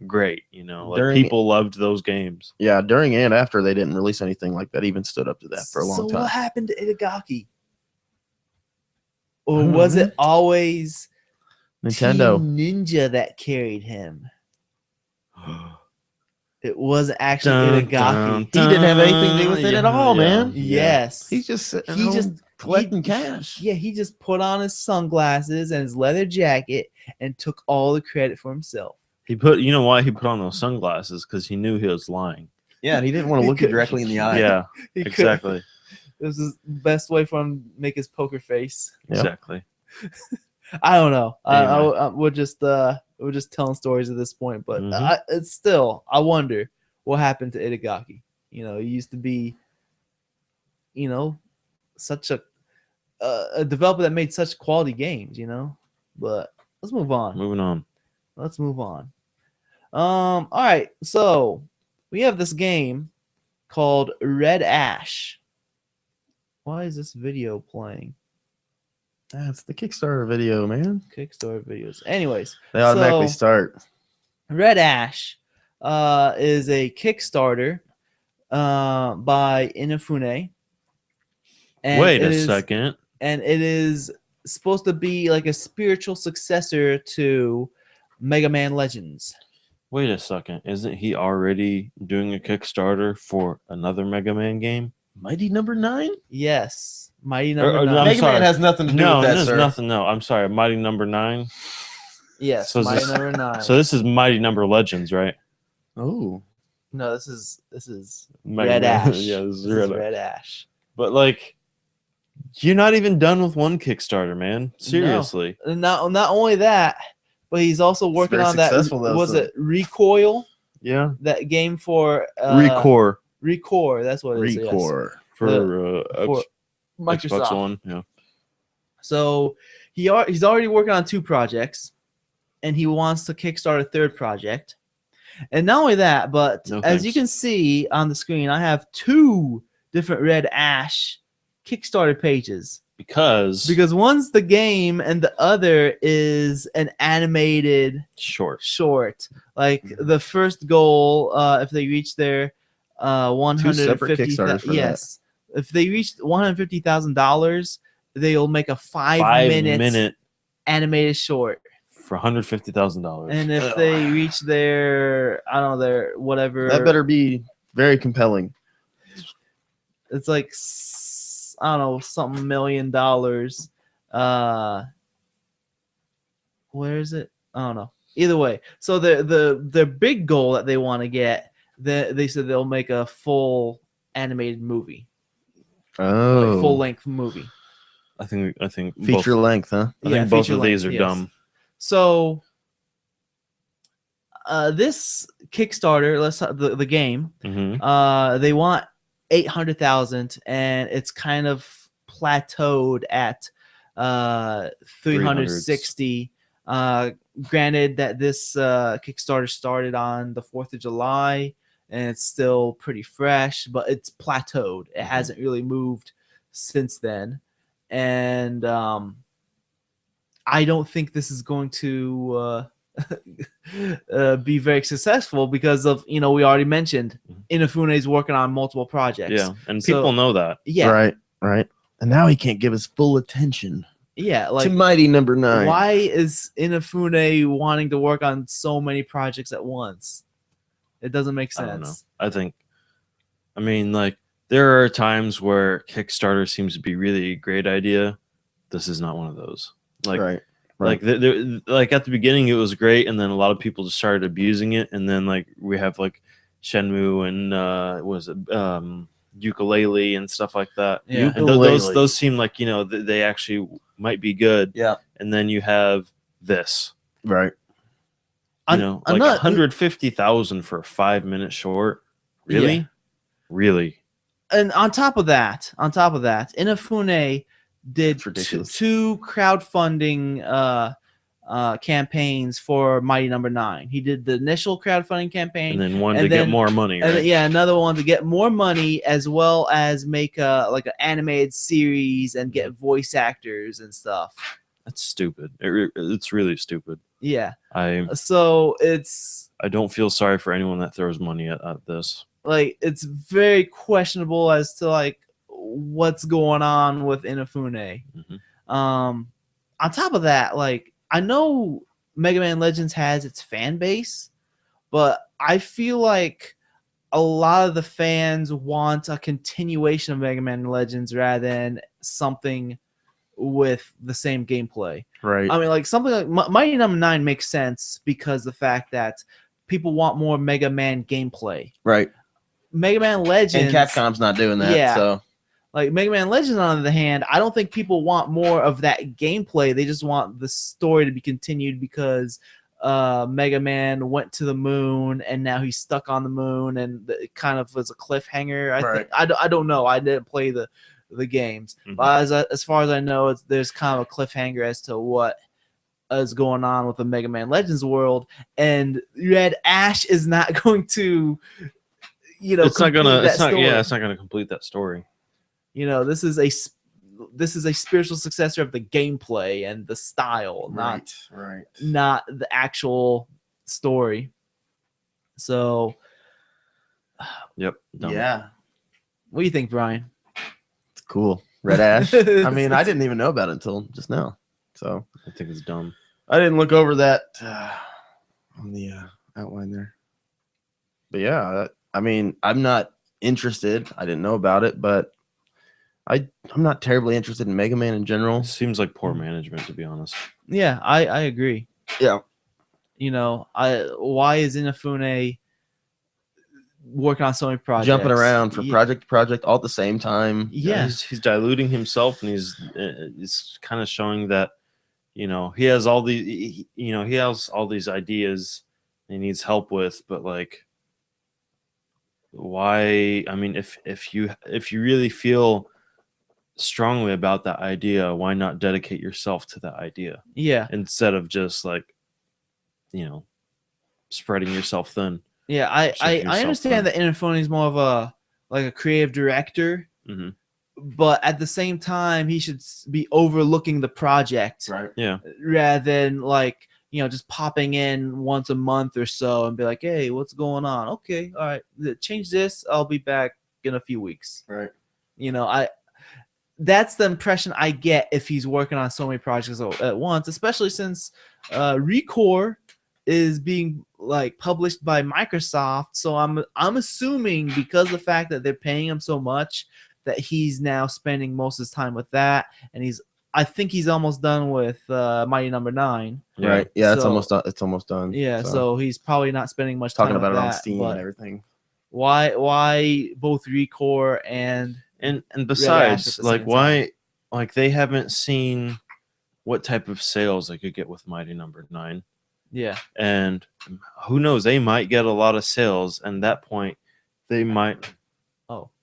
Speaker 3: great. You know, like
Speaker 2: During-
Speaker 3: people loved those games.
Speaker 2: Yeah, during and after they didn't release anything like that, even stood up to that for a long
Speaker 1: So
Speaker 2: time.
Speaker 1: what happened to Itagaki? Or
Speaker 2: I don't know,
Speaker 1: was
Speaker 2: man.
Speaker 1: it always
Speaker 2: Nintendo.
Speaker 1: Team Ninja that carried him? It wasn't actually
Speaker 3: Dun,
Speaker 1: Itagaki.
Speaker 3: dun,
Speaker 2: He didn't have anything to do with it at all, man.
Speaker 1: Yes.
Speaker 2: He's just sitting
Speaker 1: He
Speaker 2: home
Speaker 1: just-
Speaker 2: collecting
Speaker 1: he-
Speaker 2: cash.
Speaker 1: Yeah, he just put on his sunglasses and his leather jacket and took all the credit for himself.
Speaker 3: He put. You know why he put on those sunglasses? Because he knew he was lying.
Speaker 2: Yeah, and he didn't want to
Speaker 1: He
Speaker 2: look you
Speaker 1: could-
Speaker 2: directly in the eye.
Speaker 3: Yeah,
Speaker 1: He could-
Speaker 3: exactly.
Speaker 1: This is the best way for him to make his poker face.
Speaker 2: Yep.
Speaker 3: Exactly.
Speaker 1: I don't know.
Speaker 3: Anyway.
Speaker 1: We're just telling stories at this point, but
Speaker 3: Mhm.
Speaker 1: it's still. I wonder what happened to Itagaki. You know, he used to be, you know, such a developer that made such quality games. You know, but let's move on.
Speaker 3: Moving on.
Speaker 1: Let's move on. All right. So we have this game called Red Ash. Why is this video playing?
Speaker 2: That's the Kickstarter video, man.
Speaker 1: Kickstarter videos. Anyways,
Speaker 2: They automatically
Speaker 1: So-
Speaker 2: start.
Speaker 1: Red Ash is a Kickstarter by Inafune. And
Speaker 3: Wait
Speaker 1: it
Speaker 3: a
Speaker 1: is-
Speaker 3: second.
Speaker 1: And it is supposed to be like a spiritual successor to Mega Man Legends.
Speaker 3: Wait a second. Isn't he already doing a Kickstarter for another Mega Man game?
Speaker 2: Mighty Number 9?
Speaker 1: Yes. Mighty Number
Speaker 3: or no,
Speaker 1: 9.
Speaker 3: I'm
Speaker 2: Mega
Speaker 3: sorry.
Speaker 2: Man has nothing to do
Speaker 3: No,
Speaker 2: with that,
Speaker 3: there's
Speaker 2: sir.
Speaker 3: nothing. No, I'm sorry. Mighty Number 9.
Speaker 1: Yes,
Speaker 3: So is
Speaker 1: Mighty
Speaker 3: this-
Speaker 1: Number 9.
Speaker 3: So this is Mighty Number Legends, right?
Speaker 2: Oh.
Speaker 1: No, this is
Speaker 3: Mega
Speaker 1: Red
Speaker 3: Man-
Speaker 1: Ash.
Speaker 3: Yeah, this is
Speaker 1: This
Speaker 3: Red
Speaker 1: is
Speaker 3: Ash.
Speaker 1: Red Ash.
Speaker 3: But like, you're not even done with one Kickstarter, man. Seriously.
Speaker 1: And not only that, but he's also working
Speaker 2: very
Speaker 1: on that.
Speaker 2: successful, though,
Speaker 1: Was
Speaker 2: so-
Speaker 1: it Recoil?
Speaker 3: Yeah.
Speaker 1: That game for
Speaker 3: Recore
Speaker 1: Recore. That's what it is. yes.
Speaker 2: Recore.
Speaker 3: for,
Speaker 1: For Microsoft.
Speaker 3: Xbox One. Yeah.
Speaker 1: So he's already working on 2 projects, and he wants to kickstart a 3rd project. And not only that, but
Speaker 3: No
Speaker 1: as you
Speaker 3: thanks.
Speaker 1: can see on the screen, I have 2 different Red Ash Kickstarter pages.
Speaker 3: Because
Speaker 1: One's the game and the other is an animated
Speaker 3: short.
Speaker 1: short. Like
Speaker 3: Mm-hmm.
Speaker 1: the first goal, if they reach their
Speaker 2: separate
Speaker 1: 150,
Speaker 2: Kickstarters for that.
Speaker 1: yes, if they reach $150,000, they'll make a 5
Speaker 3: 5
Speaker 1: minute
Speaker 3: minute
Speaker 1: animated short.
Speaker 3: for $150,000.
Speaker 1: And if they reach their, I don't know, their whatever,
Speaker 2: That better be very compelling.
Speaker 1: it's like I don't know, something $1 million. Where is it? I don't know. Either way, so the big goal that they want to get, they said they'll make a full animated movie,
Speaker 2: Oh.
Speaker 1: like full length movie.
Speaker 3: I think
Speaker 2: Feature
Speaker 3: both,
Speaker 2: length, huh?
Speaker 3: I think both of these are
Speaker 1: yes.
Speaker 3: dumb.
Speaker 1: So this Kickstarter, the game,
Speaker 3: Hmm.
Speaker 1: they want 800,000, and it's kind of plateaued at 360. Granted that this Kickstarter started on the 4th of July and it's still pretty fresh, but it's plateaued. It hasn't really moved since then. And I don't think this is going to be very successful because of, we already mentioned Inafune is working on multiple projects.
Speaker 3: Yeah, and
Speaker 1: So-
Speaker 3: people know that.
Speaker 1: Yeah.
Speaker 2: Right. And now he can't give his full attention
Speaker 1: Yeah.
Speaker 2: to
Speaker 1: Like,
Speaker 2: Mighty Number 9.
Speaker 1: why is Inafune wanting to work on so many projects at once? It doesn't make
Speaker 3: I don't know.
Speaker 1: sense.
Speaker 3: I mean, like, there are times where Kickstarter seems to be really a great idea. This is not one of those. Like,
Speaker 2: Right.
Speaker 3: like, like at the beginning, it was great, and then a lot of people just started abusing it, and then like we have like Shenmue and Ukulele and stuff like that.
Speaker 1: Yeah.
Speaker 3: And those seem like they actually might be good.
Speaker 2: Yeah.
Speaker 3: And then you have this.
Speaker 2: Right.
Speaker 3: Like 150,000 for a 5-minute short. Really?
Speaker 1: Yeah.
Speaker 3: Really?
Speaker 1: And on top of that, Inafune did
Speaker 2: That's ridiculous.
Speaker 1: two crowdfunding campaigns for Mighty Number 9. He did the initial crowdfunding campaign,
Speaker 3: And then one
Speaker 1: and
Speaker 3: to
Speaker 1: then-
Speaker 3: get more money,
Speaker 1: and
Speaker 3: right?
Speaker 1: then, another one to get more money, as well as make an animated series and get voice actors and stuff.
Speaker 3: That's stupid. It's really stupid.
Speaker 1: Yeah,
Speaker 3: I
Speaker 1: so it's
Speaker 3: don't feel sorry for anyone that throws money at this.
Speaker 1: like it's very questionable as to like what's going on with Inafune.
Speaker 3: Mhm.
Speaker 1: On top of that, like I know Mega Man Legends has its fan base, but I feel like a lot of the fans want a continuation of Mega Man Legends rather than something with the same gameplay.
Speaker 2: Right.
Speaker 1: I mean, like something like Mighty Number 9 makes sense because the fact that people want more Mega Man gameplay.
Speaker 2: Right.
Speaker 1: Mega Man Legends,
Speaker 2: And Capcom's not doing that.
Speaker 1: Yeah.
Speaker 2: So
Speaker 1: like Mega Man Legends, on the other hand, I don't think people want more of that gameplay. They just want the story to be continued because Mega Man went to the moon and now he's stuck on the moon, and it kind of was a cliffhanger. I don't know. I didn't play the games,
Speaker 3: Mhm.
Speaker 1: but as far as I know, there's kind of a cliffhanger as to what is going on with the Mega Man Legends world, and Red Ash is not going to,
Speaker 3: It's not
Speaker 1: complete that story.
Speaker 3: it's not gonna complete that story.
Speaker 1: This is a spiritual successor of the gameplay and the style,
Speaker 2: right.
Speaker 1: not the actual story. So,
Speaker 3: Yep. Dumb.
Speaker 2: Yeah.
Speaker 1: what do you think, Brian?
Speaker 2: It's cool. Red Ash. I mean, I didn't even know about it until just now. So
Speaker 3: I think it's dumb.
Speaker 2: I didn't look over that on the outline there. But yeah, I mean, I'm not interested. I didn't know about it, but I'm not terribly interested in Mega Man in general.
Speaker 3: It seems like poor management, to be honest.
Speaker 1: Yeah, I agree.
Speaker 2: Yeah.
Speaker 1: Why is Inafune working on so many projects?
Speaker 2: Jumping around from
Speaker 1: Yeah.
Speaker 2: project to project all at the same time.
Speaker 1: Yeah.
Speaker 3: He's diluting himself, and he's kind of showing that he has all these he has all these ideas he needs help with, but like, why? I mean, if you really feel strongly about that idea, why not dedicate yourself to that idea
Speaker 1: Yeah.
Speaker 3: instead of just like spreading yourself thin?
Speaker 1: Yeah, I
Speaker 3: Spreading yourself
Speaker 1: understand that Inafune is more of a creative director,
Speaker 3: Hmm.
Speaker 1: but at the same time, he should be overlooking the project
Speaker 2: Right.
Speaker 3: Yeah.
Speaker 1: rather than like just popping in once a month or so and be like, hey, what's going on? Okay, all right, change this. I'll be back in a few weeks.
Speaker 2: Right.
Speaker 1: That's the impression I get if he's working on so many projects at once, especially since Recore is being like published by Microsoft. So I'm assuming because of the fact that they're paying him so much that he's now spending most of his time with that, and I think he's almost done with Mighty Number 9.
Speaker 3: Yeah.
Speaker 2: Right. Yeah, it's
Speaker 1: So-
Speaker 2: almost done. It's almost done.
Speaker 1: Yeah, so he's probably not spending much
Speaker 2: talking
Speaker 1: time
Speaker 2: about
Speaker 1: with
Speaker 2: it on
Speaker 1: that,
Speaker 2: Steam
Speaker 1: but
Speaker 2: and everything.
Speaker 1: why both Recore and
Speaker 3: And
Speaker 1: Ash at
Speaker 3: besides,
Speaker 1: the
Speaker 3: like,
Speaker 1: same
Speaker 3: why, like, they haven't seen what type of sales they could get with Mighty Number 9.
Speaker 1: yeah,
Speaker 3: And who knows, they might get a lot of sales, and at that point they might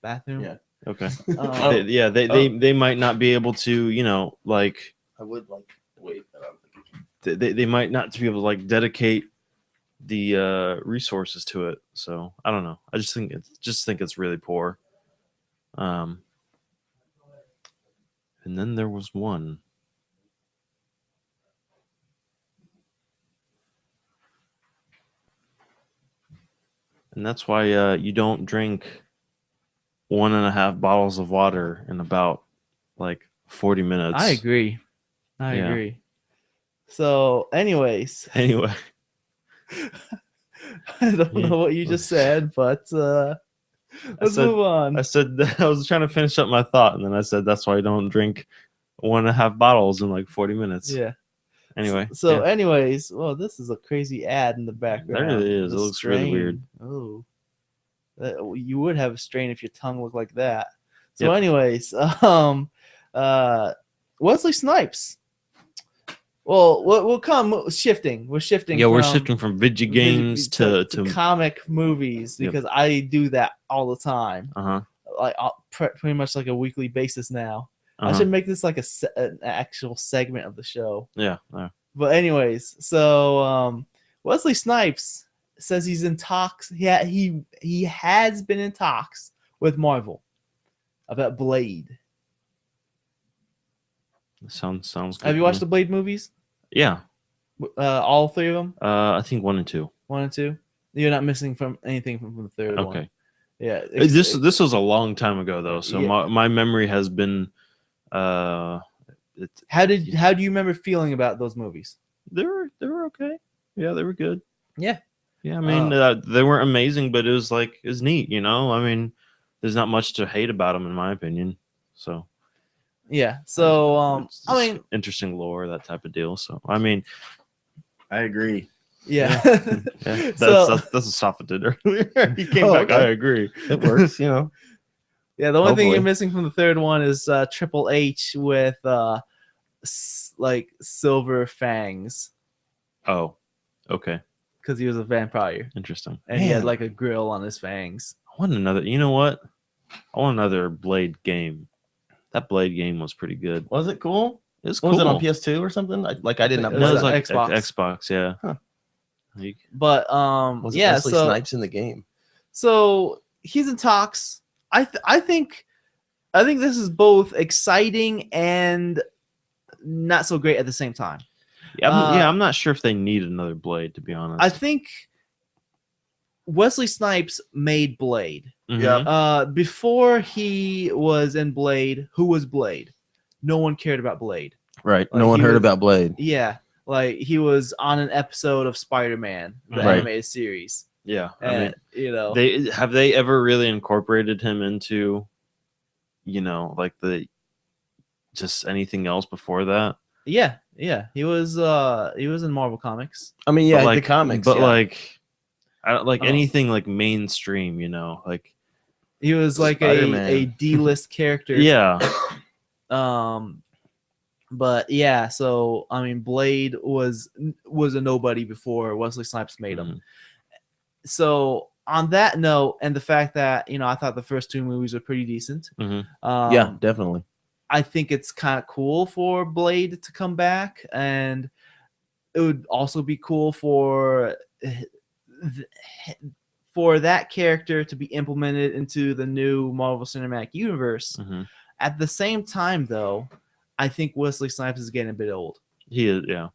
Speaker 1: bathroom.
Speaker 2: Yeah.
Speaker 3: okay.
Speaker 1: Oh.
Speaker 3: They might not be able to, like,
Speaker 2: would like wait. But I'm
Speaker 3: they might not be able to like dedicate the resources to it. So I don't know. I just think it's really poor. And then there was one. And that's why you don't drink 1.5 bottles of water in about like 40 minutes.
Speaker 1: I agree. I
Speaker 3: Yeah.
Speaker 1: agree. So, anyways,
Speaker 3: Anyway,
Speaker 1: I don't
Speaker 3: Yeah.
Speaker 1: know what you just said, but let's
Speaker 3: said-
Speaker 1: move on.
Speaker 3: I said I was trying to finish up my thought, and then I said that's why I don't drink 1.5 bottles in like 40 minutes.
Speaker 1: Yeah.
Speaker 3: Anyway,
Speaker 1: So,
Speaker 3: yeah.
Speaker 1: anyways, well, this is a crazy ad in the background.
Speaker 3: There it is.
Speaker 1: The
Speaker 3: It looks really weird.
Speaker 1: Oh, you would have a strain if your tongue looked like that. So,
Speaker 3: Yep.
Speaker 1: anyways, Wesley Snipes. Well, we'll come shifting. We're shifting.
Speaker 3: Yeah, we're
Speaker 1: from
Speaker 3: shifting from video games to
Speaker 1: comic movies
Speaker 3: Yep.
Speaker 1: because I do that all the time,
Speaker 3: uh-huh.
Speaker 1: like pretty much like a weekly basis now. I
Speaker 3: Uh-huh.
Speaker 1: should make this like an actual segment of the show.
Speaker 3: Yeah.
Speaker 1: But anyways, so Wesley Snipes says he's in talks. He has been in talks with Marvel about Blade.
Speaker 3: Sounds good.
Speaker 1: Have you
Speaker 3: to
Speaker 1: watched
Speaker 3: me.
Speaker 1: the Blade movies?
Speaker 3: Yeah.
Speaker 1: All three of them?
Speaker 3: I think 1 and 2.
Speaker 1: 1 and 2? You're not missing from anything from the third one.
Speaker 3: Okay.
Speaker 1: Yeah.
Speaker 3: This was a long time ago though, so
Speaker 1: Yeah.
Speaker 3: my memory has been
Speaker 1: How do you remember feeling about those movies?
Speaker 3: they were okay. Yeah, they were good.
Speaker 1: Yeah.
Speaker 3: Yeah, I mean they weren't amazing, but it was neat, you know. I mean, there's not much to hate about them in my opinion. So
Speaker 1: Yeah. So
Speaker 3: it's
Speaker 1: I
Speaker 3: just
Speaker 1: mean,
Speaker 3: interesting lore, that type of deal. So I mean,
Speaker 2: I agree.
Speaker 1: yeah.
Speaker 3: yeah,
Speaker 1: So-
Speaker 3: that's what Safa did earlier. He came
Speaker 2: Oh,
Speaker 3: back.
Speaker 2: okay.
Speaker 3: I agree.
Speaker 2: It works, you know.
Speaker 1: Yeah, the only thing you're
Speaker 2: Hopefully.
Speaker 1: missing from the third one is Triple H with like silver fangs
Speaker 3: Oh, okay,
Speaker 1: because he was a vampire
Speaker 3: interesting.
Speaker 1: and he had
Speaker 2: Man.
Speaker 1: like a grill on his fangs.
Speaker 3: I want another. You know what? I want another Blade game. That Blade game was pretty good.
Speaker 2: Was it cool?
Speaker 3: It was
Speaker 2: Was
Speaker 3: cool.
Speaker 2: it on PS2 or something? I did not
Speaker 1: It
Speaker 3: No,
Speaker 2: play
Speaker 3: it was
Speaker 1: on
Speaker 2: that.
Speaker 3: like
Speaker 1: Xbox.
Speaker 3: Xbox. Yeah.
Speaker 2: Huh.
Speaker 3: You-
Speaker 1: But
Speaker 2: Was it
Speaker 1: yeah,
Speaker 2: Wesley
Speaker 1: so
Speaker 2: Snipes in the game?
Speaker 1: so he's in talks. I think this is both exciting and not so great at the same time.
Speaker 3: Yeah, I'm not sure if they need another Blade, to be honest.
Speaker 1: I think Wesley Snipes made Blade.
Speaker 3: Mhm.
Speaker 2: Yeah.
Speaker 1: Before he was in Blade, who was Blade? No one cared about Blade.
Speaker 2: Right.
Speaker 1: Like,
Speaker 2: No one
Speaker 1: he
Speaker 2: heard
Speaker 1: was-
Speaker 2: about Blade.
Speaker 1: Yeah, like he was on an episode of Spider-Man, the
Speaker 3: Right.
Speaker 1: animated series.
Speaker 3: Yeah. I
Speaker 1: And
Speaker 3: mean,
Speaker 1: you know,
Speaker 3: they ever really incorporated him into, you know, like just anything else before that?
Speaker 1: yeah, he was in Marvel Comics.
Speaker 2: I mean, yeah,
Speaker 3: But, like,
Speaker 2: the comics.
Speaker 3: but
Speaker 2: yeah.
Speaker 3: like, I don't like
Speaker 1: Oh.
Speaker 3: anything like mainstream, you know, like
Speaker 1: He was like
Speaker 2: Spider-Man.
Speaker 1: a D-list character.
Speaker 3: yeah,
Speaker 1: But yeah, so I mean, Blade was a nobody before Wesley Snipes made him.
Speaker 3: Mhm.
Speaker 1: So on that note, and the fact that I thought the first two movies were pretty decent.
Speaker 3: Mhm.
Speaker 2: Yeah, definitely.
Speaker 1: I think it's kind of cool for Blade to come back, and it would also be cool for that character to be implemented into the new Marvel Cinematic Universe.
Speaker 3: Mhm.
Speaker 1: At the same time, though, I think Wesley Snipes is getting a bit old.
Speaker 3: He is. Yeah.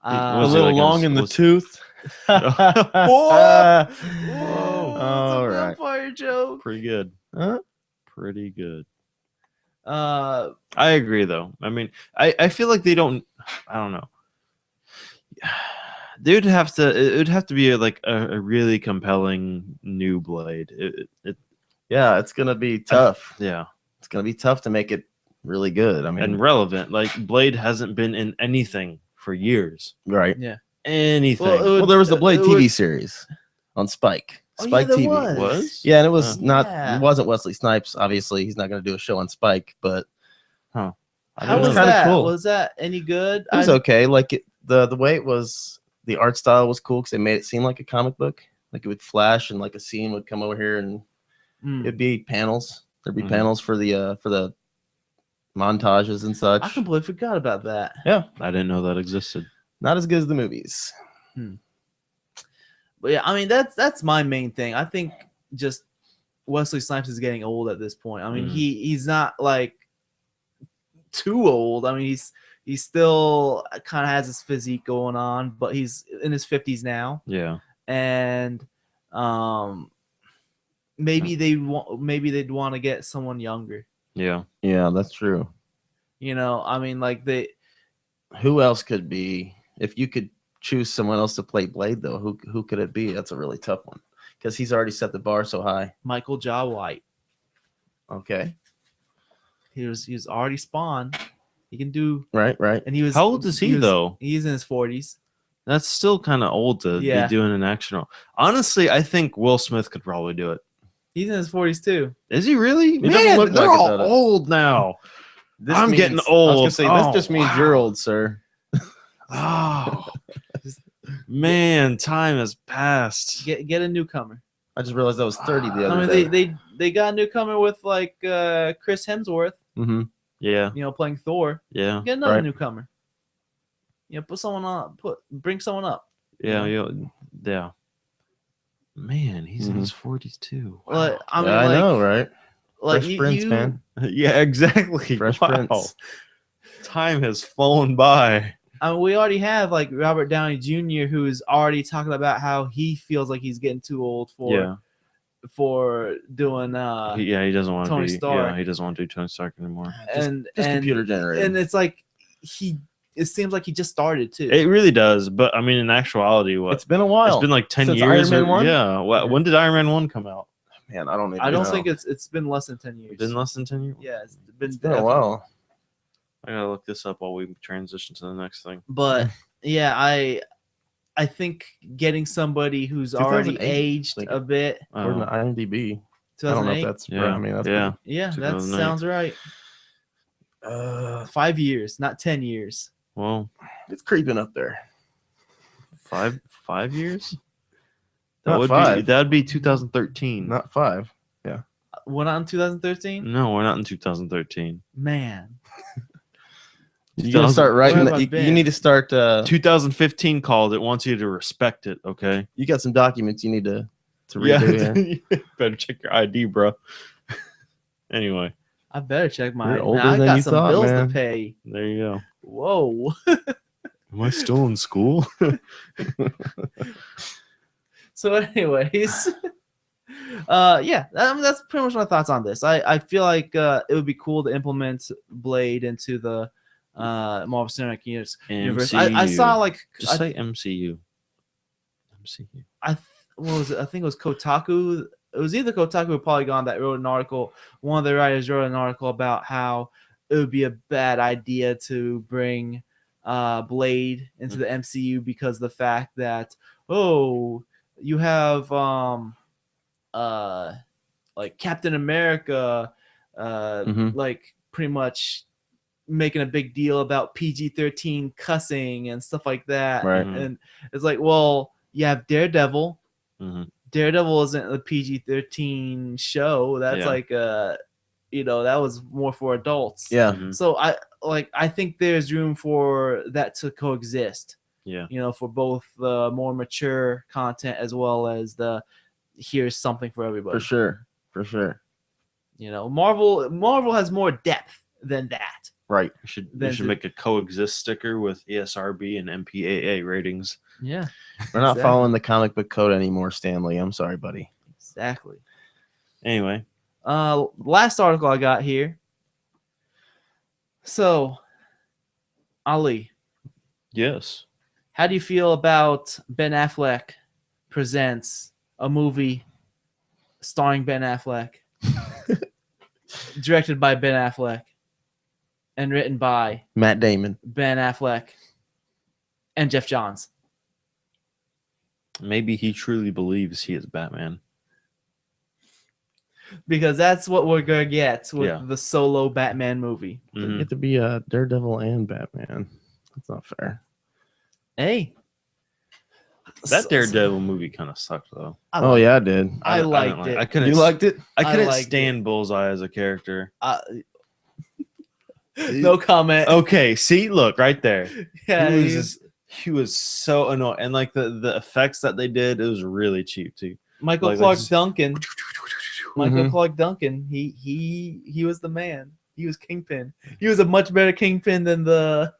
Speaker 2: A
Speaker 3: Was he
Speaker 2: little
Speaker 3: like in
Speaker 2: long
Speaker 3: his-
Speaker 2: in the
Speaker 3: was-
Speaker 2: tooth.
Speaker 1: Whoa!
Speaker 2: All
Speaker 1: it's a
Speaker 2: right.
Speaker 1: vampire joke.
Speaker 3: Pretty good.
Speaker 2: Huh?
Speaker 3: Pretty good.
Speaker 1: Uh,
Speaker 3: I agree, though. I mean, I feel like they don't. I don't know. It would have to be a really compelling new Blade.
Speaker 2: Yeah, it's gonna be tough.
Speaker 3: Yeah,
Speaker 2: It's gonna be tough to make it really good. I mean,
Speaker 3: and relevant. Like Blade hasn't been in anything for years.
Speaker 2: right.
Speaker 1: yeah.
Speaker 3: Anything.
Speaker 1: Well, it would-
Speaker 2: Well, there was the Blade
Speaker 1: it
Speaker 2: TV
Speaker 1: would-
Speaker 2: series on Spike.
Speaker 1: Oh, yeah,
Speaker 2: Spike
Speaker 1: there
Speaker 2: TV.
Speaker 1: was.
Speaker 2: Yeah, and it was not.
Speaker 1: Yeah.
Speaker 2: It wasn't Wesley Snipes. Obviously, he's not going to do a show on Spike, but
Speaker 3: I
Speaker 1: How
Speaker 3: don't
Speaker 1: was
Speaker 3: know.
Speaker 2: kinda
Speaker 1: that?
Speaker 2: cool.
Speaker 1: Was that any good?
Speaker 2: it was okay. Like the way it was, the art style was cool because they made it seem like a comic book. Like it would flash and like a scene would come over here and
Speaker 1: Mm.
Speaker 2: it'd be panels. There'd be
Speaker 3: Mhm.
Speaker 2: panels for the montages and such.
Speaker 1: I completely forgot about that.
Speaker 3: I didn't know that existed.
Speaker 2: Not as good as the movies.
Speaker 1: But yeah, I mean that's my main thing. I think just Wesley Snipes is getting old at this point. I mean,
Speaker 3: Mhm.
Speaker 1: he's not like too old. I mean, he's still kind of has his physique going on, but he's in his 50s now,
Speaker 3: Yeah.
Speaker 1: and maybe they'd want to get someone younger.
Speaker 3: Yeah.
Speaker 2: Yeah, that's true.
Speaker 1: You know, I mean, like
Speaker 2: Who else could be if you could choose someone else to play Blade though? Who could it be? That's a really tough one because he's already set the bar so high.
Speaker 1: Michael Jai White.
Speaker 2: Okay,
Speaker 1: He was already Spawn. He can do,
Speaker 2: right.
Speaker 1: and he was.
Speaker 3: How old is he
Speaker 1: was-
Speaker 3: though?
Speaker 1: He's in his 40s.
Speaker 3: That's still kind of old to
Speaker 1: Yeah.
Speaker 3: be doing an action role. Honestly, I think Will Smith could probably do it.
Speaker 1: He's in his 40s too.
Speaker 3: Is he really?
Speaker 2: doesn't
Speaker 3: Man,
Speaker 2: look
Speaker 3: they're
Speaker 2: like it,
Speaker 3: all
Speaker 2: does it?
Speaker 3: old now.
Speaker 2: This
Speaker 3: I'm getting
Speaker 2: I was gonna
Speaker 3: old.
Speaker 2: say
Speaker 3: Oh,
Speaker 2: this just means
Speaker 3: wow.
Speaker 2: you're old, sir.
Speaker 3: Oh, man, time has passed.
Speaker 1: Get a newcomer.
Speaker 2: I just realized I was 30 the
Speaker 1: I
Speaker 2: other
Speaker 1: mean,
Speaker 2: day.
Speaker 1: they got a newcomer with like Chris Hemsworth,
Speaker 2: Mm-hmm.
Speaker 3: Yeah,
Speaker 1: you know, playing Thor.
Speaker 3: yeah,
Speaker 1: Get another
Speaker 2: Right.
Speaker 1: newcomer. You know, bring someone up.
Speaker 3: yeah, yeah. Man, he's in
Speaker 2: Mhm.
Speaker 3: his 40s too.
Speaker 1: Like, I mean,
Speaker 2: Yeah, I
Speaker 1: like,
Speaker 2: know, right?
Speaker 1: like
Speaker 2: Fresh Prince, man.
Speaker 3: Yeah, exactly.
Speaker 2: Fresh
Speaker 3: Wow.
Speaker 2: Prince.
Speaker 3: Time has flown by.
Speaker 1: I mean, we already have like Robert Downey Jr., who's already talking about how he feels like he's getting too old for doing
Speaker 3: He doesn't want to
Speaker 1: Tony
Speaker 3: be.
Speaker 1: Stark.
Speaker 3: Yeah, he doesn't want to do Tony Stark anymore.
Speaker 1: and
Speaker 2: Just
Speaker 1: and
Speaker 2: computer generated.
Speaker 1: and it's like it seems like he just started too.
Speaker 3: It really does, but I mean, in actuality, what
Speaker 2: It's been a while.
Speaker 3: it's been like 10
Speaker 2: Since
Speaker 3: years.
Speaker 2: Iron Man 1?
Speaker 3: Yeah. When did Iron Man 1 come out?
Speaker 2: Man, I don't even
Speaker 1: I don't
Speaker 2: know.
Speaker 1: think it's been less than 10 years.
Speaker 3: It's been less than 10 years.
Speaker 1: Yeah, it's
Speaker 2: It's been a while.
Speaker 3: I gotta look this up while we transition to the next thing.
Speaker 1: But yeah, I think getting somebody who's already
Speaker 2: 2008,
Speaker 1: aged
Speaker 2: like-
Speaker 1: a bit.
Speaker 2: According to IMDb. I don't know if
Speaker 1: 2008.
Speaker 2: that's
Speaker 3: Yeah,
Speaker 2: right. I mean, that's
Speaker 3: yeah.
Speaker 1: Yeah, that
Speaker 3: 2008.
Speaker 1: sounds right. 5 years, not 10 years.
Speaker 3: Well,
Speaker 2: it's creeping up there.
Speaker 3: 5 years.
Speaker 2: Not 5.
Speaker 3: That'd be 2013.
Speaker 2: Not 5.
Speaker 1: Went on in 2013.
Speaker 3: No, we're not in 2013.
Speaker 1: Man,
Speaker 2: You gotta start writing.
Speaker 1: Where have I
Speaker 2: You
Speaker 1: been?
Speaker 2: need to start.
Speaker 3: 2015 called. It wants you to respect it. Okay.
Speaker 2: You got some documents you need to redo here.
Speaker 3: Better check your ID, bro. Anyway,
Speaker 1: I better check my.
Speaker 2: You're older
Speaker 1: I
Speaker 2: than
Speaker 1: got
Speaker 2: you
Speaker 1: some
Speaker 2: thought,
Speaker 1: bills
Speaker 2: man.
Speaker 1: to pay.
Speaker 3: there you go.
Speaker 1: Whoa.
Speaker 3: Am I still in school?
Speaker 1: So, anyways, yeah, that's pretty much my thoughts on this. I feel like it would be cool to implement Blade into the Marvel Cinematic Universe. I saw like
Speaker 3: Just say MCU. MCU.
Speaker 1: what was it? I think it was Kotaku. It was either Kotaku or Polygon that wrote an article. One of the writers wrote an article about how it would be a bad idea to bring Blade into the MCU because of the fact that you have like Captain America like pretty much making a big deal about PG-13 cussing and stuff like that.
Speaker 2: Right.
Speaker 1: And it's like, well, you have Daredevil.
Speaker 3: Mhm.
Speaker 1: Daredevil isn't a PG-13 show. That's
Speaker 3: Yeah.
Speaker 1: like that was more for adults.
Speaker 2: Yeah.
Speaker 3: Mhm.
Speaker 1: So I think there's room for that to coexist.
Speaker 3: Yeah.
Speaker 1: For both the more mature content as well as the here's something for everybody.
Speaker 2: For sure.
Speaker 1: Marvel has more depth than that.
Speaker 2: Right.
Speaker 3: We
Speaker 1: Then
Speaker 3: should
Speaker 1: to-
Speaker 3: make a coexist sticker with ESRB and MPAA ratings.
Speaker 1: Yeah,
Speaker 2: We're not
Speaker 1: Exactly.
Speaker 2: following the comic book code anymore, Stanley. I'm sorry, buddy.
Speaker 1: exactly.
Speaker 3: Anyway,
Speaker 1: Last article I got here. So, Ali,
Speaker 3: yes.
Speaker 1: how do you feel about Ben Affleck presents a movie starring Ben Affleck, directed by Ben Affleck, and written by
Speaker 2: Matt Damon.
Speaker 1: Ben Affleck and Jeff Johns?
Speaker 3: Maybe he truly believes he is Batman.
Speaker 1: Because that's what we're gonna get with
Speaker 3: Yeah.
Speaker 1: the solo Batman movie.
Speaker 2: You
Speaker 3: Mhm.
Speaker 2: get to be Daredevil and Batman. That's not fair.
Speaker 1: Hey,
Speaker 3: That Daredevil movie kind of sucked though.
Speaker 2: Oh yeah, I did.
Speaker 1: I
Speaker 3: didn't
Speaker 1: liked
Speaker 3: like-
Speaker 1: it.
Speaker 3: I couldn't.
Speaker 2: You liked it?
Speaker 3: I couldn't
Speaker 1: liked
Speaker 3: stand Bullseye as a character.
Speaker 1: No comment.
Speaker 3: Okay, see, look right there.
Speaker 1: Yeah,
Speaker 3: He was so annoying, and like the effects that they did, it was really cheap too.
Speaker 1: Michael
Speaker 3: like
Speaker 1: Clark
Speaker 3: just-
Speaker 1: Duncan. Michael
Speaker 2: Mhm.
Speaker 1: Clark Duncan. He was the man. He was Kingpin. He was a much better Kingpin than the.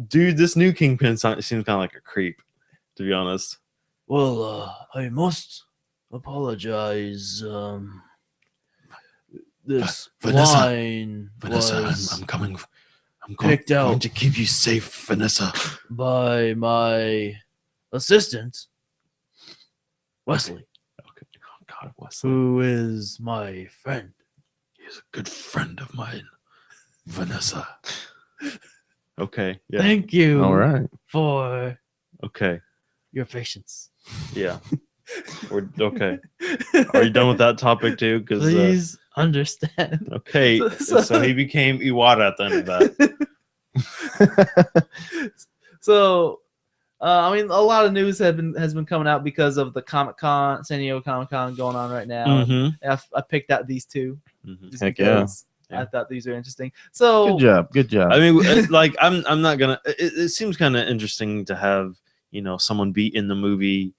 Speaker 3: Dude, this new Kingpin seems kind of like a creep, to be honest.
Speaker 1: Well, I must apologize. This
Speaker 3: Vanessa.
Speaker 1: line was
Speaker 3: coming. I'm
Speaker 1: picked out.
Speaker 3: to keep you safe, Vanessa.
Speaker 1: by my assistant, Wesley,
Speaker 3: Okay. Oh God, Wesley.
Speaker 1: who is my friend.
Speaker 3: He's a good friend of mine, Vanessa. Okay. Yeah.
Speaker 1: Thank you
Speaker 2: All right.
Speaker 1: for
Speaker 3: Okay.
Speaker 1: your patience.
Speaker 3: Yeah. We're okay. Are you done with that topic too? Because
Speaker 1: Please understand.
Speaker 3: okay, so he became Iwata at the end of that.
Speaker 1: So, I mean, a lot of news has been coming out because of the Comic-Con, San Diego Comic-Con going on right now. And I picked out these two just
Speaker 2: Heck yeah.
Speaker 1: because I thought these are interesting. So,
Speaker 2: Good job. Good job.
Speaker 3: I mean, like I'm not gonna. It seems kind of interesting to have someone be in the movie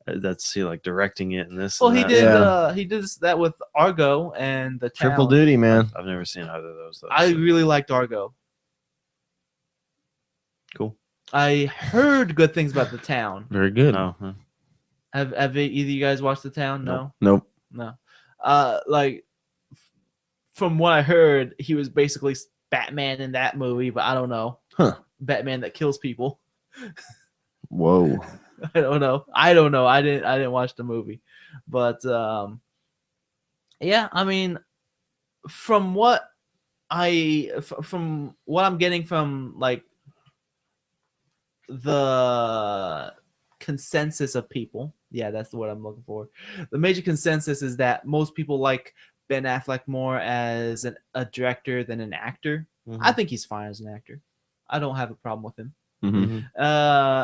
Speaker 3: that's like directing it and this.
Speaker 1: well,
Speaker 3: and
Speaker 1: he
Speaker 3: that.
Speaker 1: did.
Speaker 2: Yeah.
Speaker 1: He did that with Argo and the
Speaker 2: Triple
Speaker 1: Town.
Speaker 2: duty, man.
Speaker 3: I've never seen either of those. Though,
Speaker 1: I
Speaker 3: so.
Speaker 1: really liked Argo.
Speaker 3: Cool.
Speaker 1: I heard good things about the Town.
Speaker 2: Very good.
Speaker 3: No, huh?
Speaker 1: Have either of you guys watched the Town? No.
Speaker 2: Nope.
Speaker 1: No. Like from what I heard, he was basically Batman in that movie, but I don't know.
Speaker 2: Huh.
Speaker 1: Batman that kills people.
Speaker 2: Whoa.
Speaker 1: I don't know. I didn't watch the movie. But yeah, I mean from what from what I'm getting from like the consensus of people. Yeah, that's what I'm looking for. The major consensus is that most people like Ben Affleck more as a director than an actor.
Speaker 3: Mhm.
Speaker 1: I think he's fine as an actor. I don't have a problem with him.
Speaker 2: Mhm.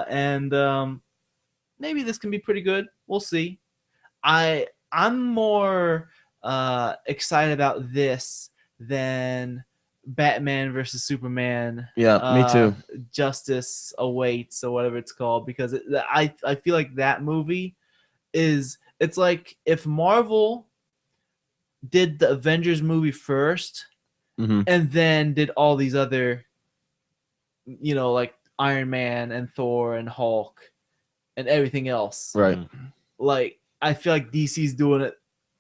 Speaker 1: And maybe this can be pretty good. We'll see. I'm more excited about this than Batman versus Superman.
Speaker 2: Yeah, me too.
Speaker 1: Justice Awaits or whatever it's called, because I feel like that movie it's like if Marvel did the Avengers movie first
Speaker 2: Mhm.
Speaker 1: and then did all these other, like Iron Man and Thor and Hulk and everything else.
Speaker 2: Right.
Speaker 1: Like I feel like DC's doing it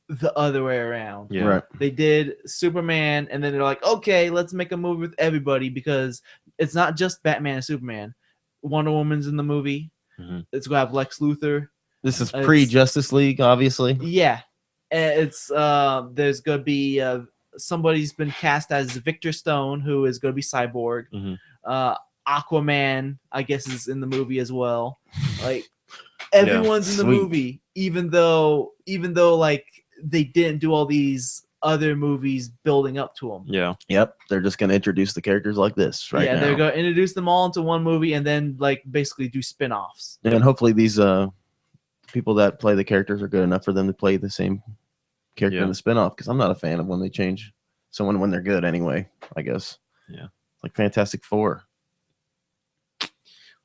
Speaker 1: the other way around.
Speaker 3: Yeah.
Speaker 2: Right.
Speaker 1: They did Superman, and then they're like, okay, let's make a movie with everybody because it's not just Batman and Superman. Wonder Woman's in the movie.
Speaker 3: Mhm.
Speaker 1: It's gonna have Lex Luthor.
Speaker 2: This is
Speaker 1: It's-
Speaker 2: pre-Justice League, obviously.
Speaker 1: Yeah, and it's there's gonna be somebody's been cast as Victor Stone, who is gonna be Cyborg.
Speaker 3: Mhm.
Speaker 1: Aquaman, I guess, is in the movie as well. Like everyone's in the
Speaker 2: Sweet.
Speaker 1: movie, even though like they didn't do all these other movies building up to them.
Speaker 3: Yeah.
Speaker 2: Yep. They're just going to introduce the characters like this right
Speaker 1: yeah,
Speaker 2: now.
Speaker 1: they're gonna introduce them all into one movie and then like basically do spin-offs.
Speaker 2: And hopefully these people that play the characters are good enough for them to play the same character
Speaker 3: Yeah.
Speaker 2: in the spinoff, because I'm not a fan of when they change someone when they're good anyway, I guess.
Speaker 3: Yeah.
Speaker 2: Like Fantastic Four.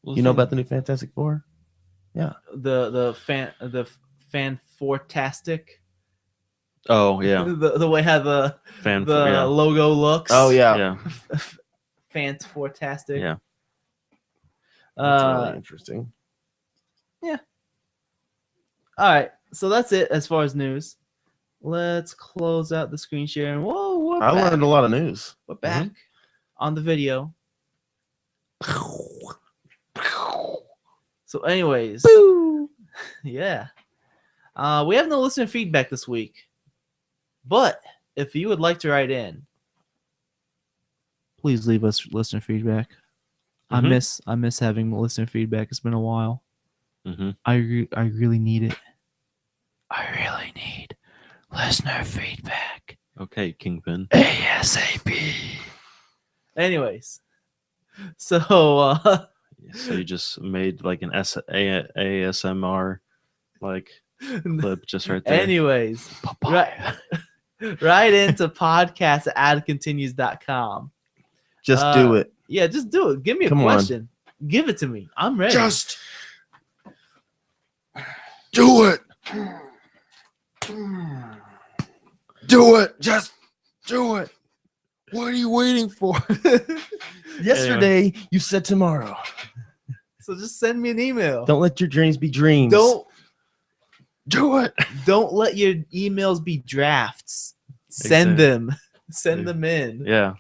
Speaker 3: Well,
Speaker 2: You know about the new Fantastic Four?
Speaker 1: The fan Fantastic.
Speaker 3: Oh yeah.
Speaker 1: The way how the
Speaker 3: Fan.
Speaker 1: the logo looks.
Speaker 2: Oh, yeah.
Speaker 3: Yeah.
Speaker 1: Fantastic.
Speaker 3: Yeah.
Speaker 2: That's really interesting.
Speaker 1: All right, so that's it as far as news. Let's close out the screen share. And whoa, we're
Speaker 2: I
Speaker 1: back.
Speaker 2: learned a lot of news.
Speaker 1: We're back on the video. So, anyways, yeah, we have no listener feedback this week, but if you would like to write in, please leave us listener feedback.
Speaker 3: Mhm.
Speaker 1: I miss having listener feedback. It's been a while.
Speaker 3: Mhm.
Speaker 1: I really need it. I really need listener feedback.
Speaker 3: Okay, Kingpin.
Speaker 1: ASAP. Anyways, so
Speaker 3: So you just made like an ASMR like clip just right there.
Speaker 1: anyways, right into podcast@adcontinues.com.
Speaker 2: Just do it.
Speaker 1: Yeah, just do it. Give me a
Speaker 2: Come on.
Speaker 1: question. Give it to me. I'm ready.
Speaker 2: Just do it. Do it. Just do it. What are you waiting for? Yesterday, you said tomorrow.
Speaker 1: So just send me an email.
Speaker 2: Don't let your dreams be dreams.
Speaker 1: Don't
Speaker 2: do it.
Speaker 1: don't let your emails be drafts. Send
Speaker 3: Exactly.
Speaker 1: them. Send them in.
Speaker 3: Yeah.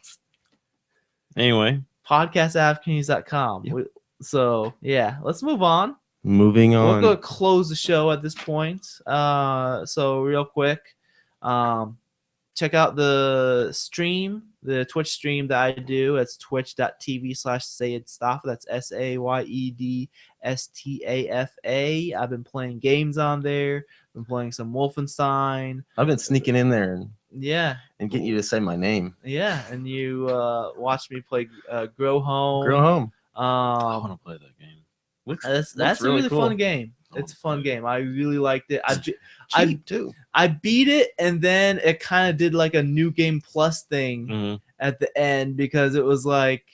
Speaker 3: Anyway,
Speaker 1: podcast@afternews.com.
Speaker 2: Yep.
Speaker 1: So yeah, let's move on.
Speaker 2: Moving
Speaker 1: We'll
Speaker 2: on.
Speaker 1: go close the show at this point. So real quick, check out the stream, the Twitch stream that I do. It's twitch.tv/SayedStafa. That's SayedStafa. I've been playing games on there. Been playing some Wolfenstein.
Speaker 2: I've been sneaking in there
Speaker 1: Yeah,
Speaker 2: and getting you to say my name.
Speaker 1: yeah. And you watched me play Grow Home.
Speaker 2: Grow home.
Speaker 3: I want to play that game.
Speaker 1: That's a really fun game. It's a fun game. I really liked it.
Speaker 2: Cheap too.
Speaker 1: I beat it, and then it kind of did like a new game plus thing
Speaker 3: Mhm.
Speaker 1: at the end because it was like,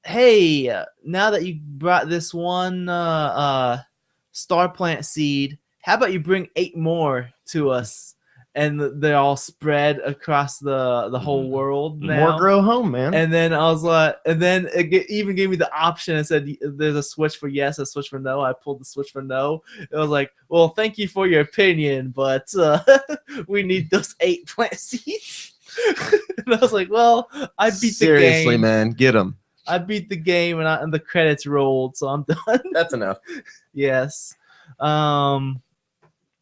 Speaker 1: hey, now that you brought this one star plant seed, how about you bring 8 more to us? And they're all spread across the whole world now.
Speaker 2: More grow home, man.
Speaker 1: And then I was like, and then even gave me the option and said, there's a switch for yes, a switch for no. I pulled the switch for no. It was like, well, thank you for your opinion, but we need those 8 plant seeds. And I was like, well, I beat
Speaker 2: Seriously,
Speaker 1: the game.
Speaker 2: man, get them.
Speaker 1: I beat the game and the credits rolled, so I'm done.
Speaker 2: That's enough.
Speaker 1: Yes.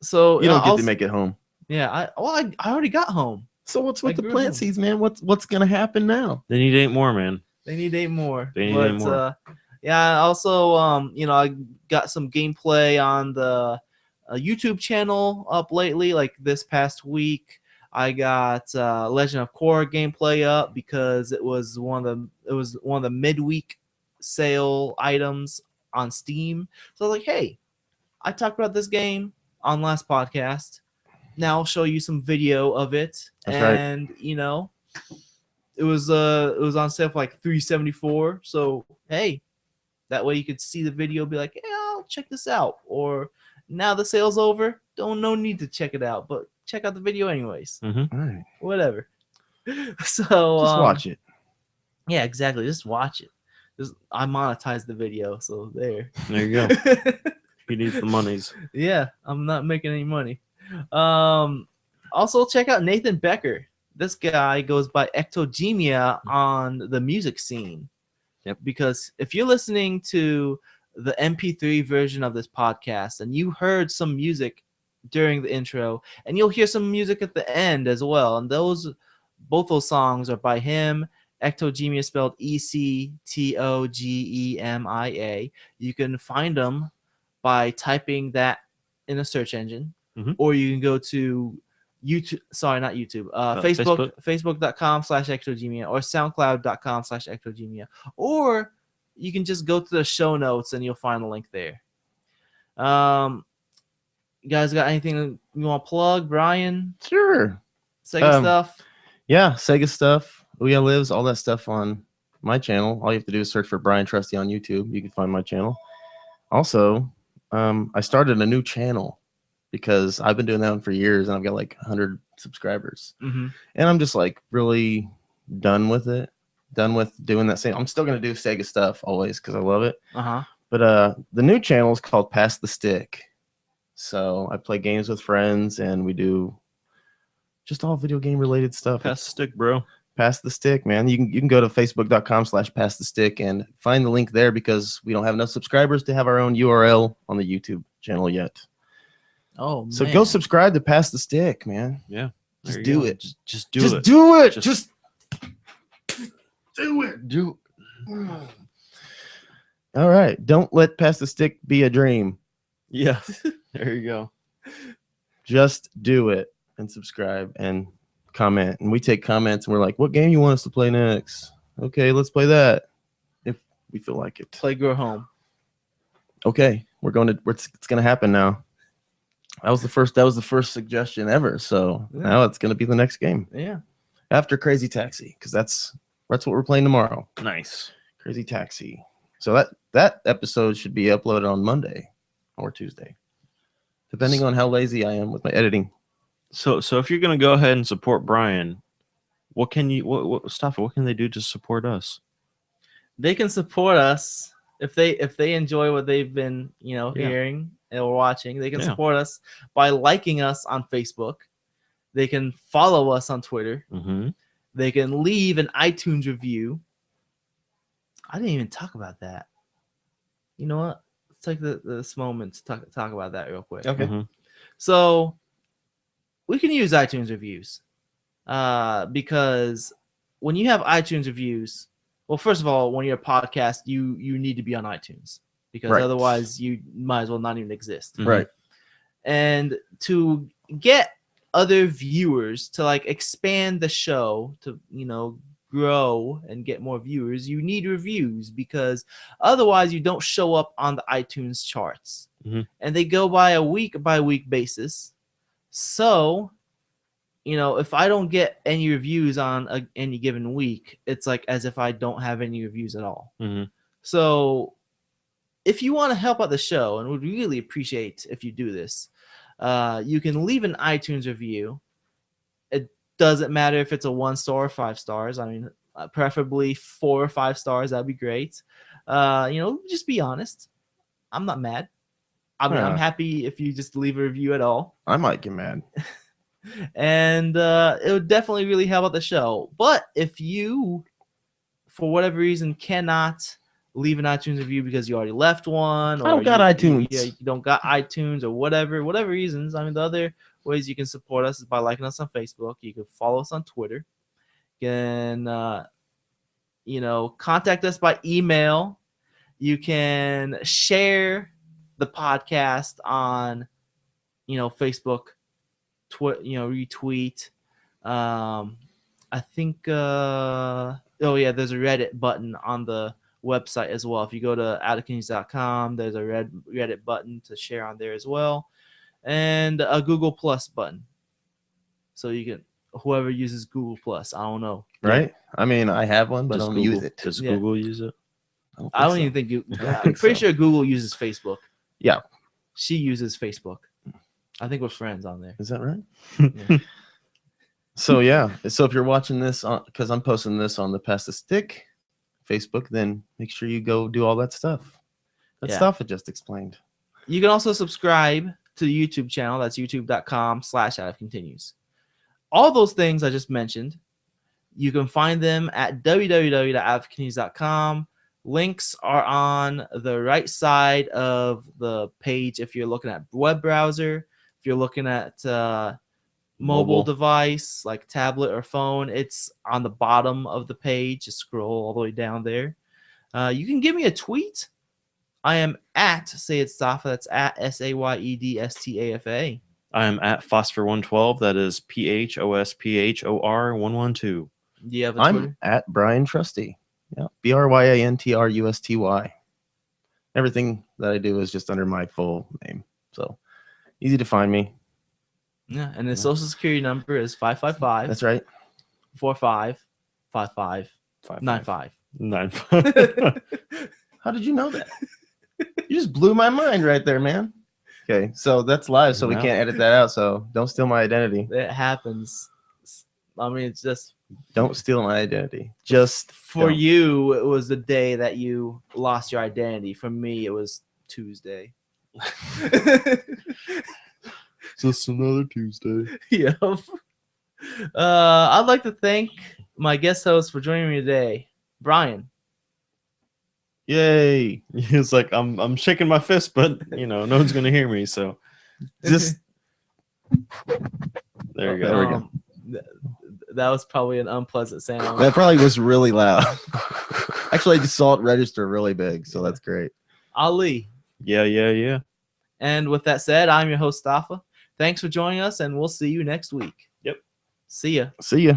Speaker 1: So
Speaker 2: You don't get
Speaker 1: also-
Speaker 2: to make it home.
Speaker 1: Yeah, I already got home.
Speaker 2: So what's with
Speaker 1: I
Speaker 2: the
Speaker 1: grew
Speaker 2: plant
Speaker 1: home.
Speaker 2: seeds, man? What's gonna happen now?
Speaker 3: They need 8 more, man.
Speaker 1: They need 8 more.
Speaker 3: They need 8 more.
Speaker 1: Yeah, also, I got some gameplay on the YouTube channel up lately. Like this past week, I got Legend of Korra gameplay up because it was one of the midweek sale items on Steam. So I was like, hey, I talked about this game on last podcast. Now I'll show you some video of it.
Speaker 2: That's right.
Speaker 1: And it was on sale for like $3.74. So hey, that way you could see the video, be like, yeah, I'll check this out. Or now the sale's over, no need to check it out, but check out the video anyways.
Speaker 2: All right.
Speaker 1: Whatever. So
Speaker 2: Just watch it.
Speaker 1: Yeah, exactly. Just watch it. I monetized the video, so there.
Speaker 3: There you go. He needs the monies.
Speaker 1: Yeah, I'm not making any money. Also check out Nathan Becker. This guy goes by Ectogemia on the music scene.
Speaker 3: Yep.
Speaker 1: Because if you're listening to the MP3 version of this podcast and you heard some music during the intro, and you'll hear some music at the end as well, and both those songs are by him. Ectogemia spelled Ectogemia. You can find them by typing that in a search engine, or you can go to YouTube. Sorry, not YouTube. Facebook. Facebook.com/Ectogemia or SoundCloud.com/Ectogemia, or you can just go to the show notes and you'll find the link there. You guys got anything you want to plug, Brian?
Speaker 2: Sure.
Speaker 1: Sega stuff.
Speaker 2: Yeah, Sega stuff. Ouya Lives, all that stuff on my channel. All you have to do is search for Brian Trusty on YouTube. You can find my channel. Also, I started a new channel because I've been doing that one for years and I've got like 100 subscribers. And I'm just like really done with it. Done with doing that same. I'm still going to do Sega stuff always because I love it. But the new channel is called Pass the Stick. So I play games with friends and we do just all video game related stuff.
Speaker 3: Pass the stick, bro.
Speaker 2: Pass the Stick, man. You can go to facebook.com/passthestick and find the link there because we don't have enough subscribers to have our own URL on the YouTube channel yet.
Speaker 1: Oh, man.
Speaker 2: So go subscribe to Pass the Stick, man.
Speaker 3: Yeah.
Speaker 2: Just do it.
Speaker 3: Just do
Speaker 2: Just
Speaker 3: it.
Speaker 2: do it.
Speaker 3: Just-
Speaker 2: Just do it.
Speaker 3: Do
Speaker 2: All right. Don't let Pass the Stick be a dream.
Speaker 3: Yeah. There you go.
Speaker 2: Just do it and subscribe and comment. And we take comments and we're like, what game you want us to play next? Okay, let's play that if we feel like it.
Speaker 1: Play Grow Home.
Speaker 2: Okay, it's gonna happen now. That was the first suggestion ever. So
Speaker 1: Yeah.
Speaker 2: now it's gonna be the next game
Speaker 1: Yeah.
Speaker 2: after Crazy Taxi because that's That's what we're playing tomorrow.
Speaker 3: Nice.
Speaker 2: Crazy Taxi. So that episode should be uploaded on Monday or Tuesday, depending on how lazy I am with my editing.
Speaker 3: So if you're gonna go ahead and support Brian, what can they do to support us?
Speaker 1: They can support us if they enjoy what they've been
Speaker 3: Yeah.
Speaker 1: hearing or watching. They can
Speaker 3: Yeah.
Speaker 1: support us by liking us on Facebook. They can follow us on Twitter.
Speaker 3: Mm-hmm.
Speaker 1: They can leave an iTunes review. I didn't even talk about that. You know what? Let's take this moment to talk about that real quick.
Speaker 2: Okay.
Speaker 3: Mm-hmm.
Speaker 1: So we can use iTunes reviews because when you have iTunes reviews, well, first of all, when you're a podcast, you need to be on iTunes because
Speaker 2: Right.
Speaker 1: otherwise you might as well not even exist.
Speaker 3: Mhm.
Speaker 2: Right.
Speaker 1: And to get other viewers to like expand the show to grow and get more viewers, you need reviews because otherwise you don't show up on the iTunes charts.
Speaker 3: Mhm.
Speaker 1: And they go by a week by week basis. So if I don't get any reviews on any given week, it's like as if I don't have any reviews at all.
Speaker 3: Mm-hmm.
Speaker 1: So if you want to help out the show, and would really appreciate if you do this, you can leave an iTunes review. It doesn't matter if it's a 1 star or 5 stars. I mean, preferably 4 or 5 stars. That'd be great. Just be honest. I'm not mad. I'm happy if you just leave a review at all.
Speaker 2: I might get mad.
Speaker 1: And it would definitely really help out the show. But if you, for whatever reason, cannot leave an iTunes review because you already left one, or
Speaker 2: I don't got iTunes.
Speaker 1: you don't got iTunes, or whatever reasons. I mean, the other ways you can support us is by liking us on Facebook. You can follow us on Twitter. You can, contact us by email. You can share the podcast on, Facebook. Retweet. I think there's a Reddit button on the website as well. If you go to outofkings.com, there's a Reddit button to share on there as well, and a Google Plus button. So you can, whoever uses Google Plus, I don't know,
Speaker 2: Right? I mean, I have one, but I
Speaker 3: Does
Speaker 2: don't
Speaker 3: Google
Speaker 2: use it.
Speaker 3: Does
Speaker 1: Yeah.
Speaker 3: Google use it?
Speaker 1: I don't
Speaker 2: so.
Speaker 1: even think you.
Speaker 2: I don't
Speaker 1: I'm
Speaker 2: think
Speaker 1: pretty
Speaker 2: so.
Speaker 1: sure Google uses Facebook.
Speaker 2: Yeah.
Speaker 1: She uses Facebook. I think we're friends on there.
Speaker 2: Is that right?
Speaker 1: Yeah.
Speaker 2: So yeah. So if you're watching this because I'm posting this on the Pass the Stick Facebook, then make sure you go do all that stuff. That
Speaker 1: Yeah.
Speaker 2: stuff I just explained.
Speaker 1: You can also subscribe to the YouTube channel. That's youtube.com/outofcontinues. All those things I just mentioned, you can find them at www.outofcontinues.com. Links are on the right side of the page if you're looking at web browser. If you're looking at mobile
Speaker 3: Mobile.
Speaker 1: device like tablet or phone, it's on the bottom of the page. Just scroll all the way down there. You can give me a tweet. I am at SayedStafa. That's at SAYEDSTAFA.
Speaker 3: I am at Phosphor112. That is PHOSPHOR112.
Speaker 1: Do you have a
Speaker 2: I'm
Speaker 1: Twitter?
Speaker 2: at Brian Trusty. Yeah. BRYANTRUSTY. Everything that I do is just under my full name. So easy to find me.
Speaker 1: Yeah, and the social security number is 555
Speaker 2: That's right.
Speaker 1: 45 55 95.
Speaker 3: 95.
Speaker 2: How did you know that? You just blew my mind right there, man. Okay, so that's live, so we
Speaker 3: Wow.
Speaker 2: can't edit that out. So don't steal my identity.
Speaker 1: It happens. I mean, it's just
Speaker 2: Don't steal my identity. Just
Speaker 1: for
Speaker 2: don't.
Speaker 1: you, it was the day that you lost your identity. For me, it was Tuesday.
Speaker 3: Just another Tuesday.
Speaker 1: Yep. I'd like to thank my guest host for joining me today, Brian.
Speaker 2: Yay!
Speaker 3: He's like, I'm shaking my fist, but no one's gonna hear me. So
Speaker 2: Just
Speaker 3: there you
Speaker 2: There
Speaker 3: go.
Speaker 2: we go.
Speaker 1: That was probably an unpleasant sound.
Speaker 2: that probably was really loud. Actually, I just saw it register really big, so that's great.
Speaker 1: Ali.
Speaker 3: Yeah.
Speaker 1: And with that said, I'm your host, Stafa. Thanks for joining us, and we'll see you next week.
Speaker 3: Yep.
Speaker 1: See ya.
Speaker 2: See ya.